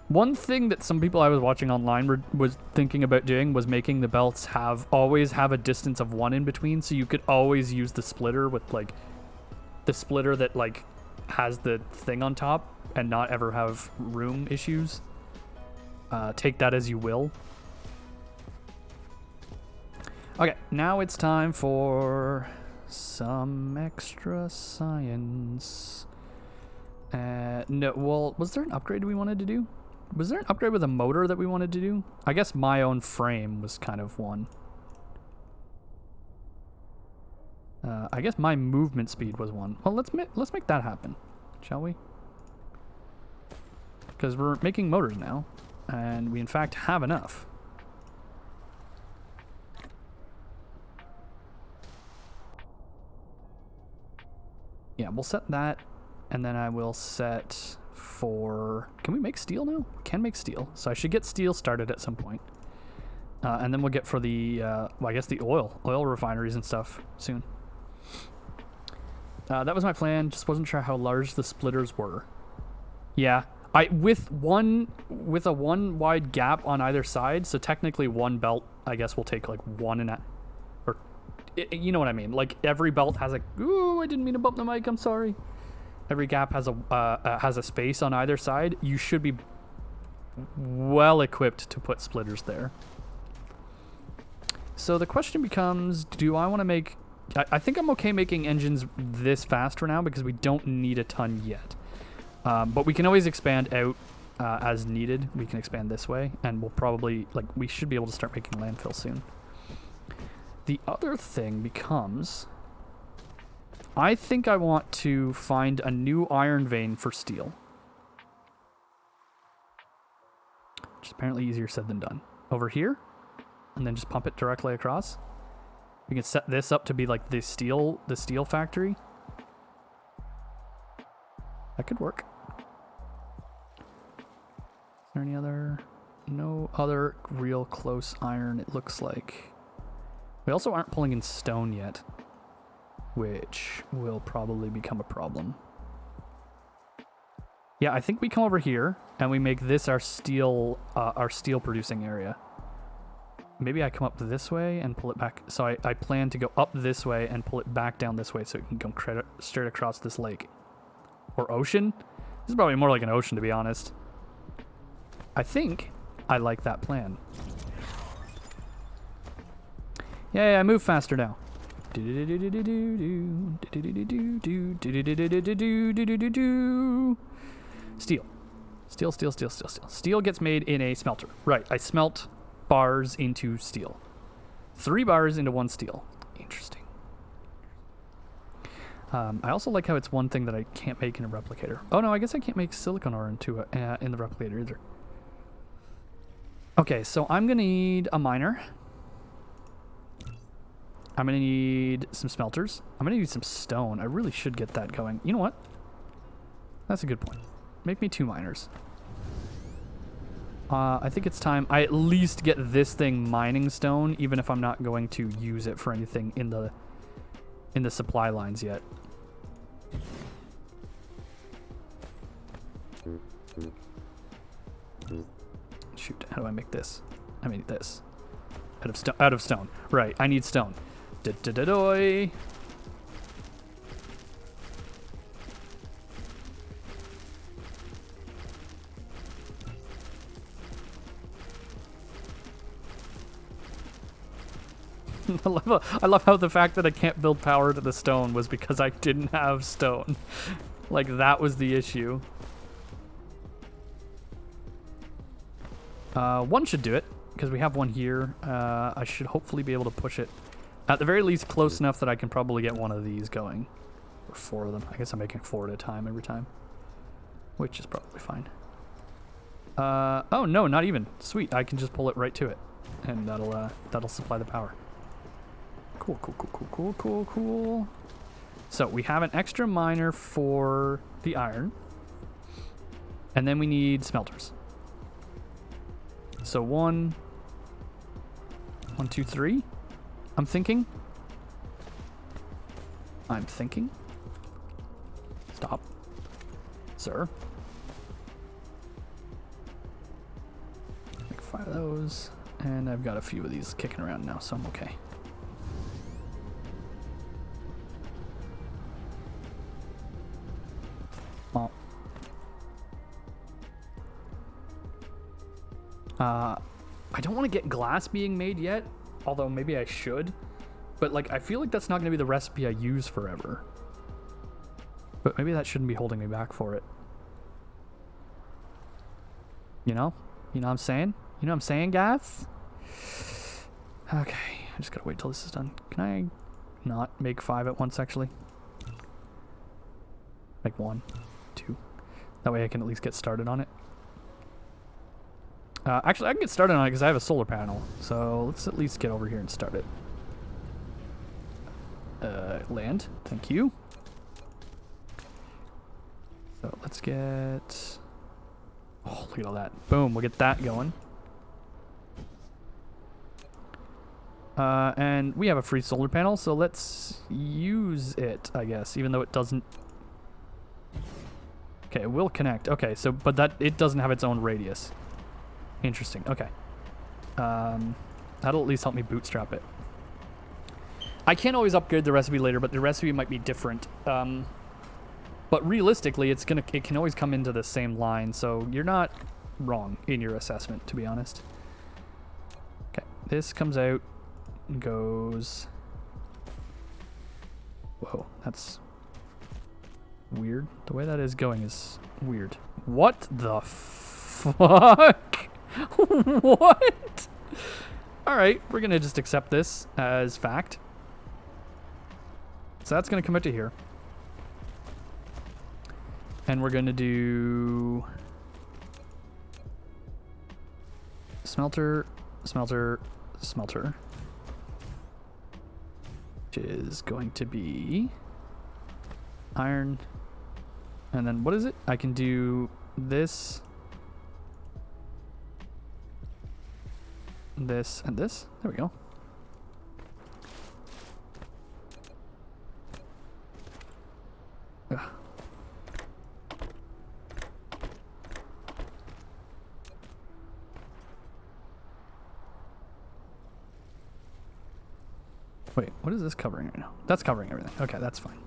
Speaker 1: One thing that some people I was watching online was thinking about doing was making the belts always have a distance of 1 in between, so you could always use the splitter with like the splitter that like has the thing on top and not ever have room issues. Take that as you will. Okay, now it's time for some extra science. No, well, was there an upgrade we wanted to do? Was there an upgrade with a motor that we wanted to do? I guess my own frame was kind of one. I guess my movement speed was one. Well, let's make that happen, shall we? Because we're making motors now, and we in fact have enough. Yeah, we'll set that, and then I will set for... Can we make steel now? We can make steel. So I should get steel started at some point. And then we'll get for the, well, I guess the oil refineries and stuff soon. That was my plan. Just wasn't sure how large the splitters were. Yeah, with a one wide gap on either side. So technically one belt, I guess, will take like 1.5, or you know what I mean. Like every belt has a. Ooh, I didn't mean to bump the mic. I'm sorry. Every gap has a space on either side. You should be well equipped to put splitters there. So the question becomes, do I want to make... I think I'm okay making engines this fast for now because we don't need a ton yet. But we can always expand out as needed. We can expand this way, and we'll probably... we should be able to start making landfill soon. The other thing becomes... I think I want to find a new iron vein for steel. Which is apparently easier said than done. Over here, and then just pump it directly across. We can set this up to be like the steel factory. That could work. Is there any other... No other real close iron, it looks like. We also aren't pulling in stone yet, which will probably become a problem. Yeah, I think we come over here and we make this our steel producing area. Maybe I come up this way and pull it back. So I plan to go up this way and pull it back down this way so it can come straight across this lake. Or ocean? This is probably more like an ocean, to be honest. I think I like that plan. Yeah, I move faster now. Steel. Steel. Steel gets made in a smelter. Right, I smelt bars into steel. 3 bars into 1 steel. Interesting. I also like how it's one thing that I can't make in a replicator. Oh no, I guess I can't make silicon ore into in the replicator either. Okay, so I'm gonna need a miner. I'm gonna need some smelters. I'm gonna need some stone. I really should get that going. You know what? That's a good point. Make me 2 miners. I think it's time I at least get this thing mining stone, even if I'm not going to use it for anything in the supply lines yet. Shoot, how do I make this? I made this. Out of stone. Right, I need stone. Da-da-da-doy. I love how the fact that I can't build power to the stone was because I didn't have stone. Like, that was the issue. 1 should do it, because we have 1 here. I should hopefully be able to push it, at the very least, close enough that I can probably get 1 of these going. Or 4 of them. I guess I'm making 4 at a time every time. Which is probably fine. Oh, no, not even. Sweet, I can just pull it right to it. And that'll supply the power. Cool. So we have an extra miner for the iron. And then we need smelters. So 1, 2, 3. I'm thinking. Stop. Sir. Make 5 of those. And I've got a few of these kicking around now, so I'm okay. Well. I don't want to get glass being made yet, although maybe I should. But like, I feel like that's not going to be the recipe I use forever. But maybe that shouldn't be holding me back for it. You know? You know what I'm saying? You know what I'm saying, guys? Okay, I just gotta wait till this is done. Can I not make 5 at once, actually? Make 1, 2. That way I can at least get started on it. Actually, I can get started on it because I have a solar panel. So let's at least get over here and start it. Land. Thank you. So let's get... Oh, look at all that. Boom, we'll get that going. And we have a free solar panel, so let's use it, I guess, even though it doesn't... Okay, it will connect. Okay, so, but that, it doesn't have its own radius. Interesting, okay. That'll at least help me bootstrap it. I can always upgrade the recipe later, but the recipe might be different. But realistically, it can always come into the same line, so you're not wrong in your assessment, to be honest. Okay, this comes out and goes... Whoa, that's weird. The way that is going is weird. What the fuck? What? Alright, we're gonna just accept this as fact. So that's gonna come out to here. And we're gonna do smelter, smelter, smelter. Which is going to be iron. And then what is it? I can do this, this, and this. There we go. Ugh. Wait, what is this covering right now? That's covering everything. Okay, that's fine.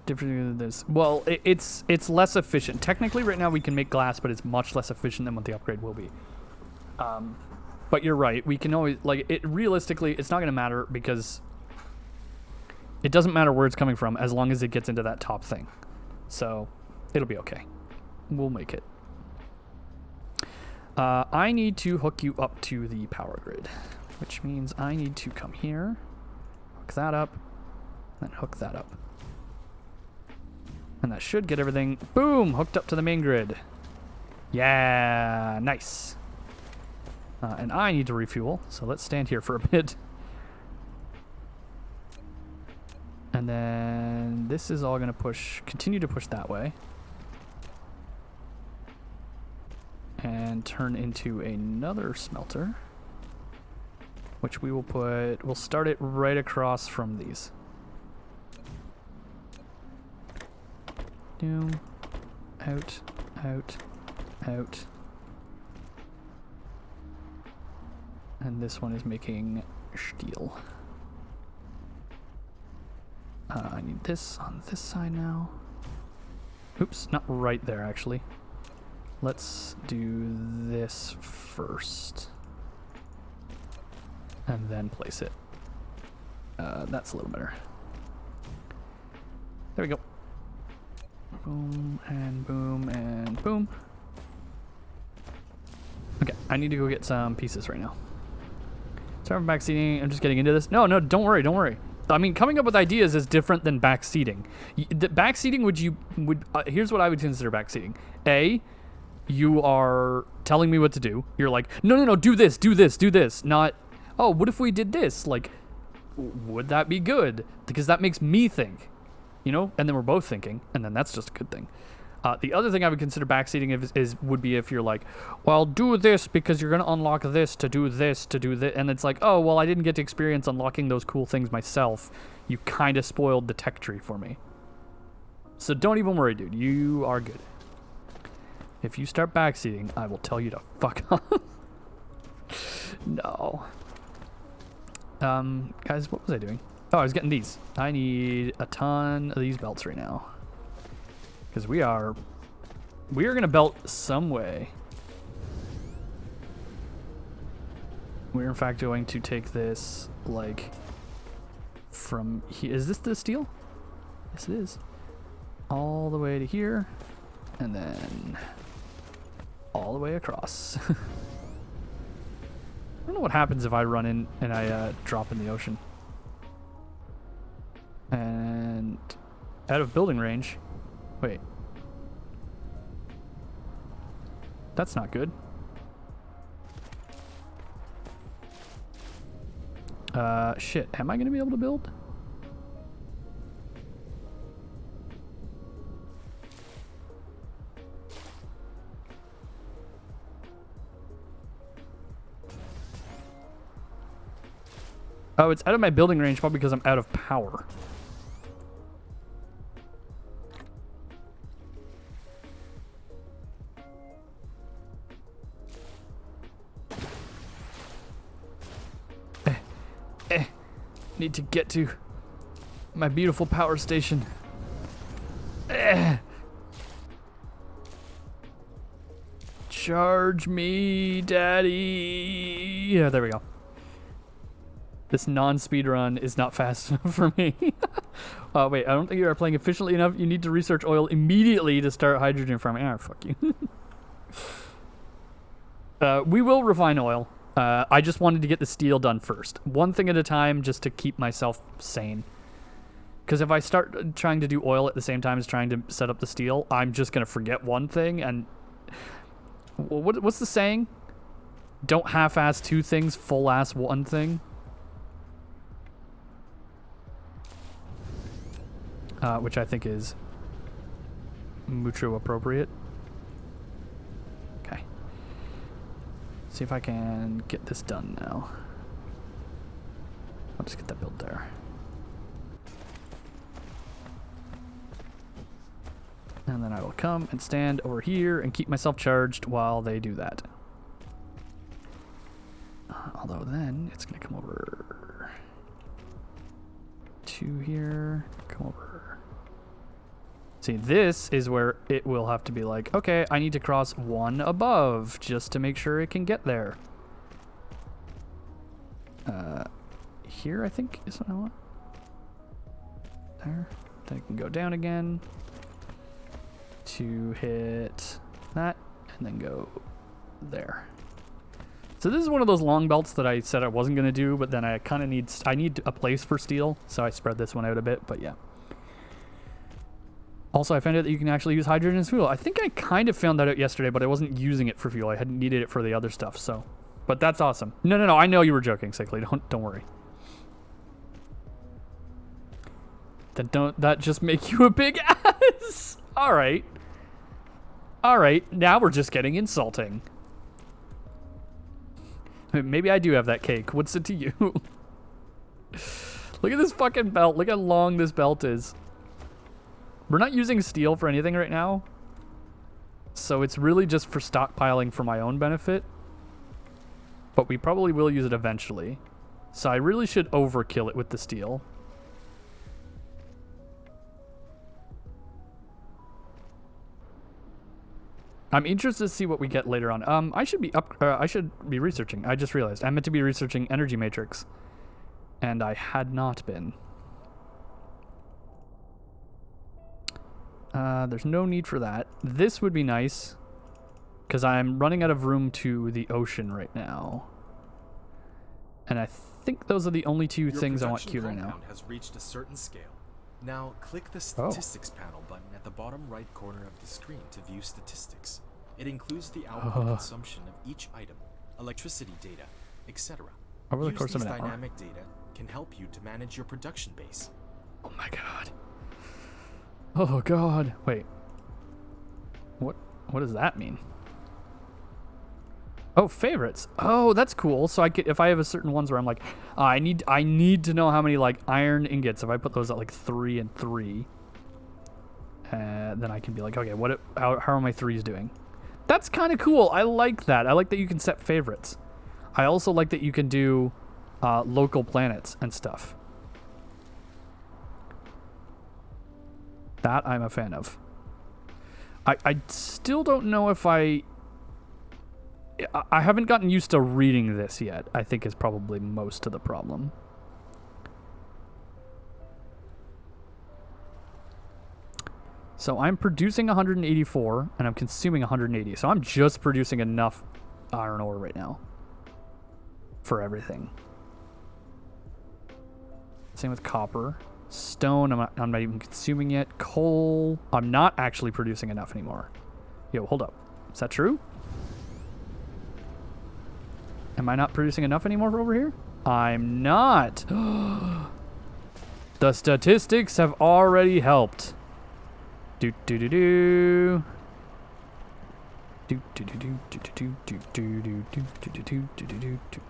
Speaker 1: Different than this. Well, it's less efficient. Technically, right now we can make glass, but it's much less efficient than what the upgrade will be. But you're right. We can always, like, it realistically, it's not going to matter because it doesn't matter where it's coming from as long as it gets into that top thing. So it'll be okay. We'll make it. I need to hook you up to the power grid, which means I need to come here, hook that up, then hook that up. And that should get everything, boom, hooked up to the main grid. Yeah, nice. And I need to refuel, so let's stand here for a bit. And then this is all going to continue to push that way. And turn into another smelter, which we will we'll start it right across from these. Doom, out, out, out. And this one is making steel. I need this on this side now. Oops, not right there actually. Let's do this first. And then place it. That's a little better. There we go. Boom, and boom, and boom. Okay, I need to go get some pieces right now. Sorry for backseating. I'm just getting into this. No, don't worry, don't worry. I mean, coming up with ideas is different than backseating. The backseating here's what I would consider backseating. A, you are telling me what to do. You're like, no, do this, do this, do this. Not, oh, what if we did this? Like, would that be good? Because that makes me think, you know? And then we're both thinking, and then that's just a good thing. The other thing I would consider backseating would be if you're like, well, do this because you're going to unlock this to do this, and it's like, oh, well, I didn't get to experience unlocking those cool things myself. You kind of spoiled the tech tree for me. So don't even worry, dude. You are good. If you start backseating, I will tell you to fuck off. No. Guys, what was I doing? Oh, I was getting these. I need a ton of these belts right now. Because we are going to belt some way. We're in fact going to take this, like, from here. Is this the steel? Yes, it is. All the way to here. And then all the way across. I don't know what happens if I run in and I drop in the ocean. And out of building range. Wait. That's not good. Shit. Am I going to be able to build? Oh, it's out of my building range probably because I'm out of power. Need to get to my beautiful power station. Charge me, daddy. Yeah, there we go. This non-speed run is not fast enough for me. Wait, I don't think you are playing efficiently enough. You need to research oil immediately to start hydrogen farming. Ah, fuck you. We will refine oil. I just wanted to get the steel done first. One thing at a time just to keep myself sane. Because if I start trying to do oil at the same time as trying to set up the steel, I'm just going to forget one thing. And what's the saying? Don't half-ass two things, full-ass one thing. Which I think is mucho appropriate. Okay. See if I can get this done now. I'll just get that built there. And then I will come and stand over here and keep myself charged while they do that. Although then it's gonna come over 2 here, come over. See, this is where it will have to be like, okay, I need to cross 1 above just to make sure it can get there. Here I think is what I want. There. Then it can go down again to hit that and then go there. So this is one of those long belts that I said I wasn't going to do, but then I kind of need a place for steel, so I spread this one out a bit, but yeah. Also, I found out that you can actually use hydrogen as fuel. I think I kind of found that out yesterday, but I wasn't using it for fuel. I hadn't needed it for the other stuff, so. But that's awesome. No, I know you were joking, Sickly. Don't worry. That just make you a big ass. All right. Now we're just getting insulting. Maybe I do have that cake. What's it to you? Look at this fucking belt. Look how long this belt is. We're not using steel for anything right now. So it's really just for stockpiling for my own benefit. But we probably will use it eventually. So I really should overkill it with the steel. I'm interested to see what we get later on. I should be researching. I just realized I meant to be researching energy matrix, and I had not been. There's no need for that. This would be nice, because I'm running out of room to the ocean right now, and I think those are the only 2 things I want queued right now.
Speaker 2: Has reached a certain scale. Now click the Statistics panel button at the bottom right corner of the screen to view statistics. It includes the output consumption of each item, electricity data, etc.
Speaker 1: Over the course of an hour.
Speaker 2: Dynamic data can help you to manage your production base.
Speaker 1: Oh my god. Oh god. Wait. What does that mean? Oh, favorites. Oh, that's cool. So I could, if I have a certain ones where I'm like, I need to know how many like iron ingots. If I put those at like 3 and 3, then I can be like, okay, how are my 3s doing? That's kind of cool. I like that. I like that you can set favorites. I also like that you can do local planets and stuff. That I'm a fan of. I still don't know if I haven't gotten used to reading this yet, I think is probably most of the problem. So I'm producing 184, and I'm consuming 180. So I'm just producing enough iron ore right now for everything. Same with copper. Stone, I'm not even consuming yet. Coal, I'm not actually producing enough anymore. Yo, hold up. Is that true? Am I not producing enough anymore over here? I'm not. The statistics have already helped. Do do do do. Do do do do do do do do do do do do do do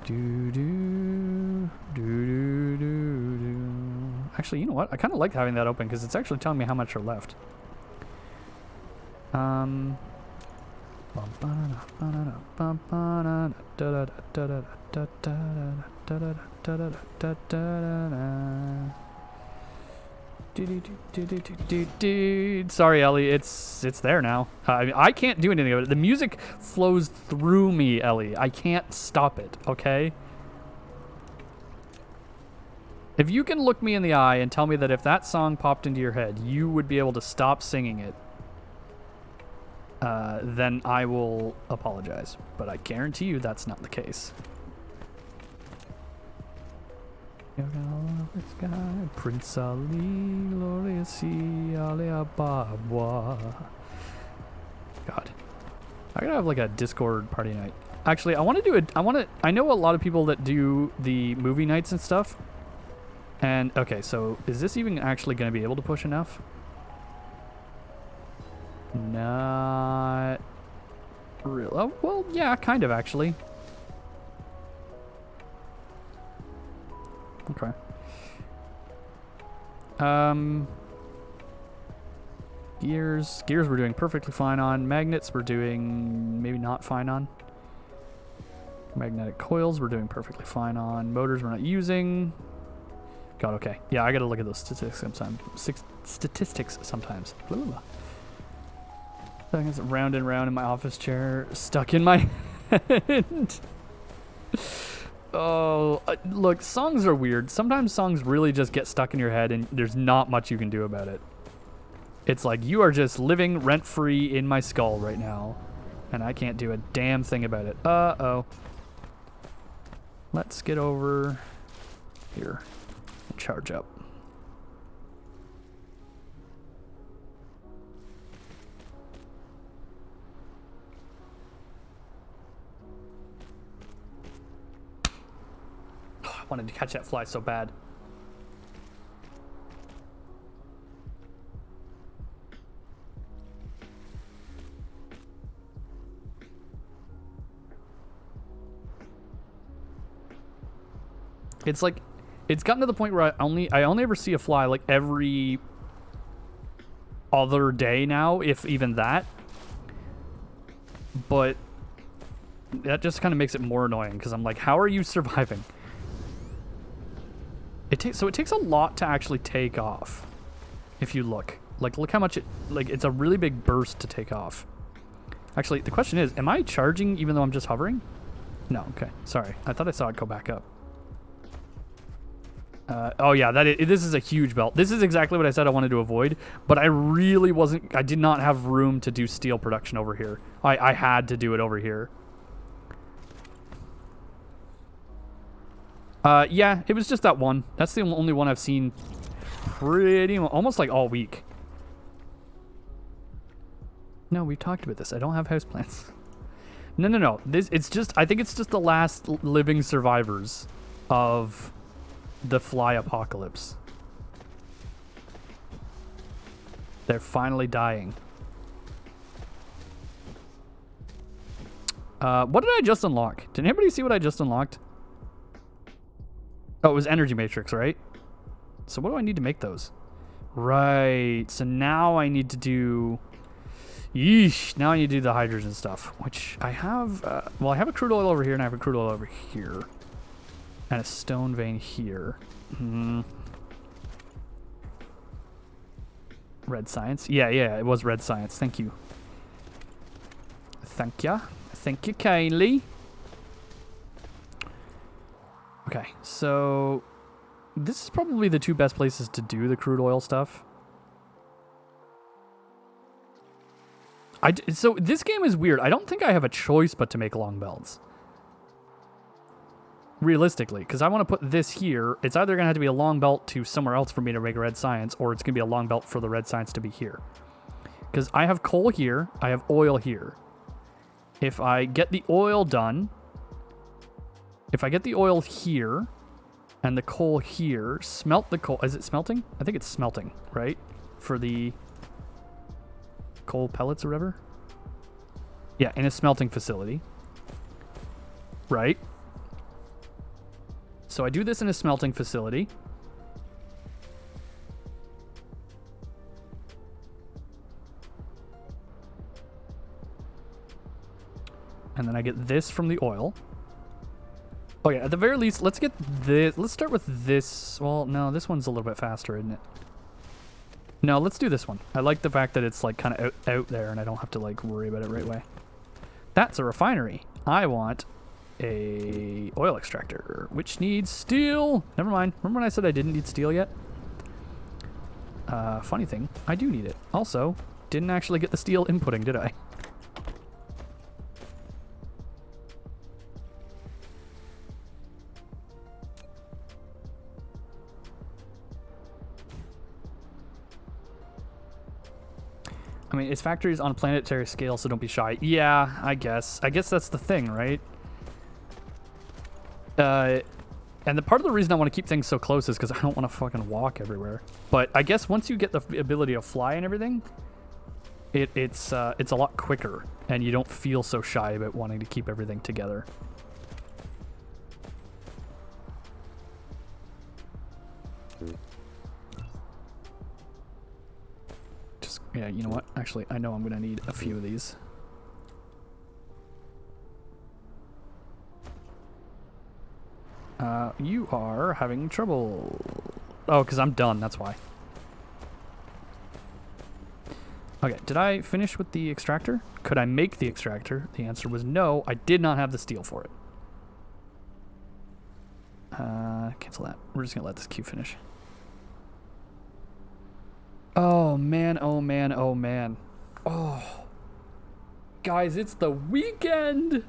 Speaker 1: do do do. Actually, you know what? I kind of like having that open because it's actually telling me how much are left. Sorry, Ellie. It's there now. I can't do anything about it. The music flows through me, Ellie. I can't stop it. Okay. If you can look me in the eye and tell me that if that song popped into your head, you would be able to stop singing it, then I will apologize. But I guarantee you that's not the case. Prince Ali, glorious Ali Ababwa. God, I gotta have like a Discord party night. Actually, I want to do it. I know a lot of people that do the movie nights and stuff. And okay, so is this even actually going to be able to push enough? Not really. Oh, well, yeah, kind of actually. Okay. Gears we're doing perfectly fine on. Magnets we're doing maybe not fine on. Magnetic coils we're doing perfectly fine on. Motors we're not using. God, okay. Yeah, I gotta look at those statistics sometimes. Ooh. I guess round and round in my office chair, stuck in my head. Oh, look, songs are weird. Sometimes songs really just get stuck in your head and there's not much you can do about it. It's like you are just living rent-free in my skull right now, and I can't do a damn thing about it. Uh-oh. Let's get over here and charge up. I wanted to catch that fly so bad. It's like, it's gotten to the point where I only ever see a fly like every other day now, if even that. But that just kind of makes it more annoying because I'm like, how are you surviving? It takes a lot to actually take off. If you look how much it's a really big burst to take off. Actually, the question is, am I charging even though I'm just hovering? No, okay, sorry. I thought I saw it go back up. Oh yeah, this is a huge belt. This is exactly what I said I wanted to avoid, but I did not have room to do steel production over here. I had to do it over here. Yeah, it was just that one. That's the only one I've seen almost like all week. No, we've talked about this. I don't have houseplants. No. I think it's just the last living survivors of the fly apocalypse. They're finally dying. What did I just unlock? Did anybody see what I just unlocked? Oh, it was energy matrix, right? So what do I need to make those? Right. So now I need to do... Yeesh. Now I need to do the hydrogen stuff, which I have... well, I have a crude oil over here, and I have a crude oil over here. And a stone vein here. Red science. Yeah, it was red science. Thank you. Thank ya. Thank you kindly. Okay, so this is probably the two best places to do the crude oil stuff. So this game is weird. I don't think I have a choice but to make long belts. Realistically, because I want to put this here. It's either going to have to be a long belt to somewhere else for me to make a red science, or it's going to be a long belt for the red science to be here. Because I have coal here, I have oil here. If I get the oil done, if I get the oil here and the coal here, smelt the coal. Is it smelting? I think it's smelting, right? For the coal pellets or whatever. Yeah, in a smelting facility. Right? So I do this in a smelting facility. And then I get this from the oil. Oh yeah, at the very least, let's get this. Let's start with this. Well, no, this one's a little bit faster, isn't it? No, let's do this one. I like the fact that it's like kind of out there and I don't have to like worry about it right away. That's a refinery. I want a oil extractor, which needs steel. Never mind. Remember when I said I didn't need steel yet? Funny thing, I do need it. Also, didn't actually get the steel inputting, did I? I mean, it's factories on a planetary scale, so don't be shy. Yeah, I guess. I guess that's the thing, right? And the part of the reason I want to keep things so close is because I don't want to fucking walk everywhere. But I guess once you get the ability to fly and everything, it's a lot quicker, and you don't feel so shy about wanting to keep everything together. Just Yeah, you know what? Actually, I know I'm gonna need a few of these. You are having trouble. Oh, because I'm done, that's why. Okay, did I finish with the extractor? Could I make the extractor? The answer was no, I did not have the steel for it. Cancel that. We're just gonna let this queue finish. Oh man, oh man, oh man. Oh. Guys, it's the weekend!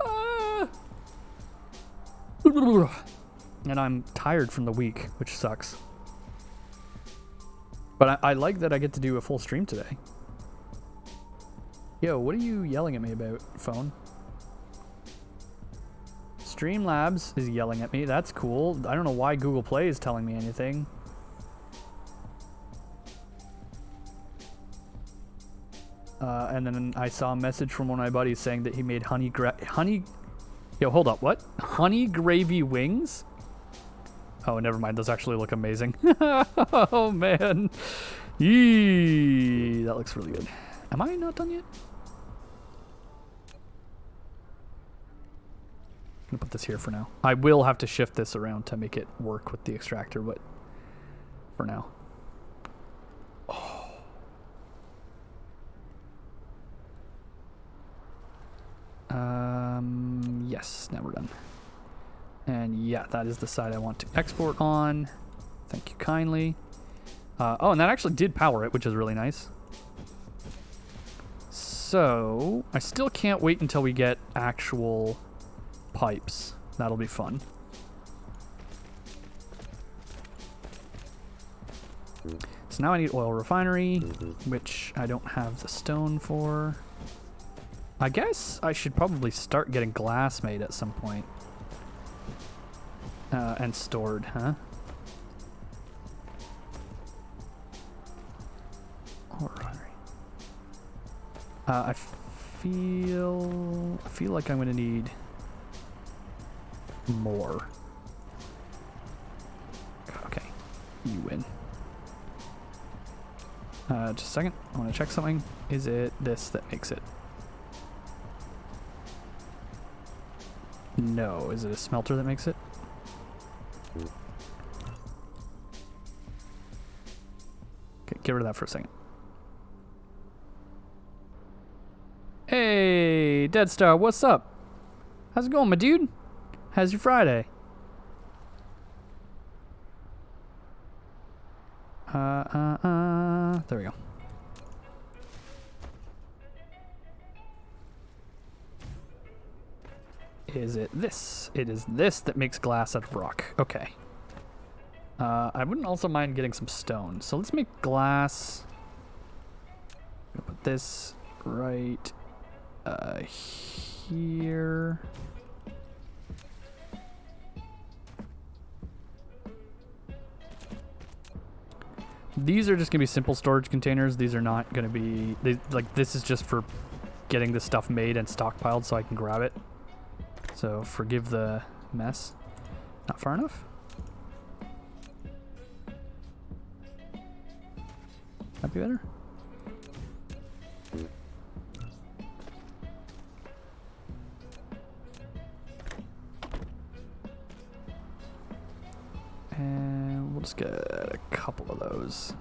Speaker 1: Ah. And I'm tired from the week, which sucks. But I like that I get to do a full stream today. Yo, what are you yelling at me about, phone? Streamlabs is yelling at me. That's cool. I don't know why Google Play is telling me anything. And then I saw a message from one of my buddies saying that he made Yo, hold up. What? Honey gravy wings? Oh, never mind. Those actually look amazing. Oh, man. Yee. That looks really good. Am I not done yet? I'm gonna put this here for now. I will have to shift this around to make it work with the extractor, but for now. Oh. Yes, now we're done. And yeah, that is the side I want to export on. Thank you kindly. Oh, and that actually did power it, which is really nice. So, I still can't wait until we get actual pipes. That'll be fun. So now I need oil refinery, which I don't have the stone for. I guess I should probably start getting glass made at some point. And stored, huh? Oil refinery. I feel like I'm gonna need more. Okay, you win. Just a second. I want to check something. Is it this that makes it? No. Is it a smelter that makes it? Okay, get rid of that for a second. Hey, Dead Star, what's up? How's it going, my dude? How's your Friday? There we go. Is it this? It is this that makes glass out of rock. Okay. I wouldn't also mind getting some stone. So let's make glass. I'm gonna put this right here. These are just gonna be simple storage containers. These are not gonna be like this is just for getting this stuff made and stockpiled so I can grab it. So forgive the mess. Not far enough. That'd be better. And we'll just get a couple of those.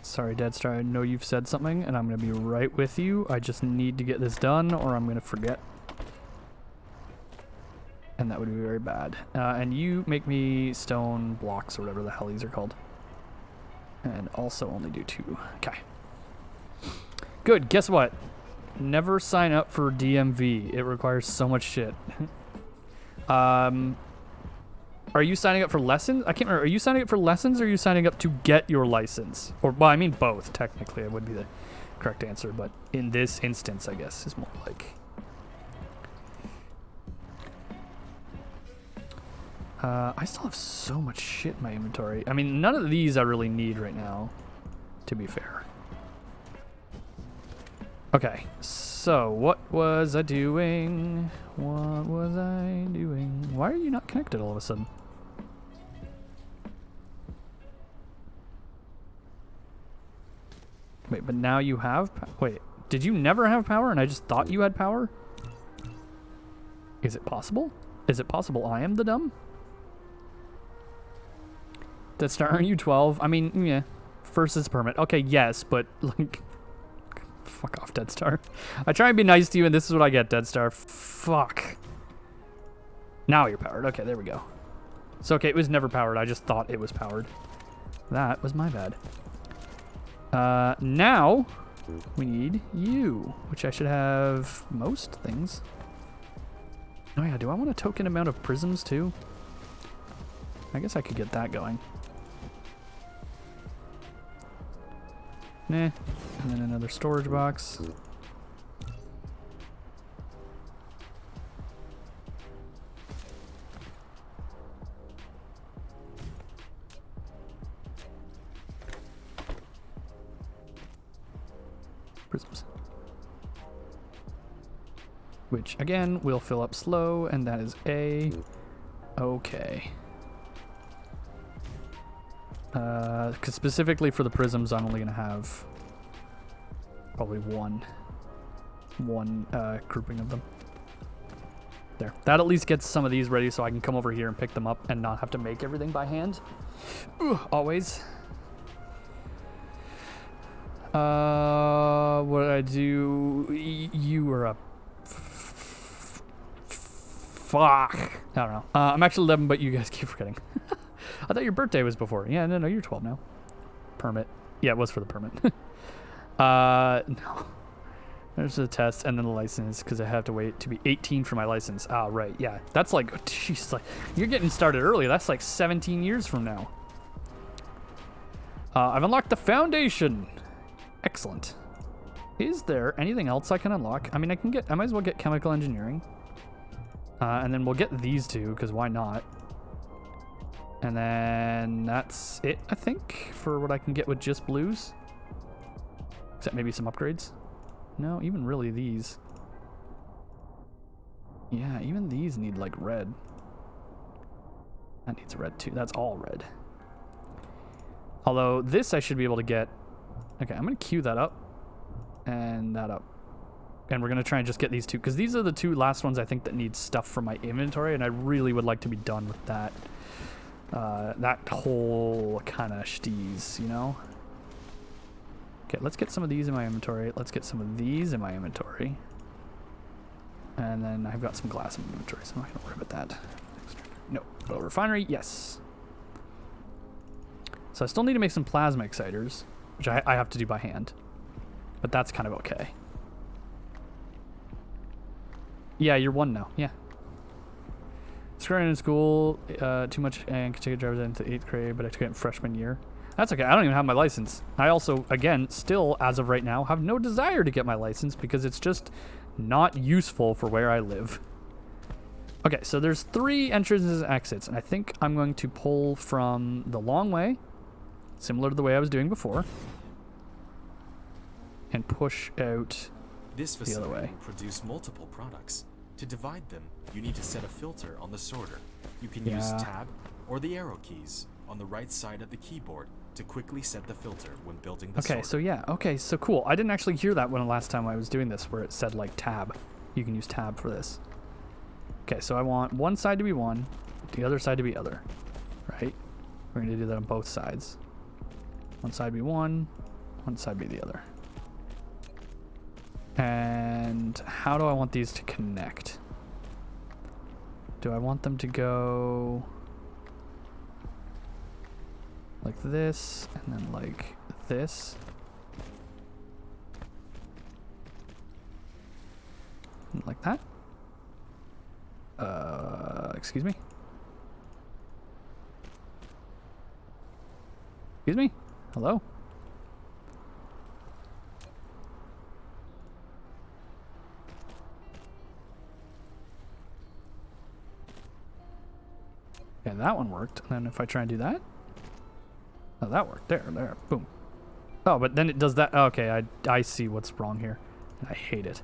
Speaker 1: Sorry, Deadstar, I know you've said something, and I'm going to be right with you. I just need to get this done, or I'm going to forget. And that would be very bad. And you make me stone blocks, or whatever the hell these are called. And also only do 2. Okay. Good, guess what? Never sign up for DMV. It requires so much shit. Are you signing up for lessons? I can't remember. Are you signing up for lessons or are you signing up to get your license? Or, well, I mean both, technically. It would be the correct answer. But in this instance, I guess, is more like... I still have so much shit in my inventory. I mean, none of these I really need right now, to be fair. Okay, so what was I doing? What was I doing? Why are you not connected all of a sudden? Wait, but now you have... Wait, did you never have power and I just thought you had power? Is it possible? Is it possible I am the dumb? Dead Star, are you 12? I mean, yeah. First is permit. Okay, yes, but like... Fuck off, Dead Star. I try and be nice to you and this is what I get, Dead Star. Fuck. Now you're powered. Okay, there we go. So, okay, it was never powered. I just thought it was powered. That was my bad. Now we need you, which I should have most things. Oh yeah, do I want a token amount of prisms too? I guess I could get that going. Nah. And then another storage box. Prisms. Which, again, will fill up slow, and that is okay. Because specifically for the prisms, I'm only going to have probably one grouping of them. There. That at least gets some of these ready so I can come over here and pick them up and not have to make everything by hand. Always. What did I do? You were a... Fuck. I don't know. I'm actually 11, but you guys keep forgetting. I thought your birthday was before. Yeah, no, you're 12 now. Permit. Yeah, it was for the permit. No. There's the test and then the license because I have to wait to be 18 for my license. Ah, right. Yeah, that's like, jeez, like you're getting started early. That's like 17 years from now. I've unlocked the foundation. Excellent. Is there anything else I can unlock? I mean, I might as well get chemical engineering. And then we'll get these two, because why not? And then that's it, I think, for what I can get with just blues. Except maybe some upgrades. No, even really these. Yeah, even these need, like, red. That needs red, too. That's all red. Although, this I should be able to get... Okay, I'm going to queue that up. And that up. And we're going to try and just get these two. Because these are the two last ones I think that need stuff from my inventory. And I really would like to be done with that. That whole kind of steez, you know? Okay, let's get some of these in my inventory. Let's get some of these in my inventory. And then I've got some glass in my inventory, so I'm not going to worry about that. No. Oh, refinery, yes. So I still need to make some plasma exciters, which I have to do by hand. But that's kind of okay. Yeah, you're 1 now. Yeah. Starting in school, too much, and could take a driver's ed into 8th grade, but I took it in freshman year. That's okay. I don't even have my license. I also, again, still, as of right now, have no desire to get my license because it's just not useful for where I live. Okay, so there's 3 entrances and exits, and I think I'm going to pull from the long way, similar to the way I was doing before, and push out
Speaker 2: this
Speaker 1: the other way.
Speaker 2: Will produce multiple products. To divide them, you need to set a filter on the sorter. You can use tab or the arrow keys on the right side of the keyboard to quickly set the filter when building the sorter.
Speaker 1: Okay, so yeah, okay, so cool. I didn't actually hear that when the last time I was doing this, where it said like tab. You can use tab for this. Okay, so I want one side to be 1, the other side to be other, right? We're going to do that on both sides. One side be 1, one side be the other. And how do I want these to connect? Do I want them to go like this and then like this? Like that? Excuse me? Excuse me? Hello? Okay, that one worked. And then if I try and do that, oh, that worked. There, boom. Oh, but then it does that. Okay, I see what's wrong here. I hate it.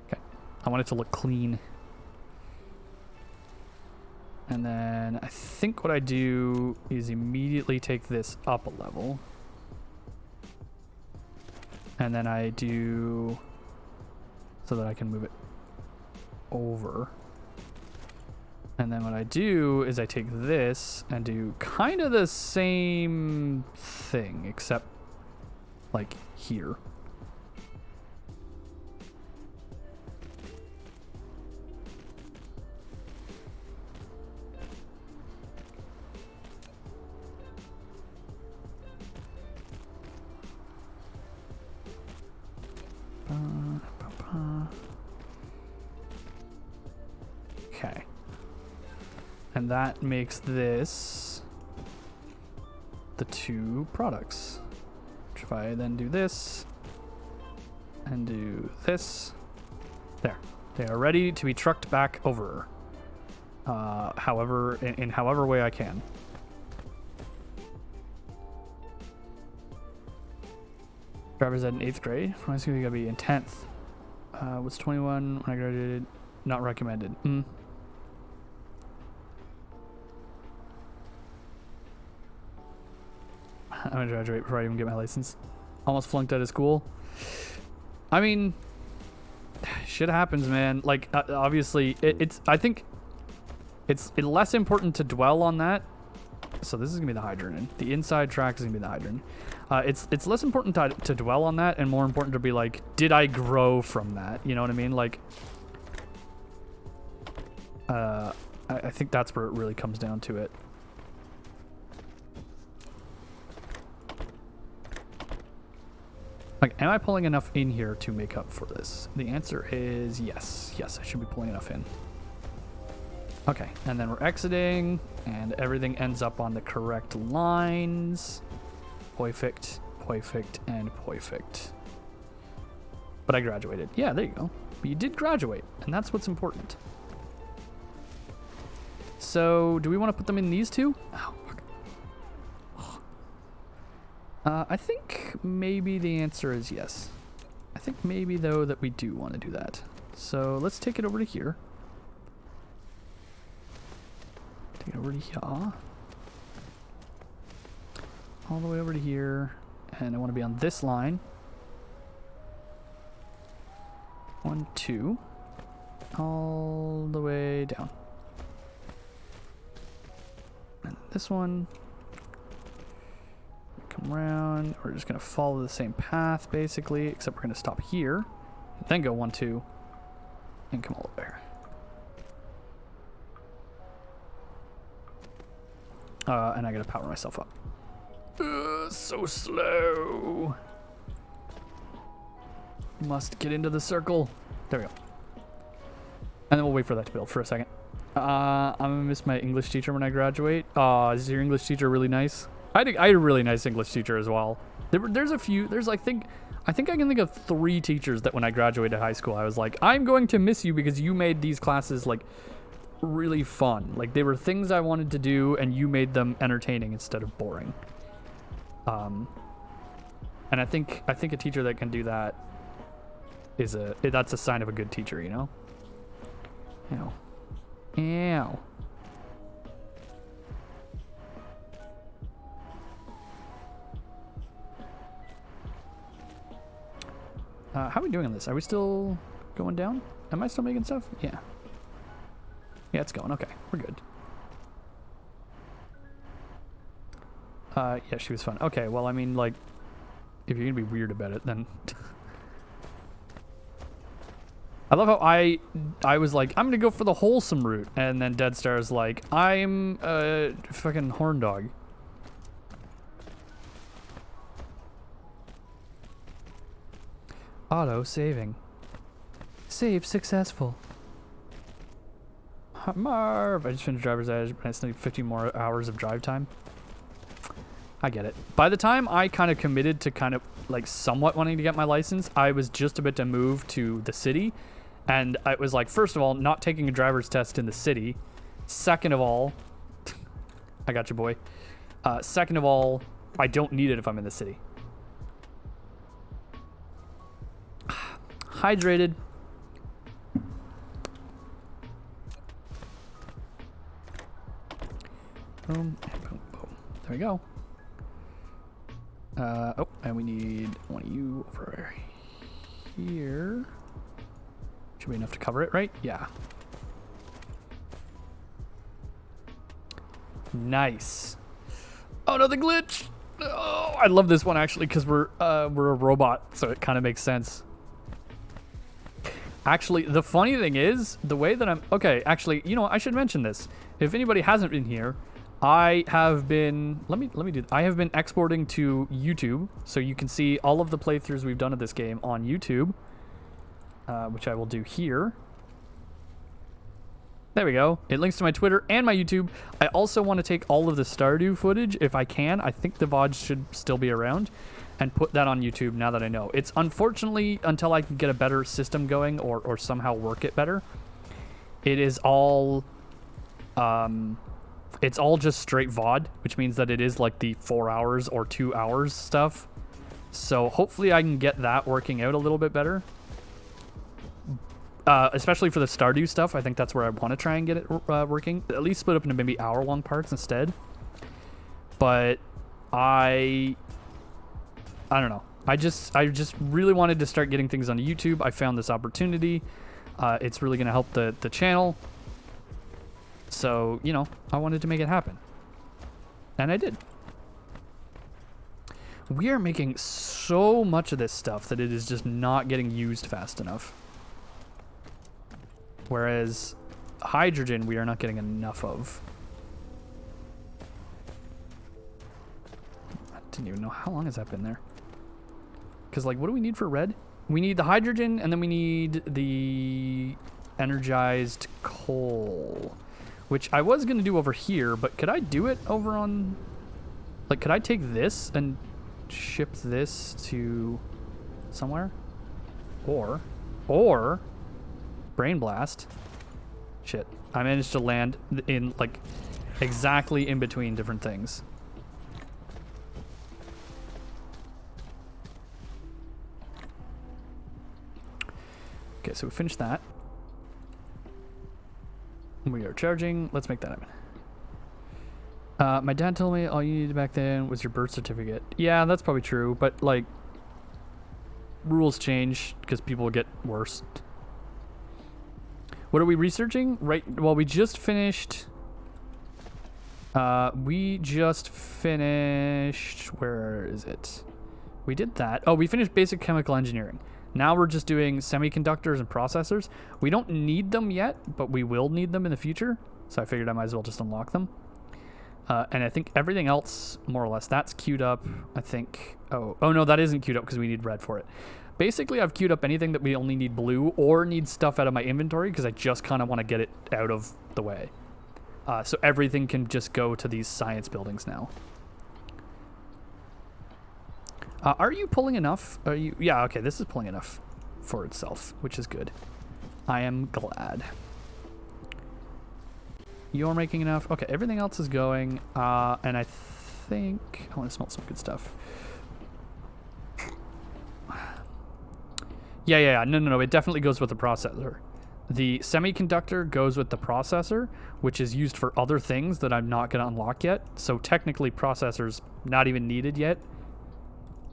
Speaker 1: Okay, I want it to look clean. And then I think what I do is immediately take this up a level. And then I do so that I can move it over. And then what I do is I take this and do kind of the same thing, except like here. Okay. And that makes this the two products. Which if I then do this and do this, there. They are ready to be trucked back over. However, in however way I can. Driver's ed in 8th grade. From high school, you gotta be in 10th. Was 21 when I graduated. Not recommended. I'm gonna graduate before I even get my license. Almost flunked out of school. I mean, shit happens, man. Like, obviously, I think it's less important to dwell on that. So this is gonna be the hydrant. The inside track is gonna be the hydrant. It's less important to dwell on that and more important to be like, did I grow from that? You know what I mean? Like, I think that's where it really comes down to it. Like, am I pulling enough in here to make up for this? The answer is yes. Yes, I should be pulling enough in. Okay, and then we're exiting, and everything ends up on the correct lines. Perfect, perfect, and perfect. But I graduated. Yeah, there you go. But you did graduate, and that's what's important. So, do we want to put them in these two? Oh, fuck. I think maybe the answer is yes. I think maybe, though, that we do want to do that. So, let's take it over to here. Take it over to here. All the way over to here. And I want to be on this line. 1, 2. All the way down. And this one. Come around. We're just going to follow the same path, basically. Except we're going to stop here. Then go 1, 2. And come all the way there. And I gotta power myself up. So slow. Must get into the circle. There we go. And then we'll wait for that to build for a second. I'm gonna miss my English teacher when I graduate. Is your English teacher really nice? I had a really nice English teacher as well. There's a few. I think I can think of 3 teachers that when I graduated high school, I was like, I'm going to miss you because you made these classes like really fun. Like, they were things I wanted to do and you made them entertaining instead of boring. And I think a teacher that can do that is that's a sign of a good teacher, you know? Ow. Ow. How are we doing on this? Are we still going down? Am I still making stuff? Yeah. Yeah, it's going. Okay, we're good. Yeah, she was fun. Okay, well, I mean, like, if you're gonna be weird about it, then... I love how I was like, I'm gonna go for the wholesome route, and then Dead Star's like, I'm a fucking horn dog. Auto saving. Save successful. Marv, I just finished driver's edge, but I still need 50 more hours of drive time. I get it. By the time I kind of committed to kind of like somewhat wanting to get my license, I was just about to move to the city. And I was like, first of all, not taking a driver's test in the city. Second of all, I got you, boy. Second of all, I don't need it if I'm in the city. Hydrated. Boom, and boom, boom. There we go. Oh, and we need one of you over here. Should be enough to cover it, right? Yeah. Nice. Oh no, the glitch! Oh, I love this one actually because we're a robot, so it kind of makes sense. Actually, the funny thing is, the way that I'm... Okay, actually, you know what? I should mention this. If anybody hasn't been here, I have been... Let me do... I have been exporting to YouTube, so you can see all of the playthroughs we've done of this game on YouTube, which I will do here. There we go. It links to my Twitter and my YouTube. I also want to take all of the Stardew footage, if I can. I think the VODs should still be around, and put that on YouTube now that I know. It's unfortunately, until I can get a better system going or somehow work it better, it is all... it's all just straight VOD, which means that it is like the 4 hours or 2 hours stuff. So hopefully I can get that working out a little bit better. Especially for the Stardew stuff, I think that's where I want to try and get it working. At least split up into maybe hour-long parts instead. But I don't know. I just really wanted to start getting things on YouTube. I found this opportunity. It's really going to help the channel. So, you know, I wanted to make it happen. And I did. We are making so much of this stuff that it is just not getting used fast enough. Whereas hydrogen, we are not getting enough of. I didn't even know. How long has that been there? Because, like, what do we need for red? We need the hydrogen, and then we need the energized coal. Which I was going to do over here, but could I do it over on... Like, could I take this and ship this to somewhere? Or... Brain blast. Shit. I managed to land in, like, exactly in between different things. Okay, so we finished that. We are charging. Let's make that happen. My dad told me all you needed back then was your birth certificate. Yeah, that's probably true, but, like, rules change because people get worse. What are we researching? Right, well, we just finished... where is it? We did that. Oh, we finished basic chemical engineering. Now we're just doing semiconductors and processors. We don't need them yet, but we will need them in the future. So I figured I might as well just unlock them. And I think everything else, more or less, that's queued up. I think... Oh no, that isn't queued up because we need red for it. Basically, I've queued up anything that we only need blue or need stuff out of my inventory because I just kind of want to get it out of the way. So everything can just go to these science buildings now. Are you pulling enough? Are you? Yeah, okay, this is pulling enough for itself, which is good. I am glad. You're making enough. Okay, everything else is going. And I think... I want to smell some good stuff. Yeah. No. It definitely goes with the processor. The semiconductor goes with the processor, which is used for other things that I'm not going to unlock yet. So technically, processor's not even needed yet.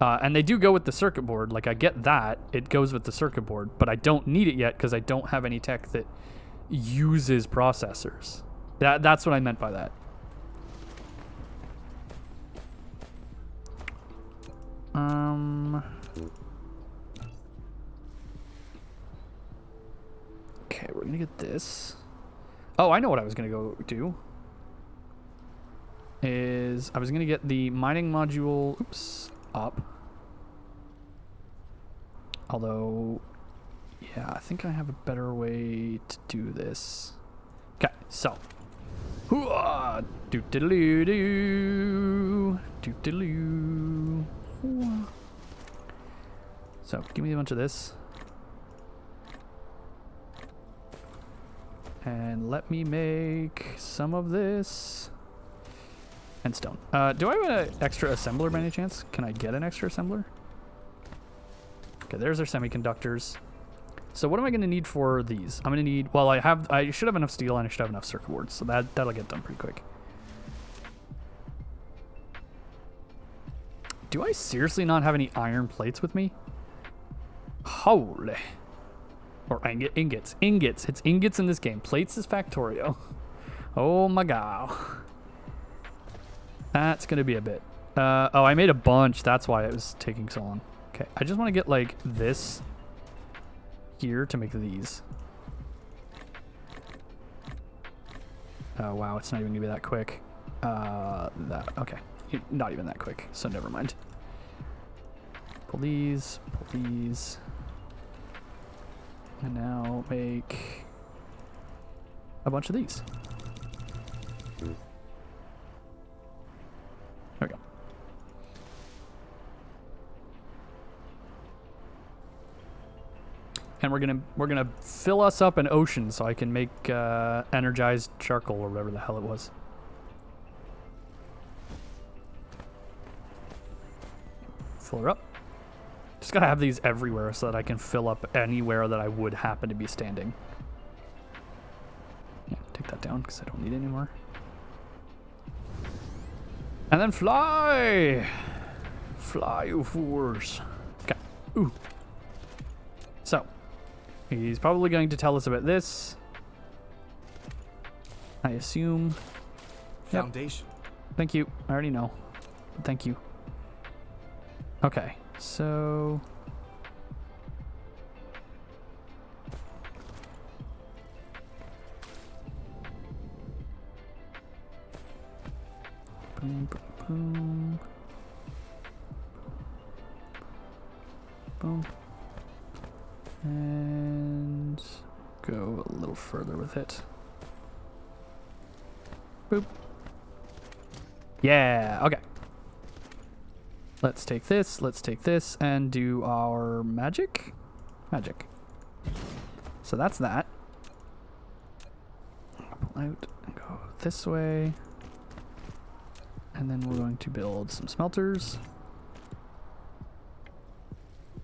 Speaker 1: And they do go with the circuit board. Like, I get that. It goes with the circuit board. But I don't need it yet because I don't have any tech that uses processors. That's what I meant by that. Okay, we're gonna get this. Oh, I know what I was gonna go do. Is I was gonna get the mining module, up. Although, yeah, I think I have a better way to do this. Okay, so. So, give me a bunch of this. And let me make some of this. And stone. Do I have an extra assembler by any chance? Can I get an extra assembler? Okay, there's our semiconductors. So what am I going to need for these? I'm going to need... Well, I should have enough steel and I should have enough circuit boards. So that'll get done pretty quick. Do I seriously not have any iron plates with me? Holy. Or ingots. Ingots. It's ingots in this game. Plates is Factorio. Oh my god. That's going to be a bit. Oh, I made a bunch. That's why it was taking so long. Okay, I just want to get like this here to make these. Oh wow, it's not even gonna be that quick. Okay, not even that quick, so never mind. Pull these, and now make a bunch of these. There we go. And we're gonna fill us up an ocean so I can make energized charcoal or whatever the hell it was. Fill her up. Just gotta have these everywhere so that I can fill up anywhere that I would happen to be standing. Yeah, take that down because I don't need it anymore. And then fly! Fly, you fools. Okay. Ooh. So. He's probably going to tell us about this. I assume.
Speaker 2: Foundation.
Speaker 1: Yep. Thank you. I already know. But thank you. Okay, so. Boom, boom, boom. Boom. And go a little further with it. Boop. Yeah, okay. Let's take this, and do our magic. So that's that. Pull out and go this way. And then we're going to build some smelters.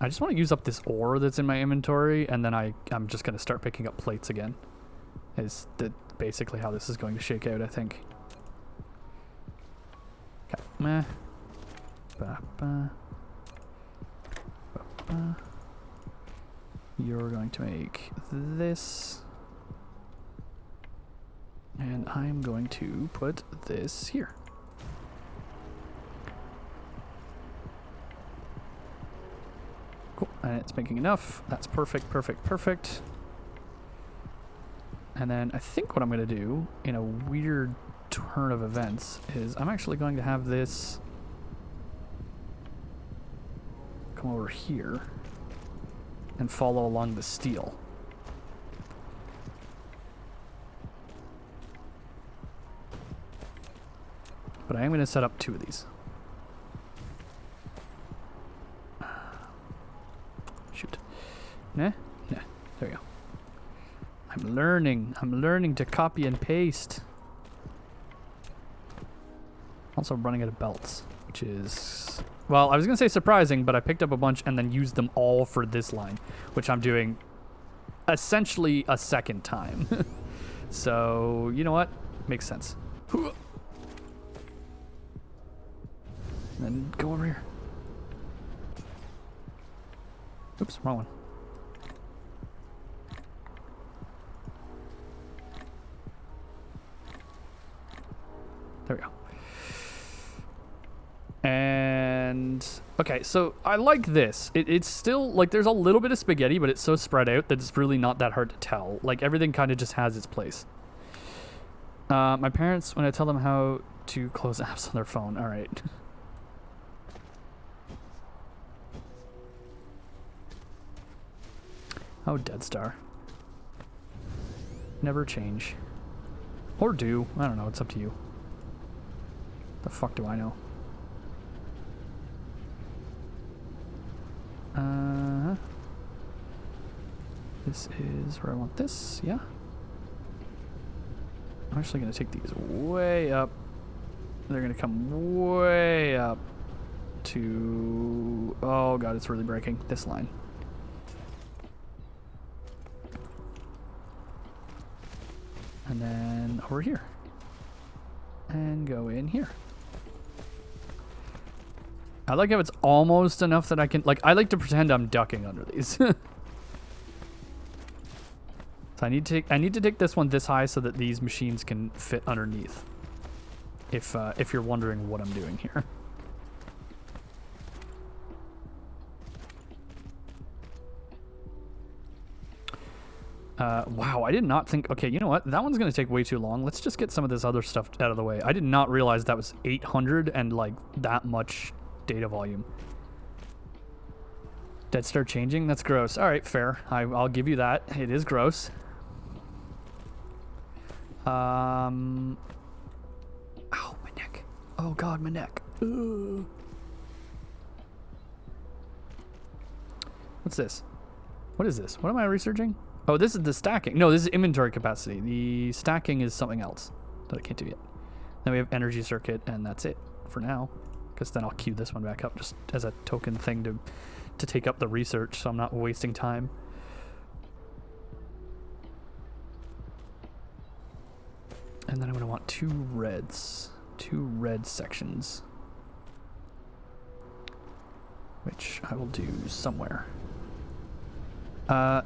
Speaker 1: I just want to use up this ore that's in my inventory, and then I'm just going to start picking up plates again. Is basically how this is going to shake out, I think. Okay. Meh. Ba, ba. Ba, ba. You're going to make this. And I'm going to put this here. Cool, and it's making enough. That's perfect, perfect, perfect. And then I think what I'm going to do in a weird turn of events is I'm actually going to have this come over here and follow along the steel. But I am going to set up 2 of these. Shoot. Nah? Nah. There we go. I'm learning to copy and paste. Also running out of belts, which is... Well, I was going to say surprising, but I picked up a bunch and then used them all for this line, which I'm doing essentially a second time. So, you know what? Makes sense. And then go over here. Oops, wrong one. There we go. And okay, so I like this. It's still like there's a little bit of spaghetti, but it's so spread out that it's really not that hard to tell. Like everything kind of just has its place. My parents, when I tell them how to close apps on their phone, all right. Oh, Dead Star. Never change. Or do. I don't know. It's up to you. The fuck do I know? This is where I want this. Yeah. I'm actually going to take these way up. They're going to come way up to... Oh, God, it's really breaking. This line. And then over here. And go in here. I like how it's almost enough that I can, like, I like to pretend I'm ducking under these. So I need to take this one this high so that these machines can fit underneath. If you're wondering what I'm doing here. Wow, I did not think... Okay, you know what? That one's going to take way too long. Let's just get some of this other stuff out of the way. I did not realize that was 800 and, like, that much data volume. Dead Star changing? That's gross. All right, fair. I'll give you that. It is gross. Ow, my neck. Oh, God, my neck. Ugh. What's this? What is this? What am I researching? Oh, this is the stacking. No, this is inventory capacity. The stacking is something else that I can't do yet. Then we have energy circuit, and that's it for now. Because then I'll queue this one back up just as a token thing to take up the research, so I'm not wasting time. And then I'm going to want two red sections, which I will do somewhere.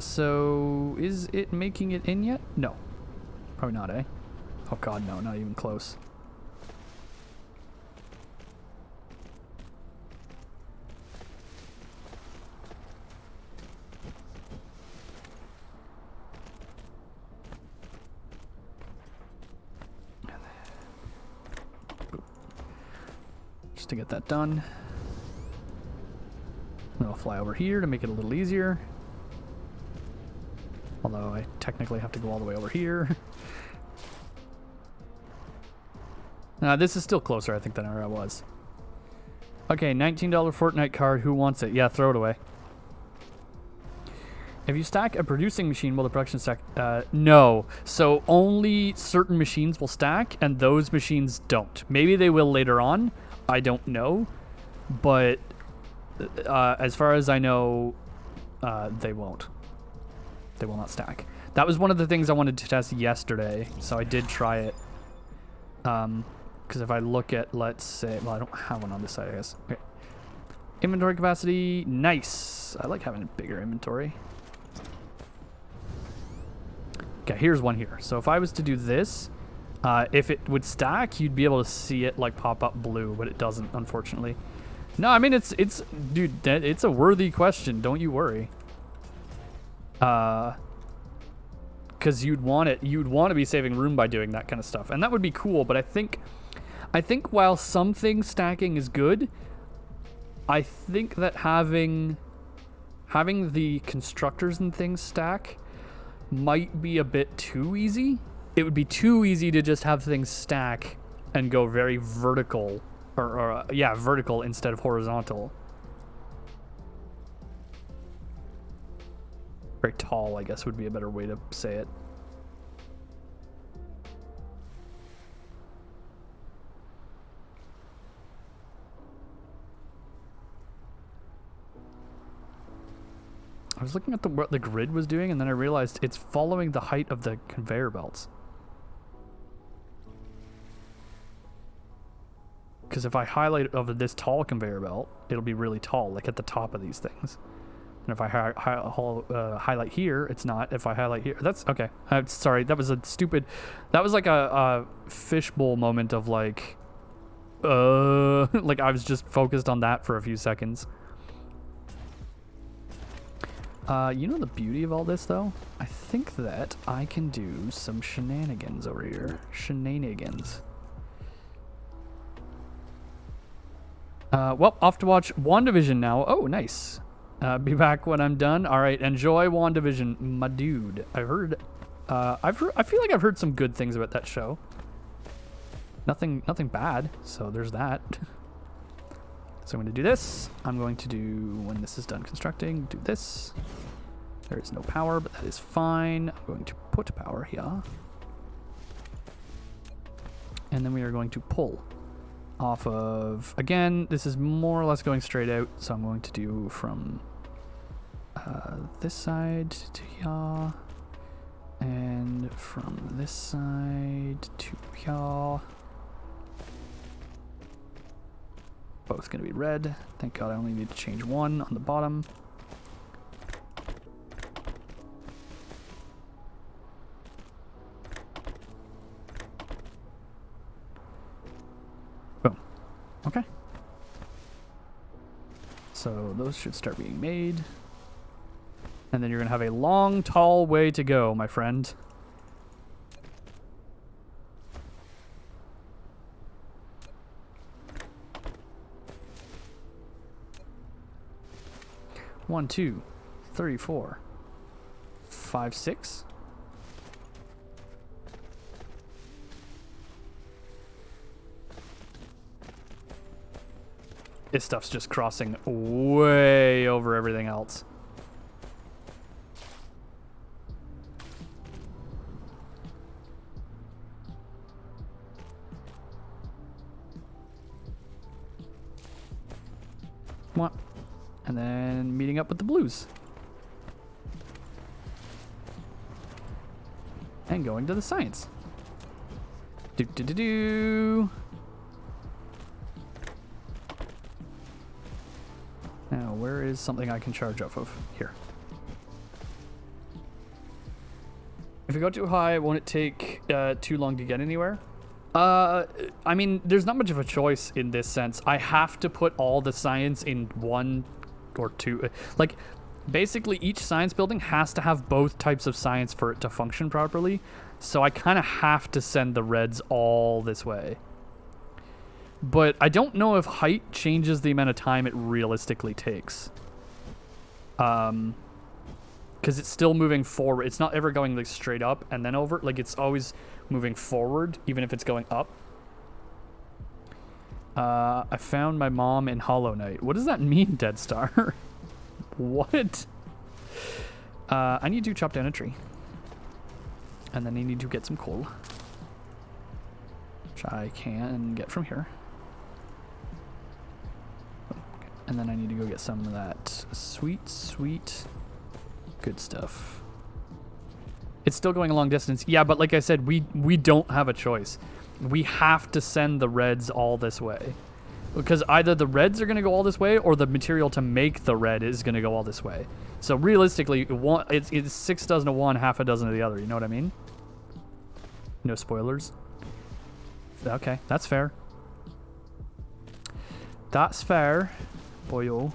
Speaker 1: So is it making it in yet? No. Probably not, eh? Oh god, no, not even close. Just to get that done. I'll fly over here to make it a little easier. Although I technically have to go all the way over here. This is still closer, I think, than where I was. Okay, $19 Fortnite card. Who wants it? Yeah, throw it away. If you stack a producing machine, will the production stack? No. So only certain machines will stack, and those machines don't. Maybe they will later on. I don't know. But as far as I know, they won't. They will not stack. That was one of the things I wanted to test yesterday, so I did try it. Because if I look at, let's say, well, I don't have one on this side, I guess. Okay. Inventory capacity, nice. I like having a bigger inventory. Okay, here's one here. So if I was to do this, if it would stack, you'd be able to see it like pop up blue, but it doesn't, unfortunately. No, I mean, dude, it's a worthy question. Don't you worry. Because you'd want to be saving room by doing that kind of stuff, and that would be cool. But I think while some things stacking is good, I think that having the constructors and things stack might be a bit too easy. It would be too easy to just have things stack and go very vertical, or yeah, vertical instead of horizontal. Very tall, I guess, would be a better way to say it. I was looking at what the grid was doing, and then I realized it's following the height of the conveyor belts. Because if I highlight over this tall conveyor belt, it'll be really tall, like at the top of these things. And if I highlight here, it's not. If I highlight here, that's okay. Sorry, that was a stupid. That was like a fishbowl moment of like I was just focused on that for a few seconds. You know the beauty of all this, though? I think that I can do some shenanigans over here. Shenanigans. Well, off to watch WandaVision now. Oh, nice. Be back when I'm done. All right, enjoy WandaVision, my dude. I feel like I've heard some good things about that show. Nothing bad. So there's that. So I'm going to do this. I'm going to do, when this is done constructing, do this. There is no power, but that is fine. I'm going to put power here. And then we are going to pull off of, again, this is more or less going straight out. So I'm going to do from this side to here. And from this side to here. both going to be red. Thank God I only need to change one on the bottom. Boom. Okay. So those should start being made. And then you're going to have a long, tall way to go, my friend. One, 2, 3, 4, 5, 6. This stuff's just crossing way over everything else. What? And then meeting up with the blues. And going to the science. Do. Now, where is something I can charge off of? Here. If we go too high, won't it take too long to get anywhere? I mean, there's not much of a choice in this sense. I have to put all the science in one or two. Like, basically, each science building has to have both types of science for it to function properly. So I kind of have to send the reds all this way. But I don't know if height changes the amount of time it realistically takes. Because it's still moving forward. It's not ever going like straight up and then over. Like, it's always moving forward, even if it's going up. I found my mom in Hollow Knight. What does that mean, Dead Star? What? I need to chop down a tree. And then I need to get some coal. Which I can get from here. Okay. And then I need to go get some of that sweet good stuff. It's still going a long distance. Yeah, but like I said, we don't have a choice. We have to send the reds all this way. Because either the reds are going to go all this way, or the material to make the red is going to go all this way. So realistically, it's 6 dozen of one, half a dozen of the other. You know what I mean? No spoilers. Okay, that's fair. That's fair. Boyo.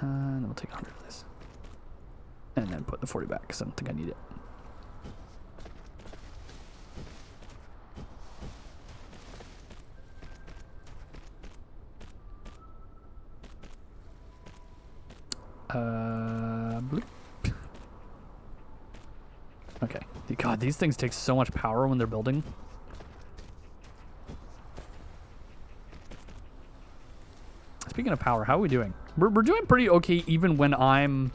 Speaker 1: And then we'll take 100 of this. And then put the 40 back, because I don't think I need it. Bloop. Okay. God, these things take so much power when they're building. Speaking of power, how are we doing? We're doing pretty okay even when I'm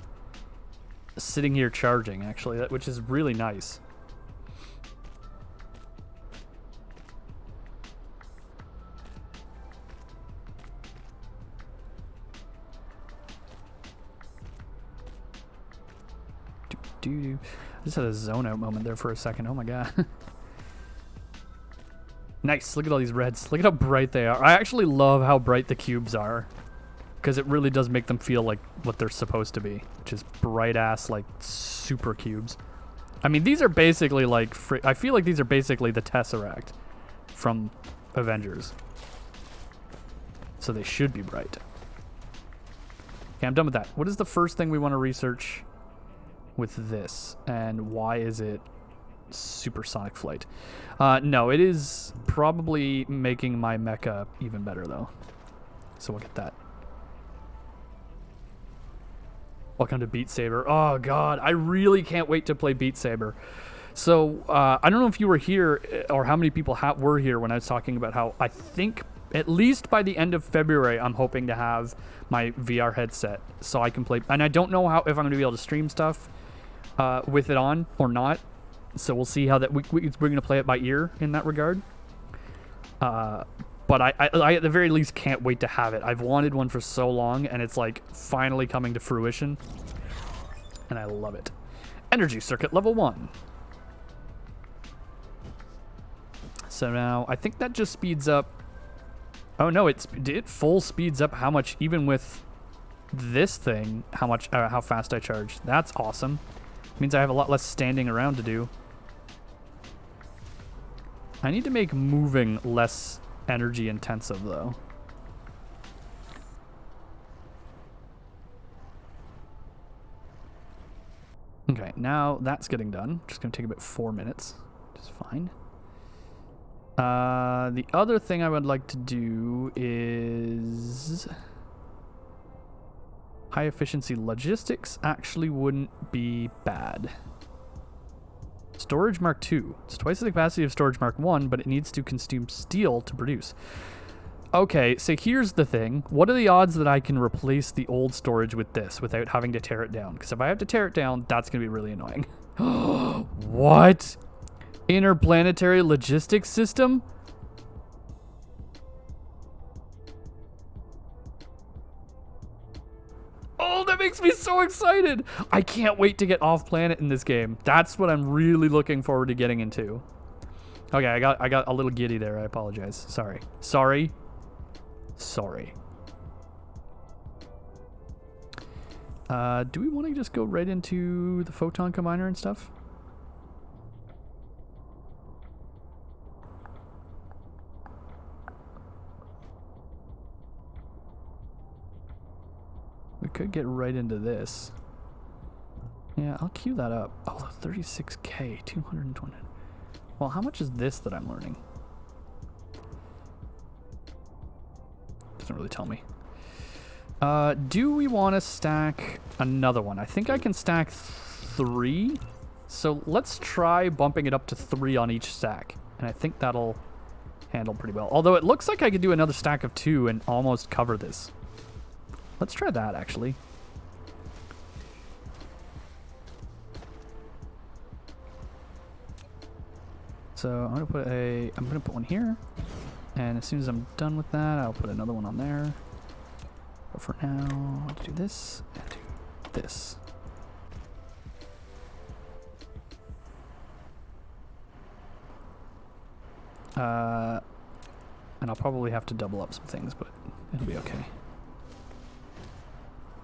Speaker 1: sitting here charging, actually, which is really nice. I just had a zone out moment there for a second. Oh my god. Nice. Look at all these reds. Look at how bright they are. I actually love how bright the cubes are, because it really does make them feel like what they're supposed to be, which is bright ass, like, super cubes. I mean, these are basically like I feel like these are basically the Tesseract from Avengers, so they should be bright. Okay, I'm done with that. What is the first thing we want to research with this, and why is it supersonic flight? No, it is probably making my mecha even better, though. So we'll get that. Welcome to Beat Saber. Oh god, I really can't wait to play Beat Saber. So I don't know if you were here, or how many people were here when I was talking about how I think at least by the end of February I'm hoping to have my VR headset so I can play. And I don't know if I'm going to be able to stream stuff with it on or not. So we'll see how that we're going to play it by ear in that regard. But I at the very least can't wait to have it. I've wanted one for so long, and it's like finally coming to fruition, and I love it. Energy circuit level 1. So now I think that just speeds up Oh no, it full speeds up how much, even with this thing, how fast I charge. That's awesome. Means I have a lot less standing around to do. I need to make moving less energy intensive though. Okay, now that's getting done. Just gonna take about 4 minutes, which is fine. The other thing I would like to do is high efficiency logistics actually wouldn't be bad. Storage Mark II. It's twice the capacity of Storage Mark I, but it needs to consume steel to produce. Okay, so here's the thing. What are the odds that I can replace the old storage with this without having to tear it down? Because if I have to tear it down, that's going to be really annoying. What? Interplanetary logistics system? Oh, that makes me so excited. I can't wait to get off planet in this game. That's what I'm really looking forward to getting into. Okay, I got a little giddy there. I apologize. Sorry. Do we want to just go right into the photon combiner and stuff? We could get right into this. Yeah, I'll queue that up. Oh, 36K, 220. Well, how much is this that I'm learning? Doesn't really tell me. Do we want to stack another one? I think I can stack 3. So let's try bumping it up to 3 on each stack. And I think that'll handle pretty well. Although it looks like I could do another stack of 2 and almost cover this. Let's try that, actually. So I'm gonna put one here, and as soon as I'm done with that, I'll put another one on there. But for now, I'll do this and do this. And I'll probably have to double up some things, but it'll be okay.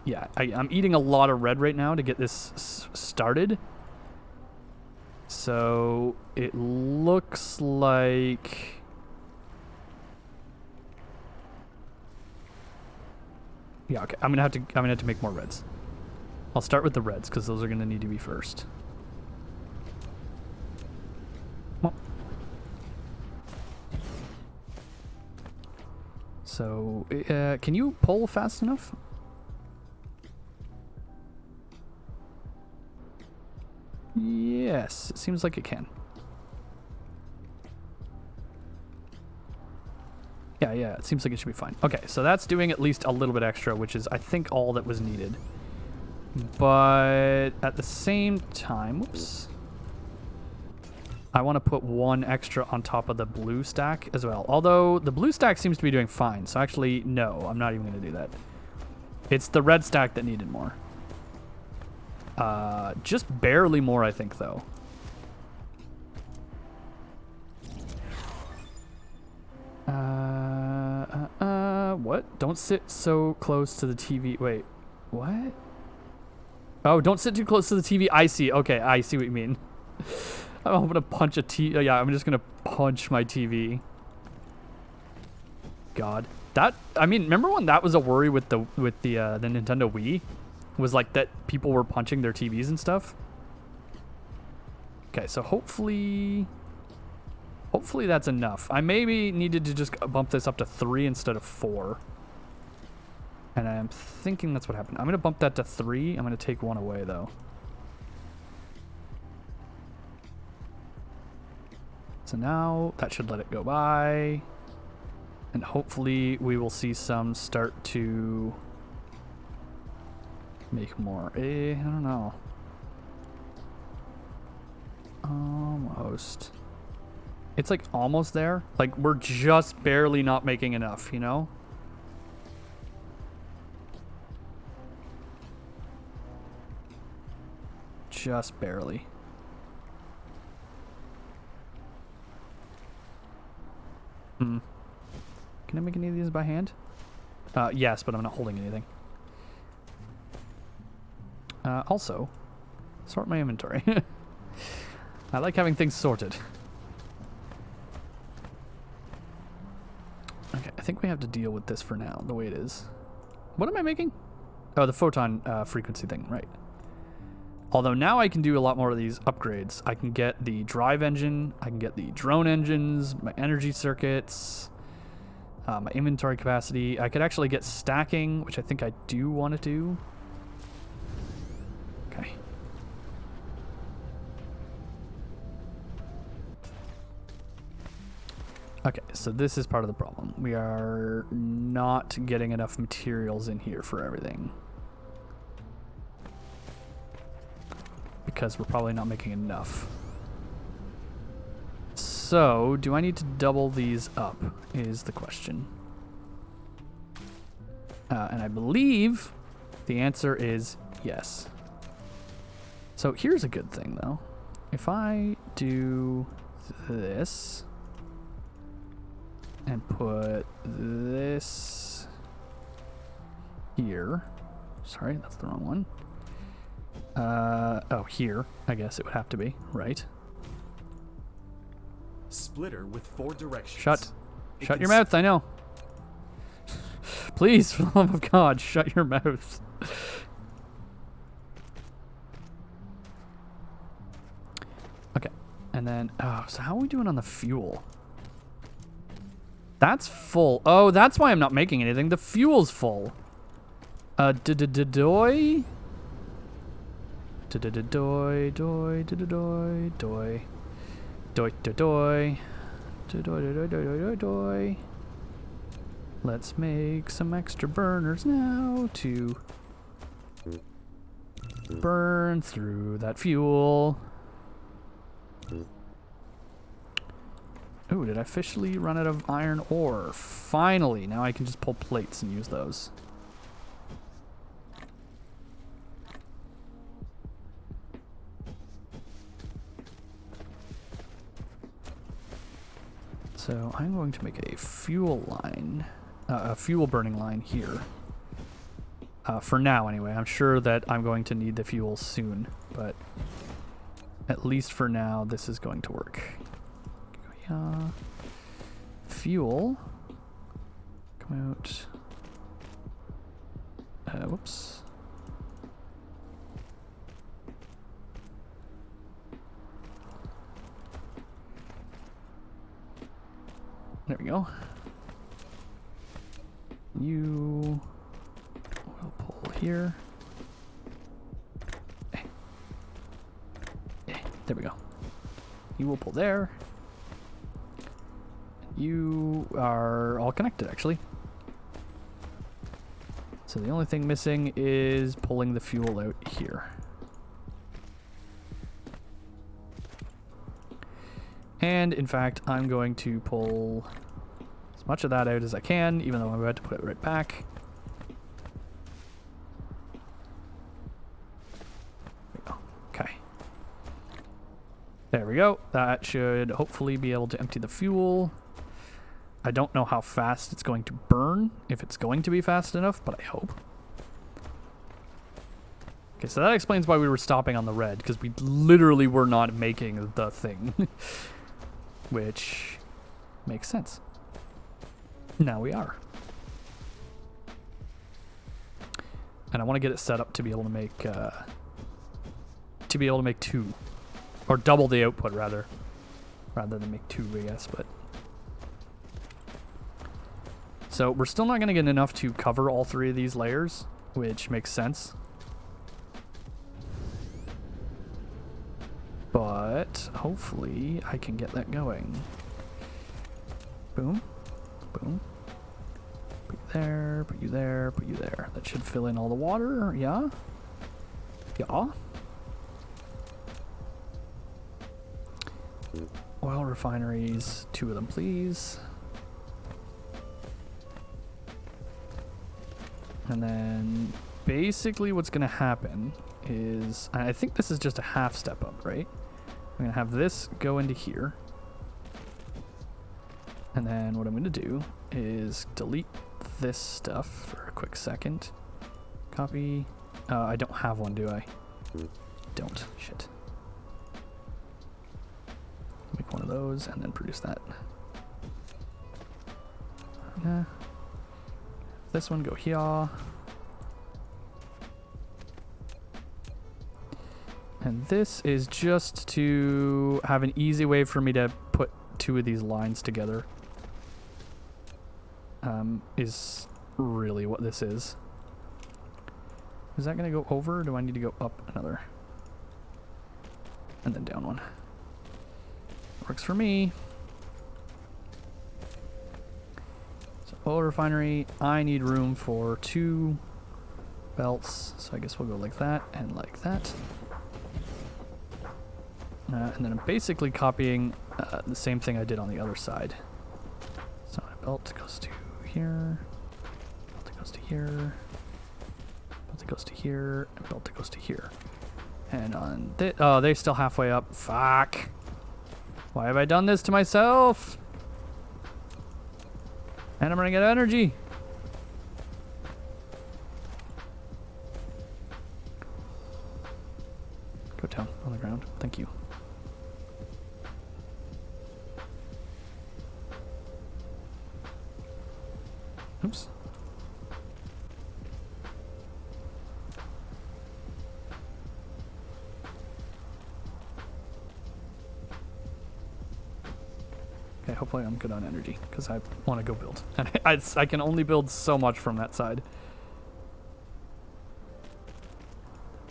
Speaker 1: Yeah, I'm eating a lot of red right now to get this started. So it looks like... Yeah, okay. I'm gonna have to make more reds. I'll start with the reds because those are gonna need to be first. Well. So, can you pull fast enough? Yes, it seems like it can. Yeah, it seems like it should be fine. Okay, so that's doing at least a little bit extra, which is, I think, all that was needed. But at the same time, whoops, I want to put 1 extra on top of the blue stack as well. Although the blue stack seems to be doing fine, so actually, no, I'm not even going to do that. It's the red stack that needed more. Just barely more, I think, though. What? Don't sit so close to the TV. Wait, what? Oh, don't sit too close to the TV. I see. Okay, I see what you mean. I'm gonna punch a TV. Yeah, I'm just gonna punch my TV. God, that. I mean, remember when that was a worry with the Nintendo Wii? Was like that people were punching their TVs and stuff. Okay, so hopefully that's enough. I maybe needed to just bump this up to 3 instead of 4. And I'm thinking that's what happened. I'm gonna bump that to 3. I'm gonna take 1 away though. So now that should let it go by. And hopefully we will see some start to make more. I don't know. Almost. It's like almost there. Like we're just barely not making enough, you know? Just barely. Can I make any of these by hand? Yes, but I'm not holding anything. Also, sort my inventory. I like having things sorted. Okay, I think we have to deal with this for now, the way it is. What am I making? Oh, the photon frequency thing, right. Although now I can do a lot more of these upgrades. I can get the drive engine, I can get the drone engines, my energy circuits, my inventory capacity. I could actually get stacking, which I think I do want to do. Okay. Okay, so this is part of the problem. We are not getting enough materials in here for everything. Because we're probably not making enough. So, do I need to double these up, is the question. And I believe the answer is yes. So here's a good thing, though. If I do this and put this here. Sorry, that's the wrong one. Oh, here, I guess it would have to be, right?
Speaker 2: Splitter with 4 directions.
Speaker 1: Shut your mouth, I know. Please, for the love of God, shut your mouth. Okay, and then, oh, so how are we doing on the fuel? That's full. Oh, that's why I'm not making anything. The fuel's full. Doy. Let's make some extra burners now to burn through that fuel. Ooh, did I officially run out of iron ore? Finally, now I can just pull plates and use those. So I'm going to make a fuel line, a fuel burning line here. For now, anyway. I'm sure that I'm going to need the fuel soon, but at least for now, this is going to work. Fuel. Come out. Whoops. There we go. You will pull here. There we go. You will pull there. You are all connected, actually. So the only thing missing is pulling the fuel out here. And in fact, I'm going to pull as much of that out as I can, even though I'm about to put it right back. There we go. Okay. There we go. That should hopefully be able to empty the fuel. I don't know how fast it's going to burn, if it's going to be fast enough, but I hope. Okay, so that explains why we were stopping on the red, because we literally were not making the thing. Which makes sense. Now we are. And I want to get it set up to be able to make two. Or double the output, rather than make two, I guess, but... So we're still not going to get enough to cover all 3 of these layers, which makes sense. But hopefully I can get that going. Boom. Boom. Put you there, put you there, put you there. That should fill in all the water, yeah? Yeah. Oil refineries, 2 of them, please. And then basically what's going to happen is, I think this is just a half step up, right? I'm going to have this go into here. And then what I'm going to do is delete this stuff for a quick second. Copy. I don't have one, do I? Don't. Shit. Make one of those and then produce that. This one go here. And this is just to have an easy way for me to put two of these lines together. Is really what this is. Is that going to go over, or do I need to go up another? And then down one. Works for me. So oil refinery, I need room for 2 belts, so I guess we'll go like that and like that. And then I'm basically copying the same thing I did on the other side. So my belt goes to here, belt goes to here, belt goes to here, and belt goes to here. And on this, oh, they're still halfway up. Fuck. Why have I done this to myself? And I'm running out of energy. Go down on the ground. Thank you. Oops. Okay, hopefully I'm good on energy, because I want to go build. And I can only build so much from that side.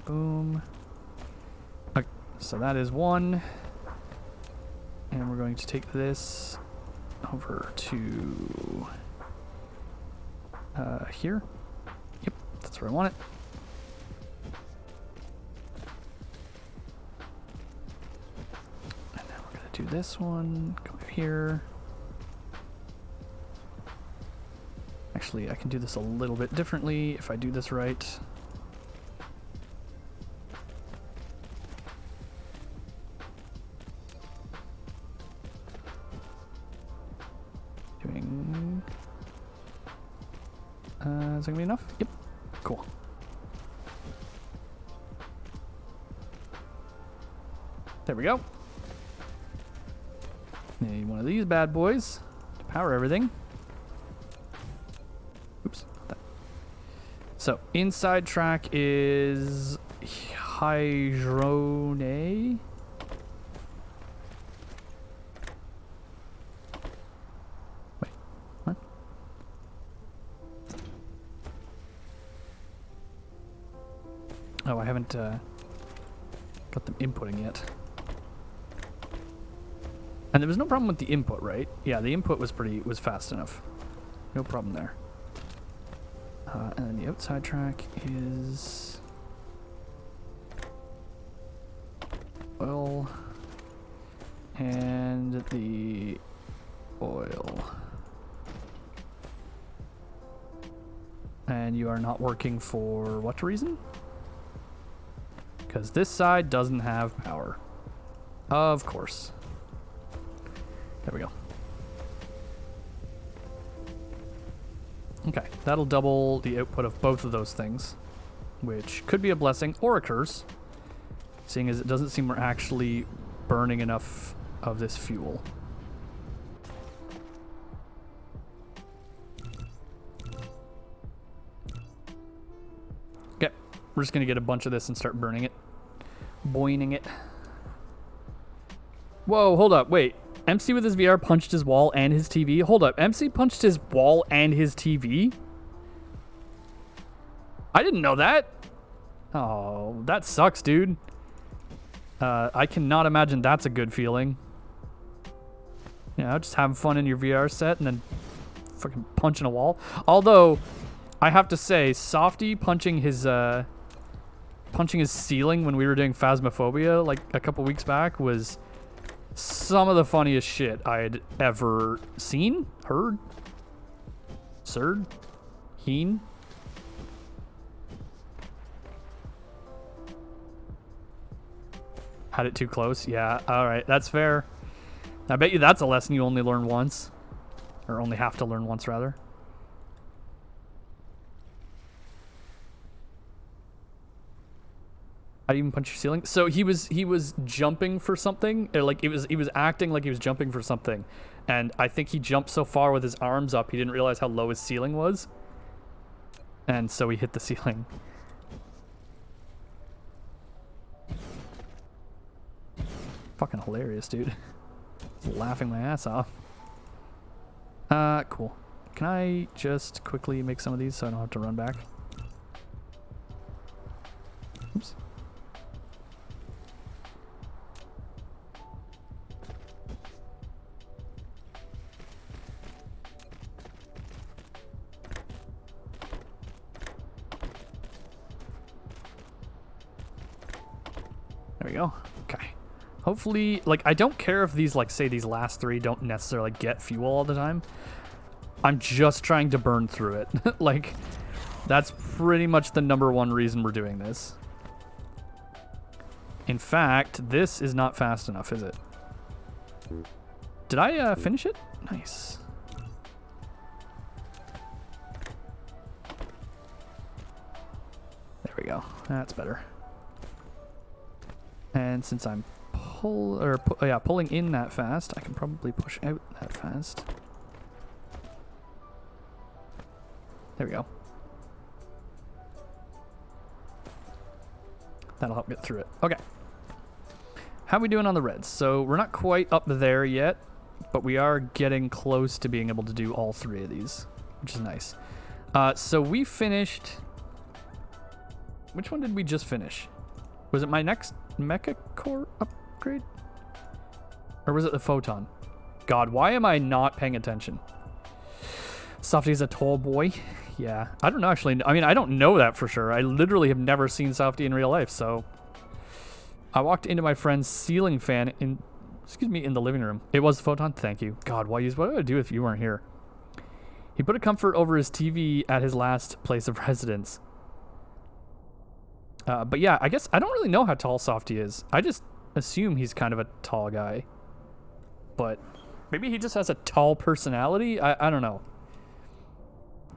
Speaker 1: Boom. Okay, so that is one. And we're going to take this over to here. Yep, that's where I want it. And now we're going to do this one. Go here. Actually, I can do this a little bit differently if I do this right. Doing... is that gonna be enough? Yep. Cool. There we go. Need one of these bad boys to power everything. Oops. Not that. So, inside track is Hydrone. Wait, what? Oh, I haven't got them inputting yet. And there was no problem with the input, right? Yeah, the input was fast enough. No problem there. And then the outside track is oil and the oil. And you are not working for what reason? Because this side doesn't have power. Of course. There we go. Okay, that'll double the output of both of those things, which could be a blessing or a curse, seeing as it doesn't seem we're actually burning enough of this fuel. Okay, we're just gonna get a bunch of this and start burning it. Boiling it. Whoa, hold up, wait. MC with his VR punched his wall and his TV. Hold up, MC punched his wall and his TV? I didn't know that. Oh, that sucks, dude. I cannot imagine that's a good feeling. You know, just having fun in your VR set and then fucking punching a wall. Although, I have to say, Softy punching his ceiling when we were doing Phasmophobia like a couple weeks back was some of the funniest shit I had ever seen, heard, sirred, heen. Had it too close? Yeah, alright, that's fair. I bet you that's a lesson you only learn once. Or only have to learn once, rather. How do you even punch your ceiling? So he was jumping for something. Or like he was acting like he was jumping for something. And I think he jumped so far with his arms up, he didn't realize how low his ceiling was. And so he hit the ceiling. Fucking hilarious, dude. Laughing my ass off. Cool. Can I just quickly make some of these so I don't have to run back? Oops. There we go. Okay. Hopefully, like, I don't care if these, like, say these last 3 don't necessarily get fuel all the time. I'm just trying to burn through it. Like, that's pretty much the #1 reason we're doing this. In fact, this is not fast enough, is it? Did I finish it? Nice. There we go. That's better. And since I'm pulling in that fast, I can probably push out that fast. There we go. That'll help get through it. Okay. How are we doing on the reds? So we're not quite up there yet, but we are getting close to being able to do all 3 of these, which is nice. So we finished... Which one did we just finish? Was it my next Mecha Core upgrade? Or was it the Photon? God, why am I not paying attention? Softy's a tall boy. Yeah, I don't know actually. I mean, I don't know that for sure. I literally have never seen Softy in real life, so... I walked into my friend's ceiling fan in the living room. It was the Photon? Thank you. God, what would I do if you weren't here? He put a comfort over his TV at his last place of residence. But yeah, I guess I don't really know how tall Softy is. I just assume he's kind of a tall guy. But maybe he just has a tall personality? I don't know.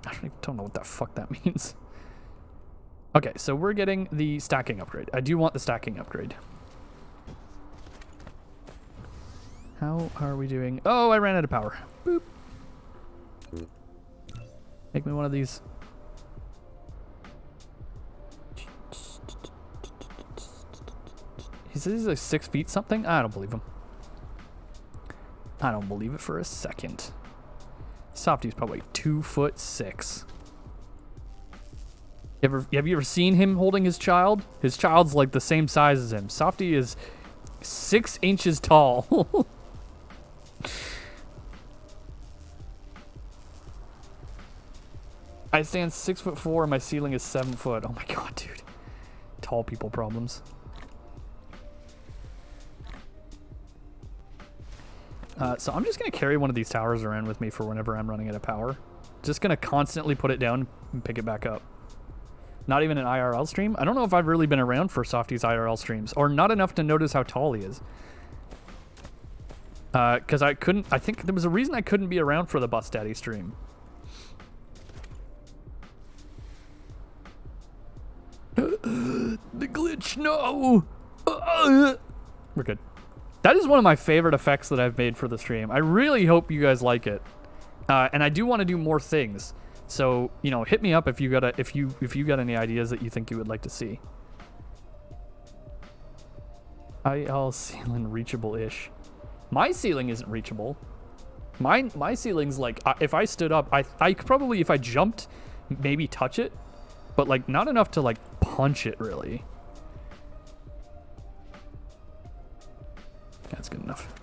Speaker 1: I don't know what the fuck that means. Okay, so we're getting the stacking upgrade. I do want the stacking upgrade. How are we doing? Oh, I ran out of power. Boop. Make me one of these. He says he's like 6 feet something? I don't believe him. I don't believe it for a second. Softy's probably 2'6". Have you ever seen him holding his child? His child's like the same size as him. Softy is 6 inches tall. I stand 6'4" and my ceiling is 7 foot. Oh my god, dude. Tall people problems. So I'm just going to carry one of these towers around with me for whenever I'm running out of power. Just going to constantly put it down and pick it back up. Not even an IRL stream? I don't know if I've really been around for Softy's IRL streams, or not enough to notice how tall he is. Because I think there was a reason I couldn't be around for the Bus Daddy stream. The glitch, no! We're good. That is one of my favorite effects that I've made for the stream. I really hope you guys like it. And I do want to do more things. So, you know, hit me up if you got any ideas that you think you would like to see. IL ceiling reachable-ish. My ceiling isn't reachable. My ceiling's like, if I stood up, I could probably, if I jumped, maybe touch it, but like not enough to like punch it really. That's good enough.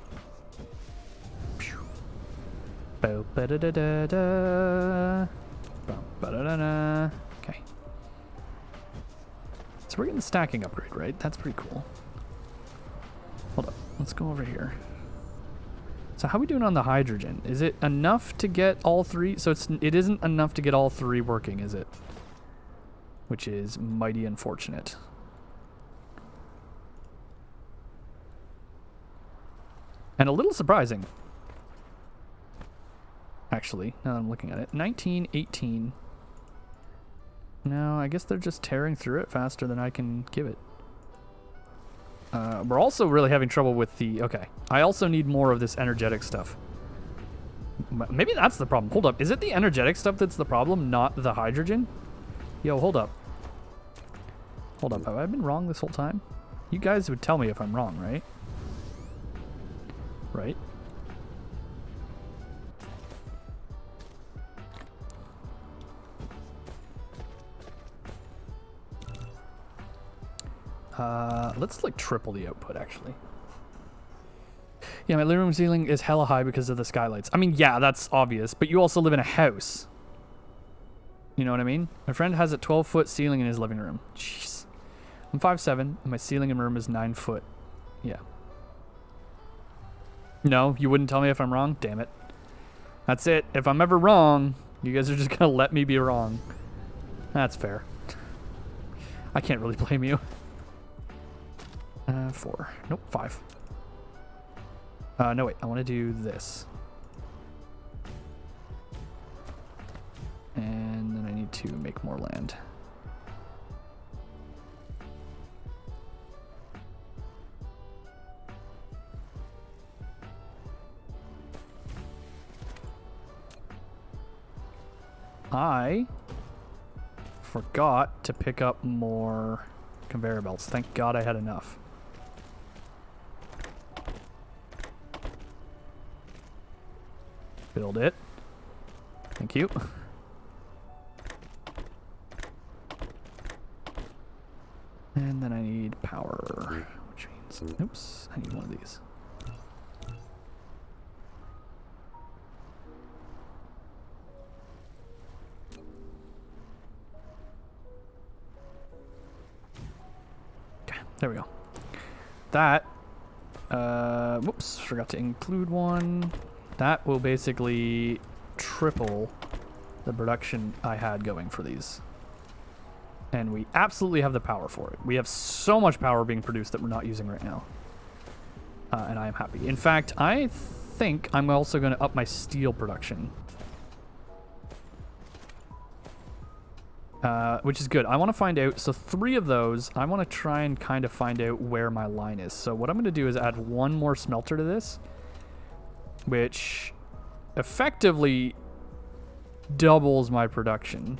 Speaker 1: Okay. So we're getting the stacking upgrade, right? That's pretty cool. Hold up. Let's go over here. So how are we doing on the hydrogen? Is it enough to get all 3? So it isn't enough to get all 3 working, is it? Which is mighty unfortunate. And a little surprising. Actually, now that I'm looking at it. 19, 18. No, I guess they're just tearing through it faster than I can give it. We're also really having trouble with the... Okay. I also need more of this energetic stuff. Maybe that's the problem. Hold up. Is it the energetic stuff that's the problem, not the hydrogen? Yo, hold up. Hold up. Have I been wrong this whole time? You guys would tell me if I'm wrong, right? Right? Let's like triple the output actually. Yeah, my living room ceiling is hella high because of the skylights. I mean, yeah, that's obvious, but you also live in a house. You know what I mean? My friend has a 12-foot ceiling in his living room. Jeez. I'm 5'7", and my ceiling in my room is 9 foot. Yeah. No, you wouldn't tell me if I'm wrong? Damn it. That's it. If I'm ever wrong, you guys are just gonna let me be wrong. That's fair. I can't really blame you. 4. Nope, 5. No, wait. I want to do this. And then I need to make more land. I forgot to pick up more conveyor belts. Thank God I had enough. Build it. Thank you. And then I need power, which means, oops, I need one of these. Okay, there we go. That, whoops, forgot to include one. That will basically triple the production I had going for these. And we absolutely have the power for it. We have so much power being produced that we're not using right now. And I am happy. In fact, I think I'm also going to up my steel production. Which is good. I want to find out, so 3 of those, I want to try and kind of find out where my line is. So what I'm going to do is add 1 more smelter to this, which effectively doubles my production.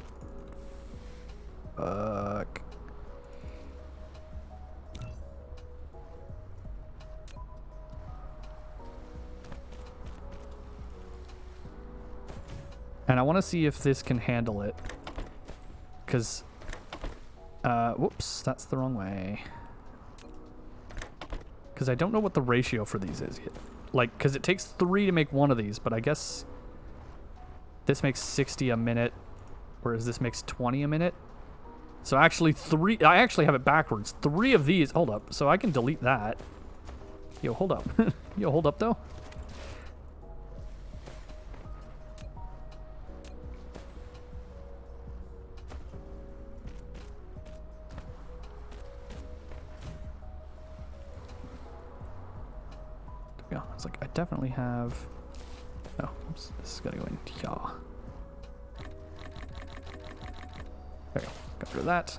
Speaker 1: Fuck. And I want to see if this can handle it. Because, whoops, that's the wrong way. Because I don't know what the ratio for these is yet. Like, because it takes 3 to make 1 of these, but I guess this makes 60 a minute, whereas this makes 20 a minute. So actually 3, I actually have it backwards. 3 of these, hold up, so I can delete that. Yo, hold up. Yo, hold up though. There we go. I was like, I definitely have, oh, oops, this is gonna go in here. There we go. Got rid of that.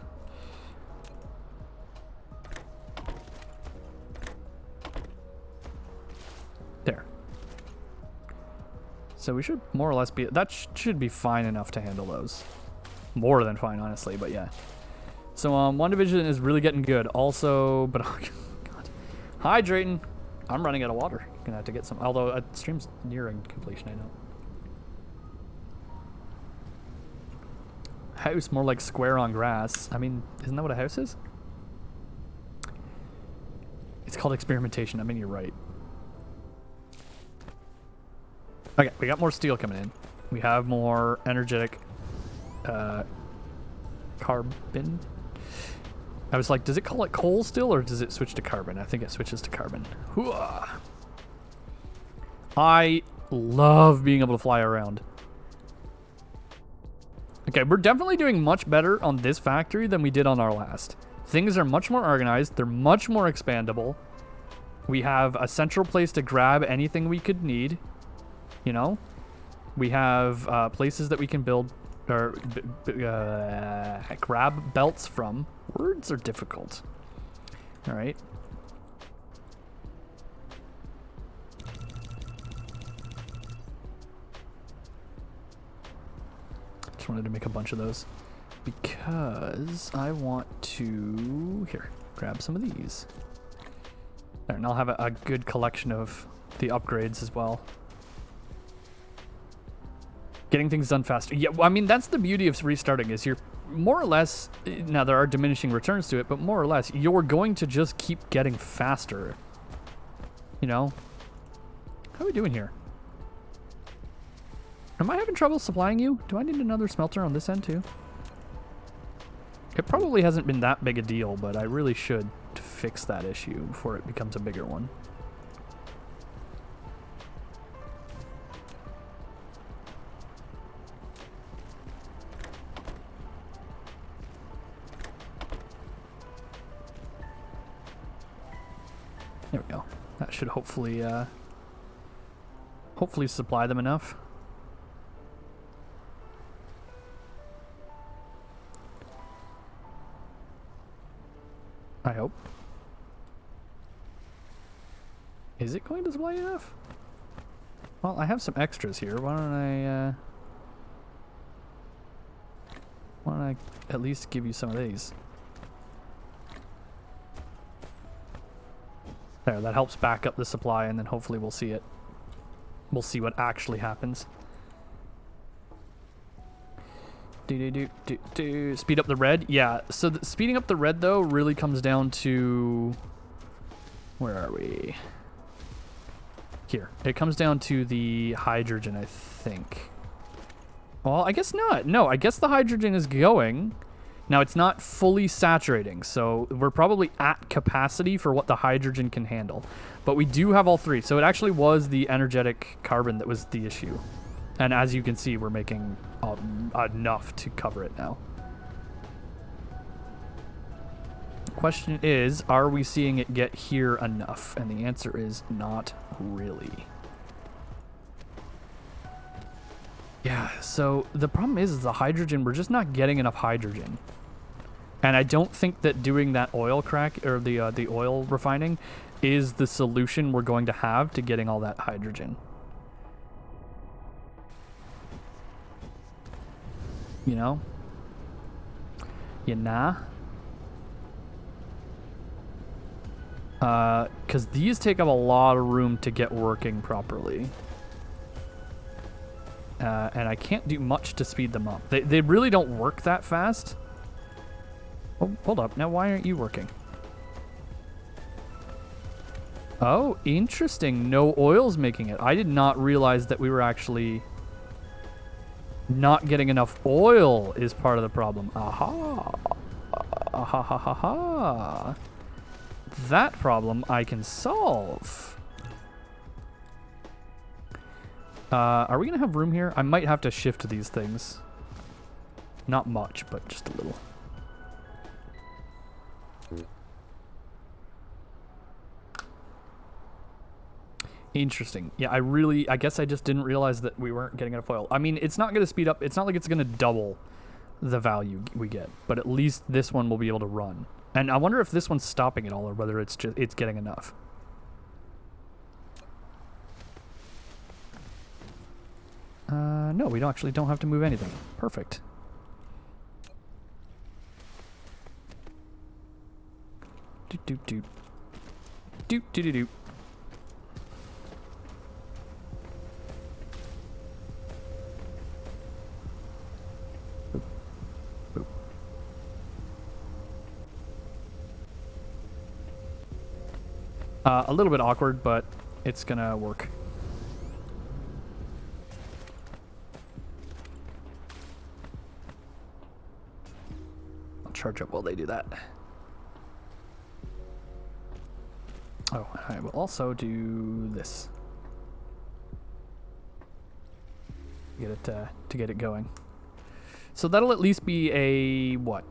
Speaker 1: There. So we should more or less be... That should be fine enough to handle those. More than fine, honestly, but yeah. So, one division is really getting good. Also, but... Oh, God. Hydrating. I'm running out of water. Gonna have to get some... Although, stream's nearing completion, I know. House, more like square on grass. I mean, isn't that what a house is? It's called experimentation. I mean, you're right. Okay, we got more steel coming in. We have more energetic carbon. I was like, does it call it coal still, or does it switch to carbon? I think it switches to carbon. Hooah. I love being able to fly around. Okay, we're definitely doing much better on this factory than we did on our last. Things are much more organized. They're much more expandable. We have a central place to grab anything we could need. You know? We have places that we can build or grab belts from. Words are difficult. All right. Just wanted to make a bunch of those because I want to grab some of these. There, and I'll have a good collection of the upgrades as well. Getting things done faster. Yeah, well, I mean, that's the beauty of restarting is you're more or less, now there are diminishing returns to it, but more or less you're going to just keep getting faster. You know? How are we doing here? Am I having trouble supplying you? Do I need another smelter on this end too? It probably hasn't been that big a deal, but I really should fix that issue before it becomes a bigger one. There we go. That should hopefully supply them enough. I hope. Is it going to supply enough? Well, I have some extras here. Why don't I at least give you some of these? There, that helps back up the supply, and then hopefully we'll see it. We'll see what actually happens. Speed up the red? Yeah, so speeding up the red, though, really comes down to... Where are we? Here. It comes down to the hydrogen, I think. Well, I guess not. No, I guess the hydrogen is going. Now, it's not fully saturating, so we're probably at capacity for what the hydrogen can handle. But we do have all three, so it actually was the energetic carbon that was the issue. And as you can see, we're making enough to cover it now. Question is, are we seeing it get here enough? And the answer is not really. Yeah, so the problem is the hydrogen, we're just not getting enough hydrogen. And I don't think that doing that oil crack, or the oil refining, is the solution we're going to have to getting all that hydrogen. You know? Because these take up a lot of room to get working properly. And I can't do much to speed them up. They really don't work that fast. Oh, hold up. Now, why aren't you working? Oh, interesting. No oil's making it. I did not realize that we were actually not getting enough oil is part of the problem. Aha. Aha ha ha ha. That problem I can solve. Are we going to have room here? I might have to shift these things. Not much, but just a little. Interesting. Yeah, I guess I just didn't realize that we weren't getting enough oil. I mean, it's not going to speed up. It's not like it's going to double the value we get, but at least this one will be able to run. And I wonder if this one's stopping it all or whether it's getting enough. No, we actually don't have to move anything. Perfect. Doot doot doot. Doot doot doot doot. A little bit awkward, but it's gonna work. I'll charge up while they do that. Oh, I will also do this. To get it going. So that'll at least be a, what,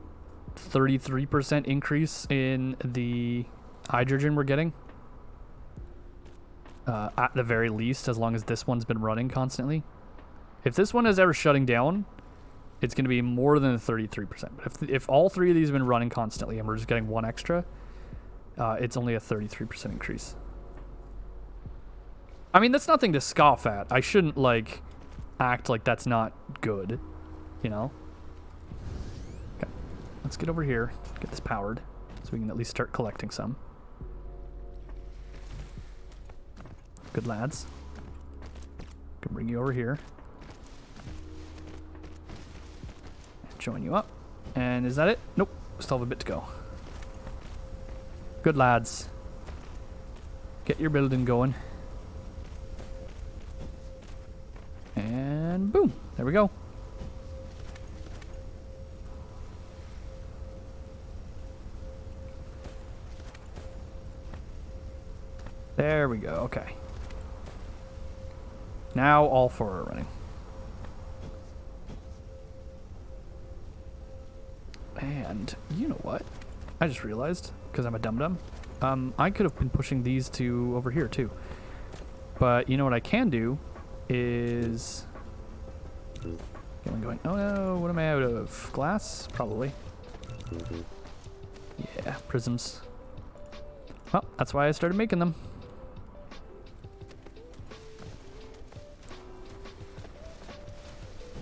Speaker 1: 33% increase in the hydrogen we're getting? At the very least, as long as this one's been running constantly. If this one is ever shutting down, it's going to be more than 33%. But if all 3 of these have been running constantly and we're just getting 1 extra, it's only a 33% increase. I mean, that's nothing to scoff at. I shouldn't, like, act like that's not good, you know? Okay, let's get over here, get this powered, so we can at least start collecting some. Good lads. Can bring you over here. Join you up. And is that it? Nope, still have a bit to go. Good lads. Get your building going. And boom, there we go. There we go, okay. Now all 4 are running. And you know what? I just realized, because I'm a dum-dum, I could have been pushing these 2 over here too. But you know what I can do is... going. Oh no, what am I out of? Glass? Probably. Yeah, prisms. Well, that's why I started making them.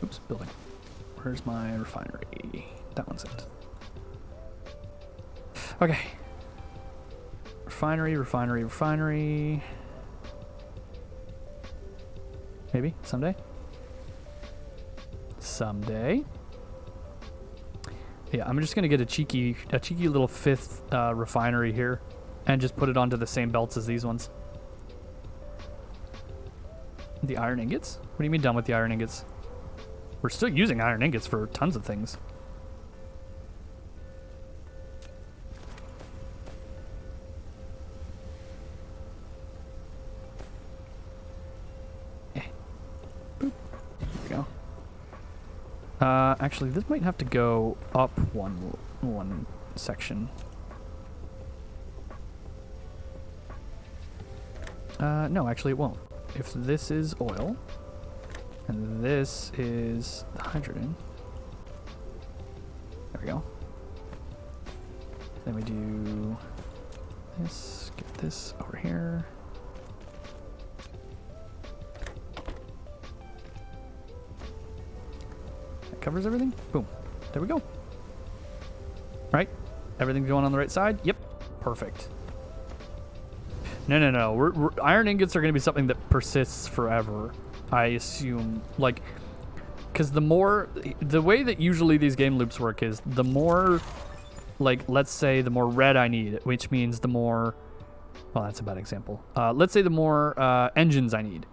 Speaker 1: Oops, building. Where's my refinery? That one's it. Okay. Refinery, refinery, refinery. Maybe someday. Someday. Yeah, I'm just gonna get a cheeky little 5th refinery here, and just put it onto the same belts as these ones. The iron ingots? What do you mean done with the iron ingots? We're still using iron ingots for tons of things. Actually, this might have to go up one section. No, actually it won't. If this is oil, and this is the hydrogen. There we go. Then we do this, get this over here. Covers everything. Boom. There we go. Right? Everything's going on the right side? Yep. Perfect. No. Iron ingots are going to be something that persists forever, I assume. Like, because the way that usually these game loops work is the more, like, let's say the more red I need, which means the more, well, that's a bad example. Let's say the more engines I need.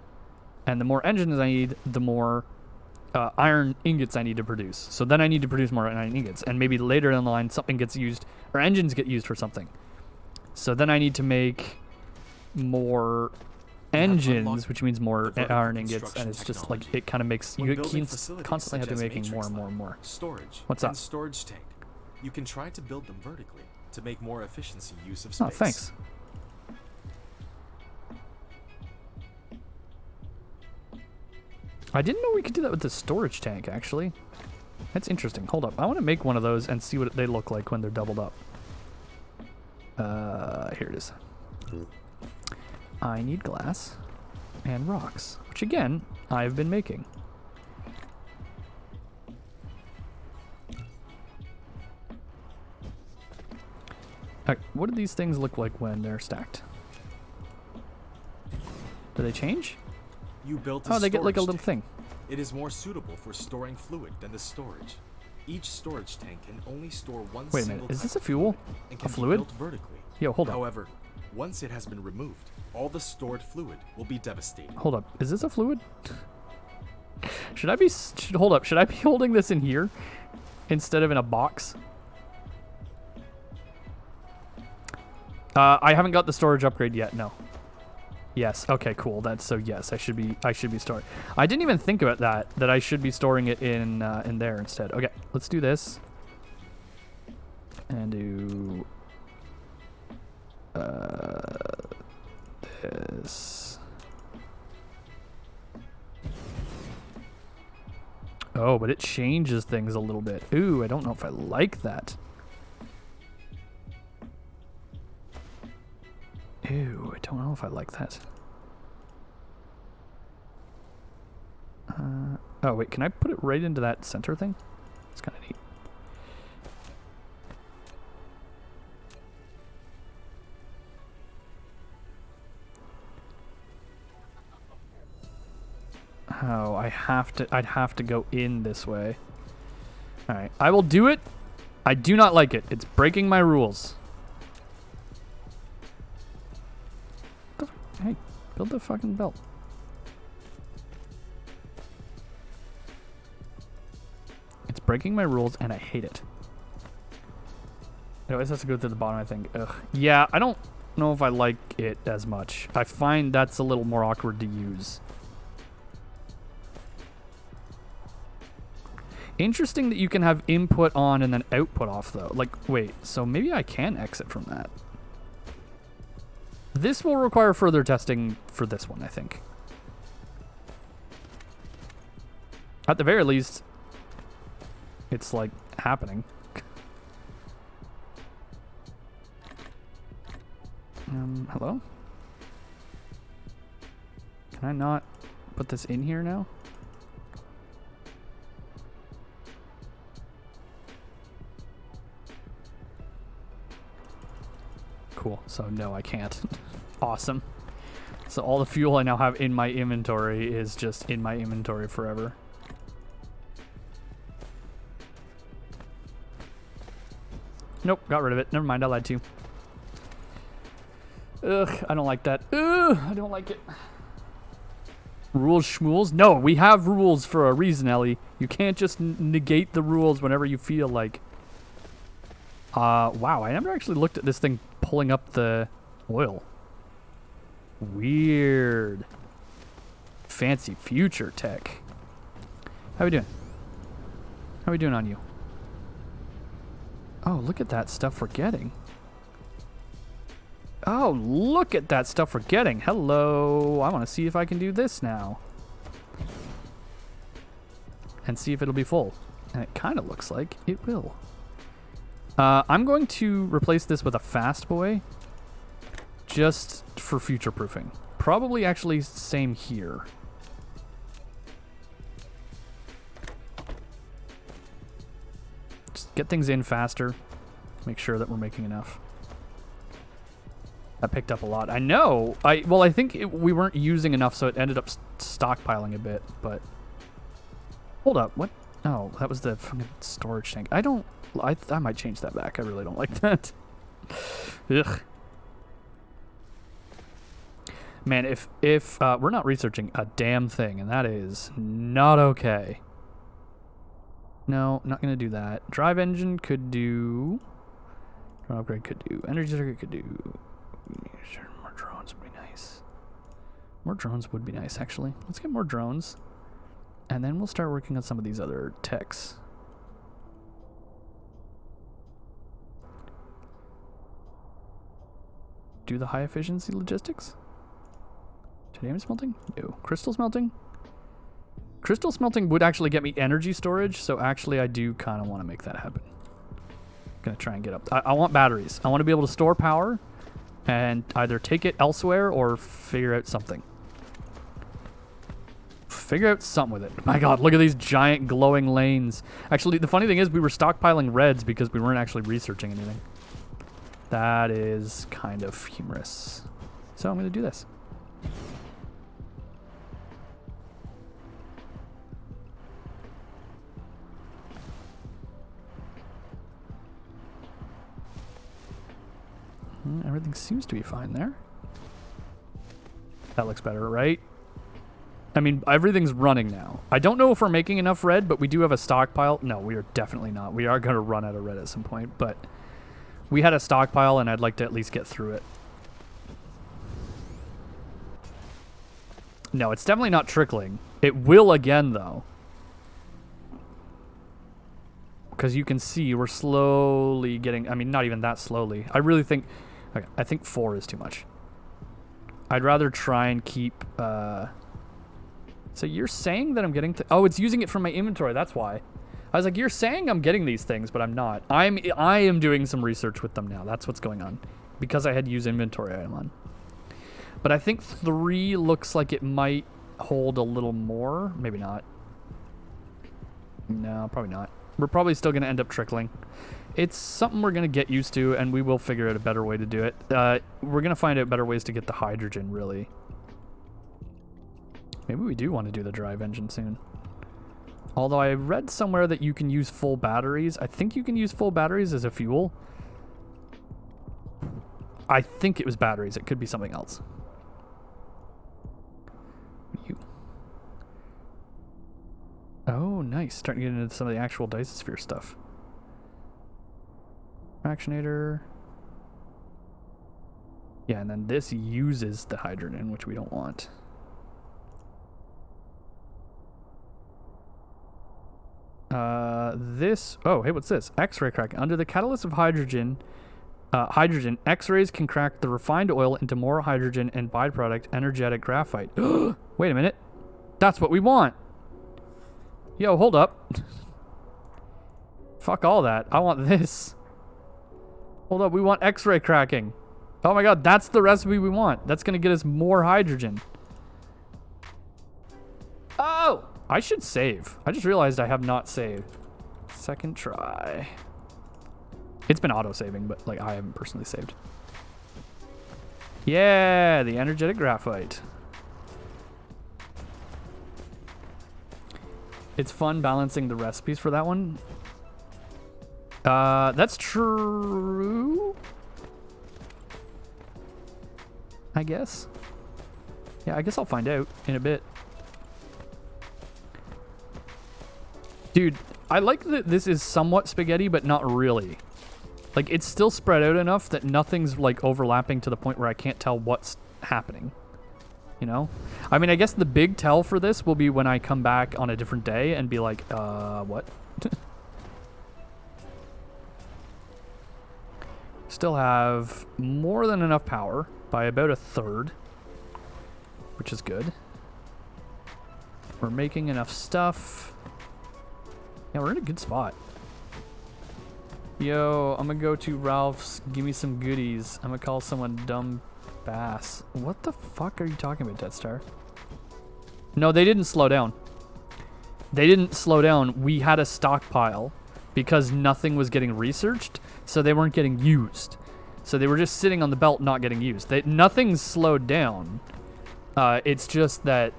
Speaker 1: And the more engines I need, the more iron ingots I need to produce. So then I need to produce more iron ingots, and maybe later in the line something gets used, or engines get used for something. So then I need to make more engines, which means more iron ingots, and it's just like it kind of makes you constantly have to be making more and more and more.
Speaker 2: Storage.
Speaker 1: What's up?
Speaker 2: Storage tank. You can try to build them vertically to make more efficiency use of space.
Speaker 1: Oh, thanks. I didn't know we could do that with the storage tank, actually. That's interesting. Hold up. I want to make one of those and see what they look like when they're doubled up. Here it is. I need glass and rocks, which again, I've been making. Okay, what do these things look like when they're stacked? Do they change?
Speaker 2: You built a
Speaker 1: they get like a little
Speaker 2: tank.
Speaker 1: thing.
Speaker 2: It is more suitable for storing fluid than the storage. Each storage tank can only store one
Speaker 1: Wait a
Speaker 2: single
Speaker 1: minute, is this
Speaker 2: type
Speaker 1: a fuel?
Speaker 2: and
Speaker 1: A
Speaker 2: can
Speaker 1: fluid?
Speaker 2: be built vertically.
Speaker 1: Yo, hold up.
Speaker 2: However, once it has been removed, all the stored fluid will be devastated.
Speaker 1: Hold up. Is this a fluid? Should I be holding this in here instead of in a box? I haven't got the storage upgrade yet. No. Yes. Okay, cool. That's so yes, I should be storing. I didn't even think about that I should be storing it in there instead. Okay, let's do this. And do this. Oh, but it changes things a little bit. Ooh, I don't know if I like that. Ew, I don't know if I like that. Oh, wait, can I put it right into that center thing? It's kind of neat. Oh, I'd have to go in this way. Alright, I will do it. I do not like it. It's breaking my rules. Hey, build the fucking belt. It's breaking my rules and I hate it. It always has to go through the bottom, I think. Ugh. Yeah, I don't know if I like it as much. I find that's a little more awkward to use. Interesting that you can have input on and then output off, though. Like, wait, so maybe I can exit from that. This will require further testing for this one, I think. At the very least, it's, like, happening. Hello? Can I not put this in here now? Cool. So no, I can't. Awesome. So all the fuel I now have in my inventory is just in my inventory forever. Nope, got rid of it. Never mind, I lied to you. Ugh, I don't like that. Ugh, I don't like it. Rules schmools? No, we have rules for a reason, Ellie. You can't just negate the rules whenever you feel like. Wow, I never actually looked at this thing pulling up the oil. Weird. Fancy future tech. How we doing? How we doing on you? Oh, look at that stuff we're getting. Oh, look at that stuff we're getting. Hello. I want to see if I can do this now. And see if it'll be full. And it kind of looks like it will. I'm going to replace this with a fast boy. Just for future proofing. Probably actually same here. Just get things in faster. Make sure that we're making enough. That picked up a lot. I know. Well, I think we weren't using enough, so it ended up stockpiling a bit, but... Hold up. What? Oh, that was the fucking storage tank. I might change that back. I really don't like that. Ugh. Man, if we're not researching a damn thing, and that is not okay. No, not going to do that. Drive engine could do... Drone upgrade could do. Energy circuit could do... More drones would be nice. More drones would be nice, actually. Let's get more drones. And then we'll start working on some of these other techs. Do the high efficiency logistics? Titanium smelting? No. Crystal smelting? Crystal smelting would actually get me energy storage, so actually I do kind of want to make that happen. Gonna try and get up. I want batteries. I want to be able to store power and either take it elsewhere or figure out something. Figure out something with it. My god, look at these giant glowing lanes. Actually, the funny thing is we were stockpiling reds because we weren't actually researching anything. That is kind of humorous. So I'm going to do this. Everything seems to be fine there. That looks better, right? I mean, everything's running now. I don't know if we're making enough red, but we do have a stockpile. No, we are definitely not. We are going to run out of red at some point, but we had a stockpile, and I'd like to at least get through it. No, it's definitely not trickling. It will again, though. Because you can see we're slowly getting... I mean, not even that slowly. I really think... Okay, I think 4 is too much. I'd rather try and keep... So you're saying that I'm getting... oh, it's using it from my inventory. That's why. I was like, you're saying I'm getting these things, but I'm not. I am doing some research with them now. That's what's going on. Because I had to use inventory item on. But I think 3 looks like it might hold a little more. Maybe not. No, probably not. We're probably still going to end up trickling. It's something we're going to get used to, and we will figure out a better way to do it. We're going to find out better ways to get the hydrogen, really. Maybe we do want to do the drive engine soon. Although I read somewhere that you can use full batteries. I think you can use full batteries as a fuel. I think it was batteries. It could be something else. Oh, nice. Starting to get into some of the actual Dyson Sphere stuff. Fractionator. Yeah, and then this uses the hydrogen, which we don't want. Oh, hey, what's this? X-ray cracking. Under the catalyst of hydrogen, X-rays can crack the refined oil into more hydrogen and byproduct energetic graphite. Wait a minute. That's what we want. Yo, hold up. Fuck all that. I want this. Hold up, we want X-ray cracking. Oh my god, that's the recipe we want. That's gonna get us more hydrogen. Oh! I should save. I just realized I have not saved. Second try. It's been auto-saving, but like I haven't personally saved. Yeah, the energetic graphite. It's fun balancing the recipes for that one. That's true. I guess. Yeah, I guess I'll find out in a bit. Dude, I like that this is somewhat spaghetti, but not really. Like, it's still spread out enough that nothing's, like, overlapping to the point where I can't tell what's happening. You know? I mean, I guess the big tell for this will be when I come back on a different day and be like, what? Still have more than enough power by about 1/3, which is good. We're making enough stuff. Yeah, we're in a good spot. Yo, I'm gonna go to Ralph's, give me some goodies. I'm gonna call someone dumb bass. What the fuck are you talking about, Death Star? No, they didn't slow down. They didn't slow down. We had a stockpile because nothing was getting researched, so they weren't getting used. So they were just sitting on the belt not getting used. Nothing's slowed down. It's just that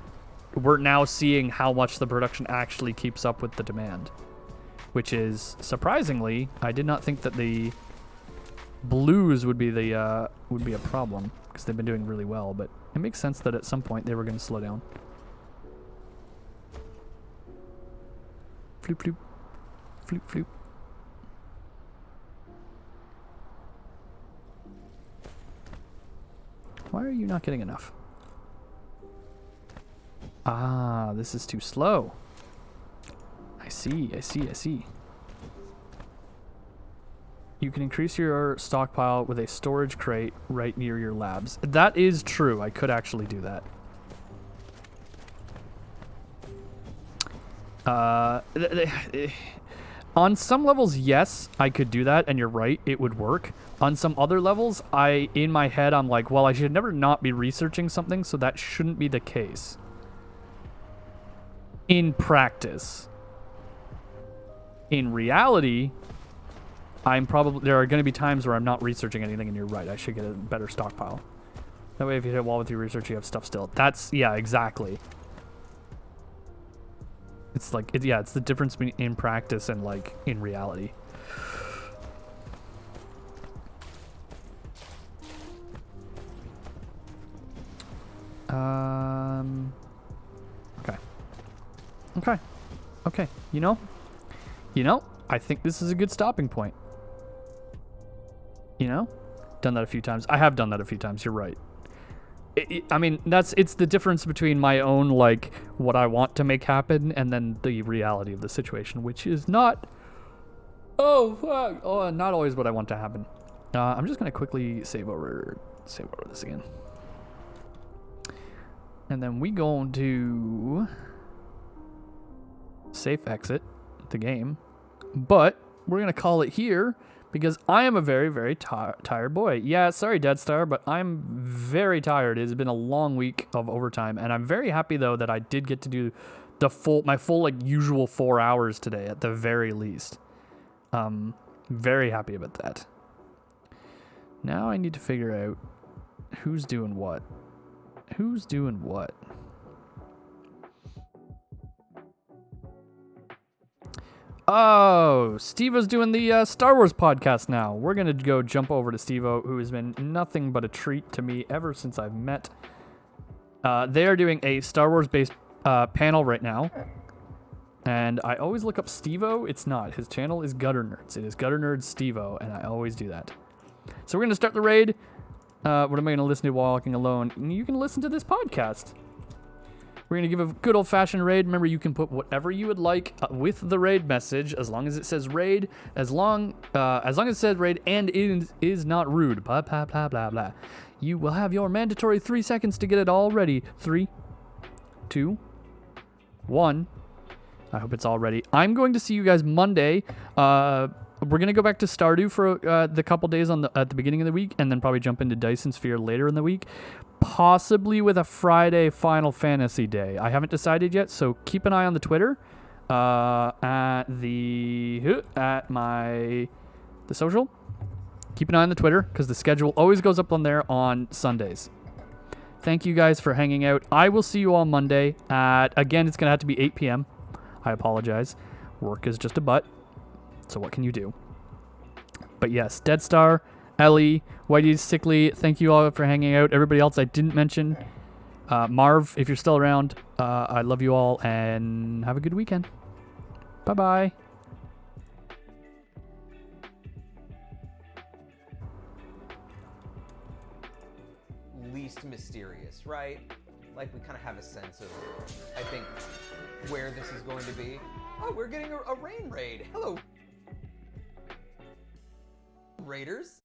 Speaker 1: we're now seeing how much the production actually keeps up with the demand. Which is, surprisingly, I did not think that the blues would be a problem, because they've been doing really well, but it makes sense that at some point they were going to slow down. Floop, floop. Floop, floop. Why are you not getting enough? Ah, this is too slow. I see, I see, I see. You can increase your stockpile with a storage crate right near your labs. That is true. I could actually do that. On some levels, yes, I could do that, and you're right, it would work. On some other levels, in my head, I'm like, well, I should never not be researching something, so that shouldn't be the case. In practice. In reality, there are going to be times where I'm not researching anything, and you're right, I should get a better stockpile. That way, if you hit a wall with your research, you have stuff still. Yeah, exactly. It's like, it's the difference between in practice and, like, in reality. Okay. You know, I think this is a good stopping point. You know? Done that a few times. I have done that a few times, you're right. I mean, it's the difference between my own, like, what I want to make happen and then the reality of the situation, which is not, not always what I want to happen. I'm just going to quickly save over this again. And then we going to safe exit the game. But we're going to call it here because I am a very, very tired boy. Yeah, sorry, Dead Star, but I'm very tired. It has been a long week of overtime, and I'm very happy, though, that I did get to do my full, like, usual 4 hours today at the very least. Very happy about that. Now I need to figure out who's doing what. Who's doing what? Oh, Steve-O's doing the Star Wars podcast now. We're going to go jump over to Steve-O, who has been nothing but a treat to me ever since I've met. They are doing a Star Wars-based panel right now. And I always look up Steve-O. It's not. His channel is Gutter Nerds. It is Gutter Nerds Steve-O, and I always do that. So we're going to start the raid. What am I going to listen to while walking alone? You can listen to this podcast. We're going to give a good old-fashioned raid. Remember, you can put whatever you would like with the raid message, as long as it says raid, as long as it says raid and is not rude. Blah, blah, blah, blah, blah. You will have your mandatory 3 seconds to get it all ready. 3, 2, 1. I hope it's all ready. I'm going to see you guys Monday. We're going to go back to Stardew for the couple days at the beginning of the week, and then probably jump into Dyson Sphere later in the week. Possibly with a Friday Final Fantasy day. I haven't decided yet, so keep an eye on the Twitter at the social. Keep an eye on the Twitter because the schedule always goes up on there on Sundays. Thank you guys for hanging out. I will see you all Monday again, it's going to have to be 8 p.m. I apologize. Work is just a butt. So what can you do? But yes, Dead Star, Ellie, Whitey's Sickly, thank you all for hanging out. Everybody else I didn't mention. Marv, if you're still around, I love you all and have a good weekend. Bye-bye.
Speaker 3: Least mysterious, right? Like we kind of have a sense of, I think, where this is going to be. Oh, we're getting a rain raid. Hello, raiders.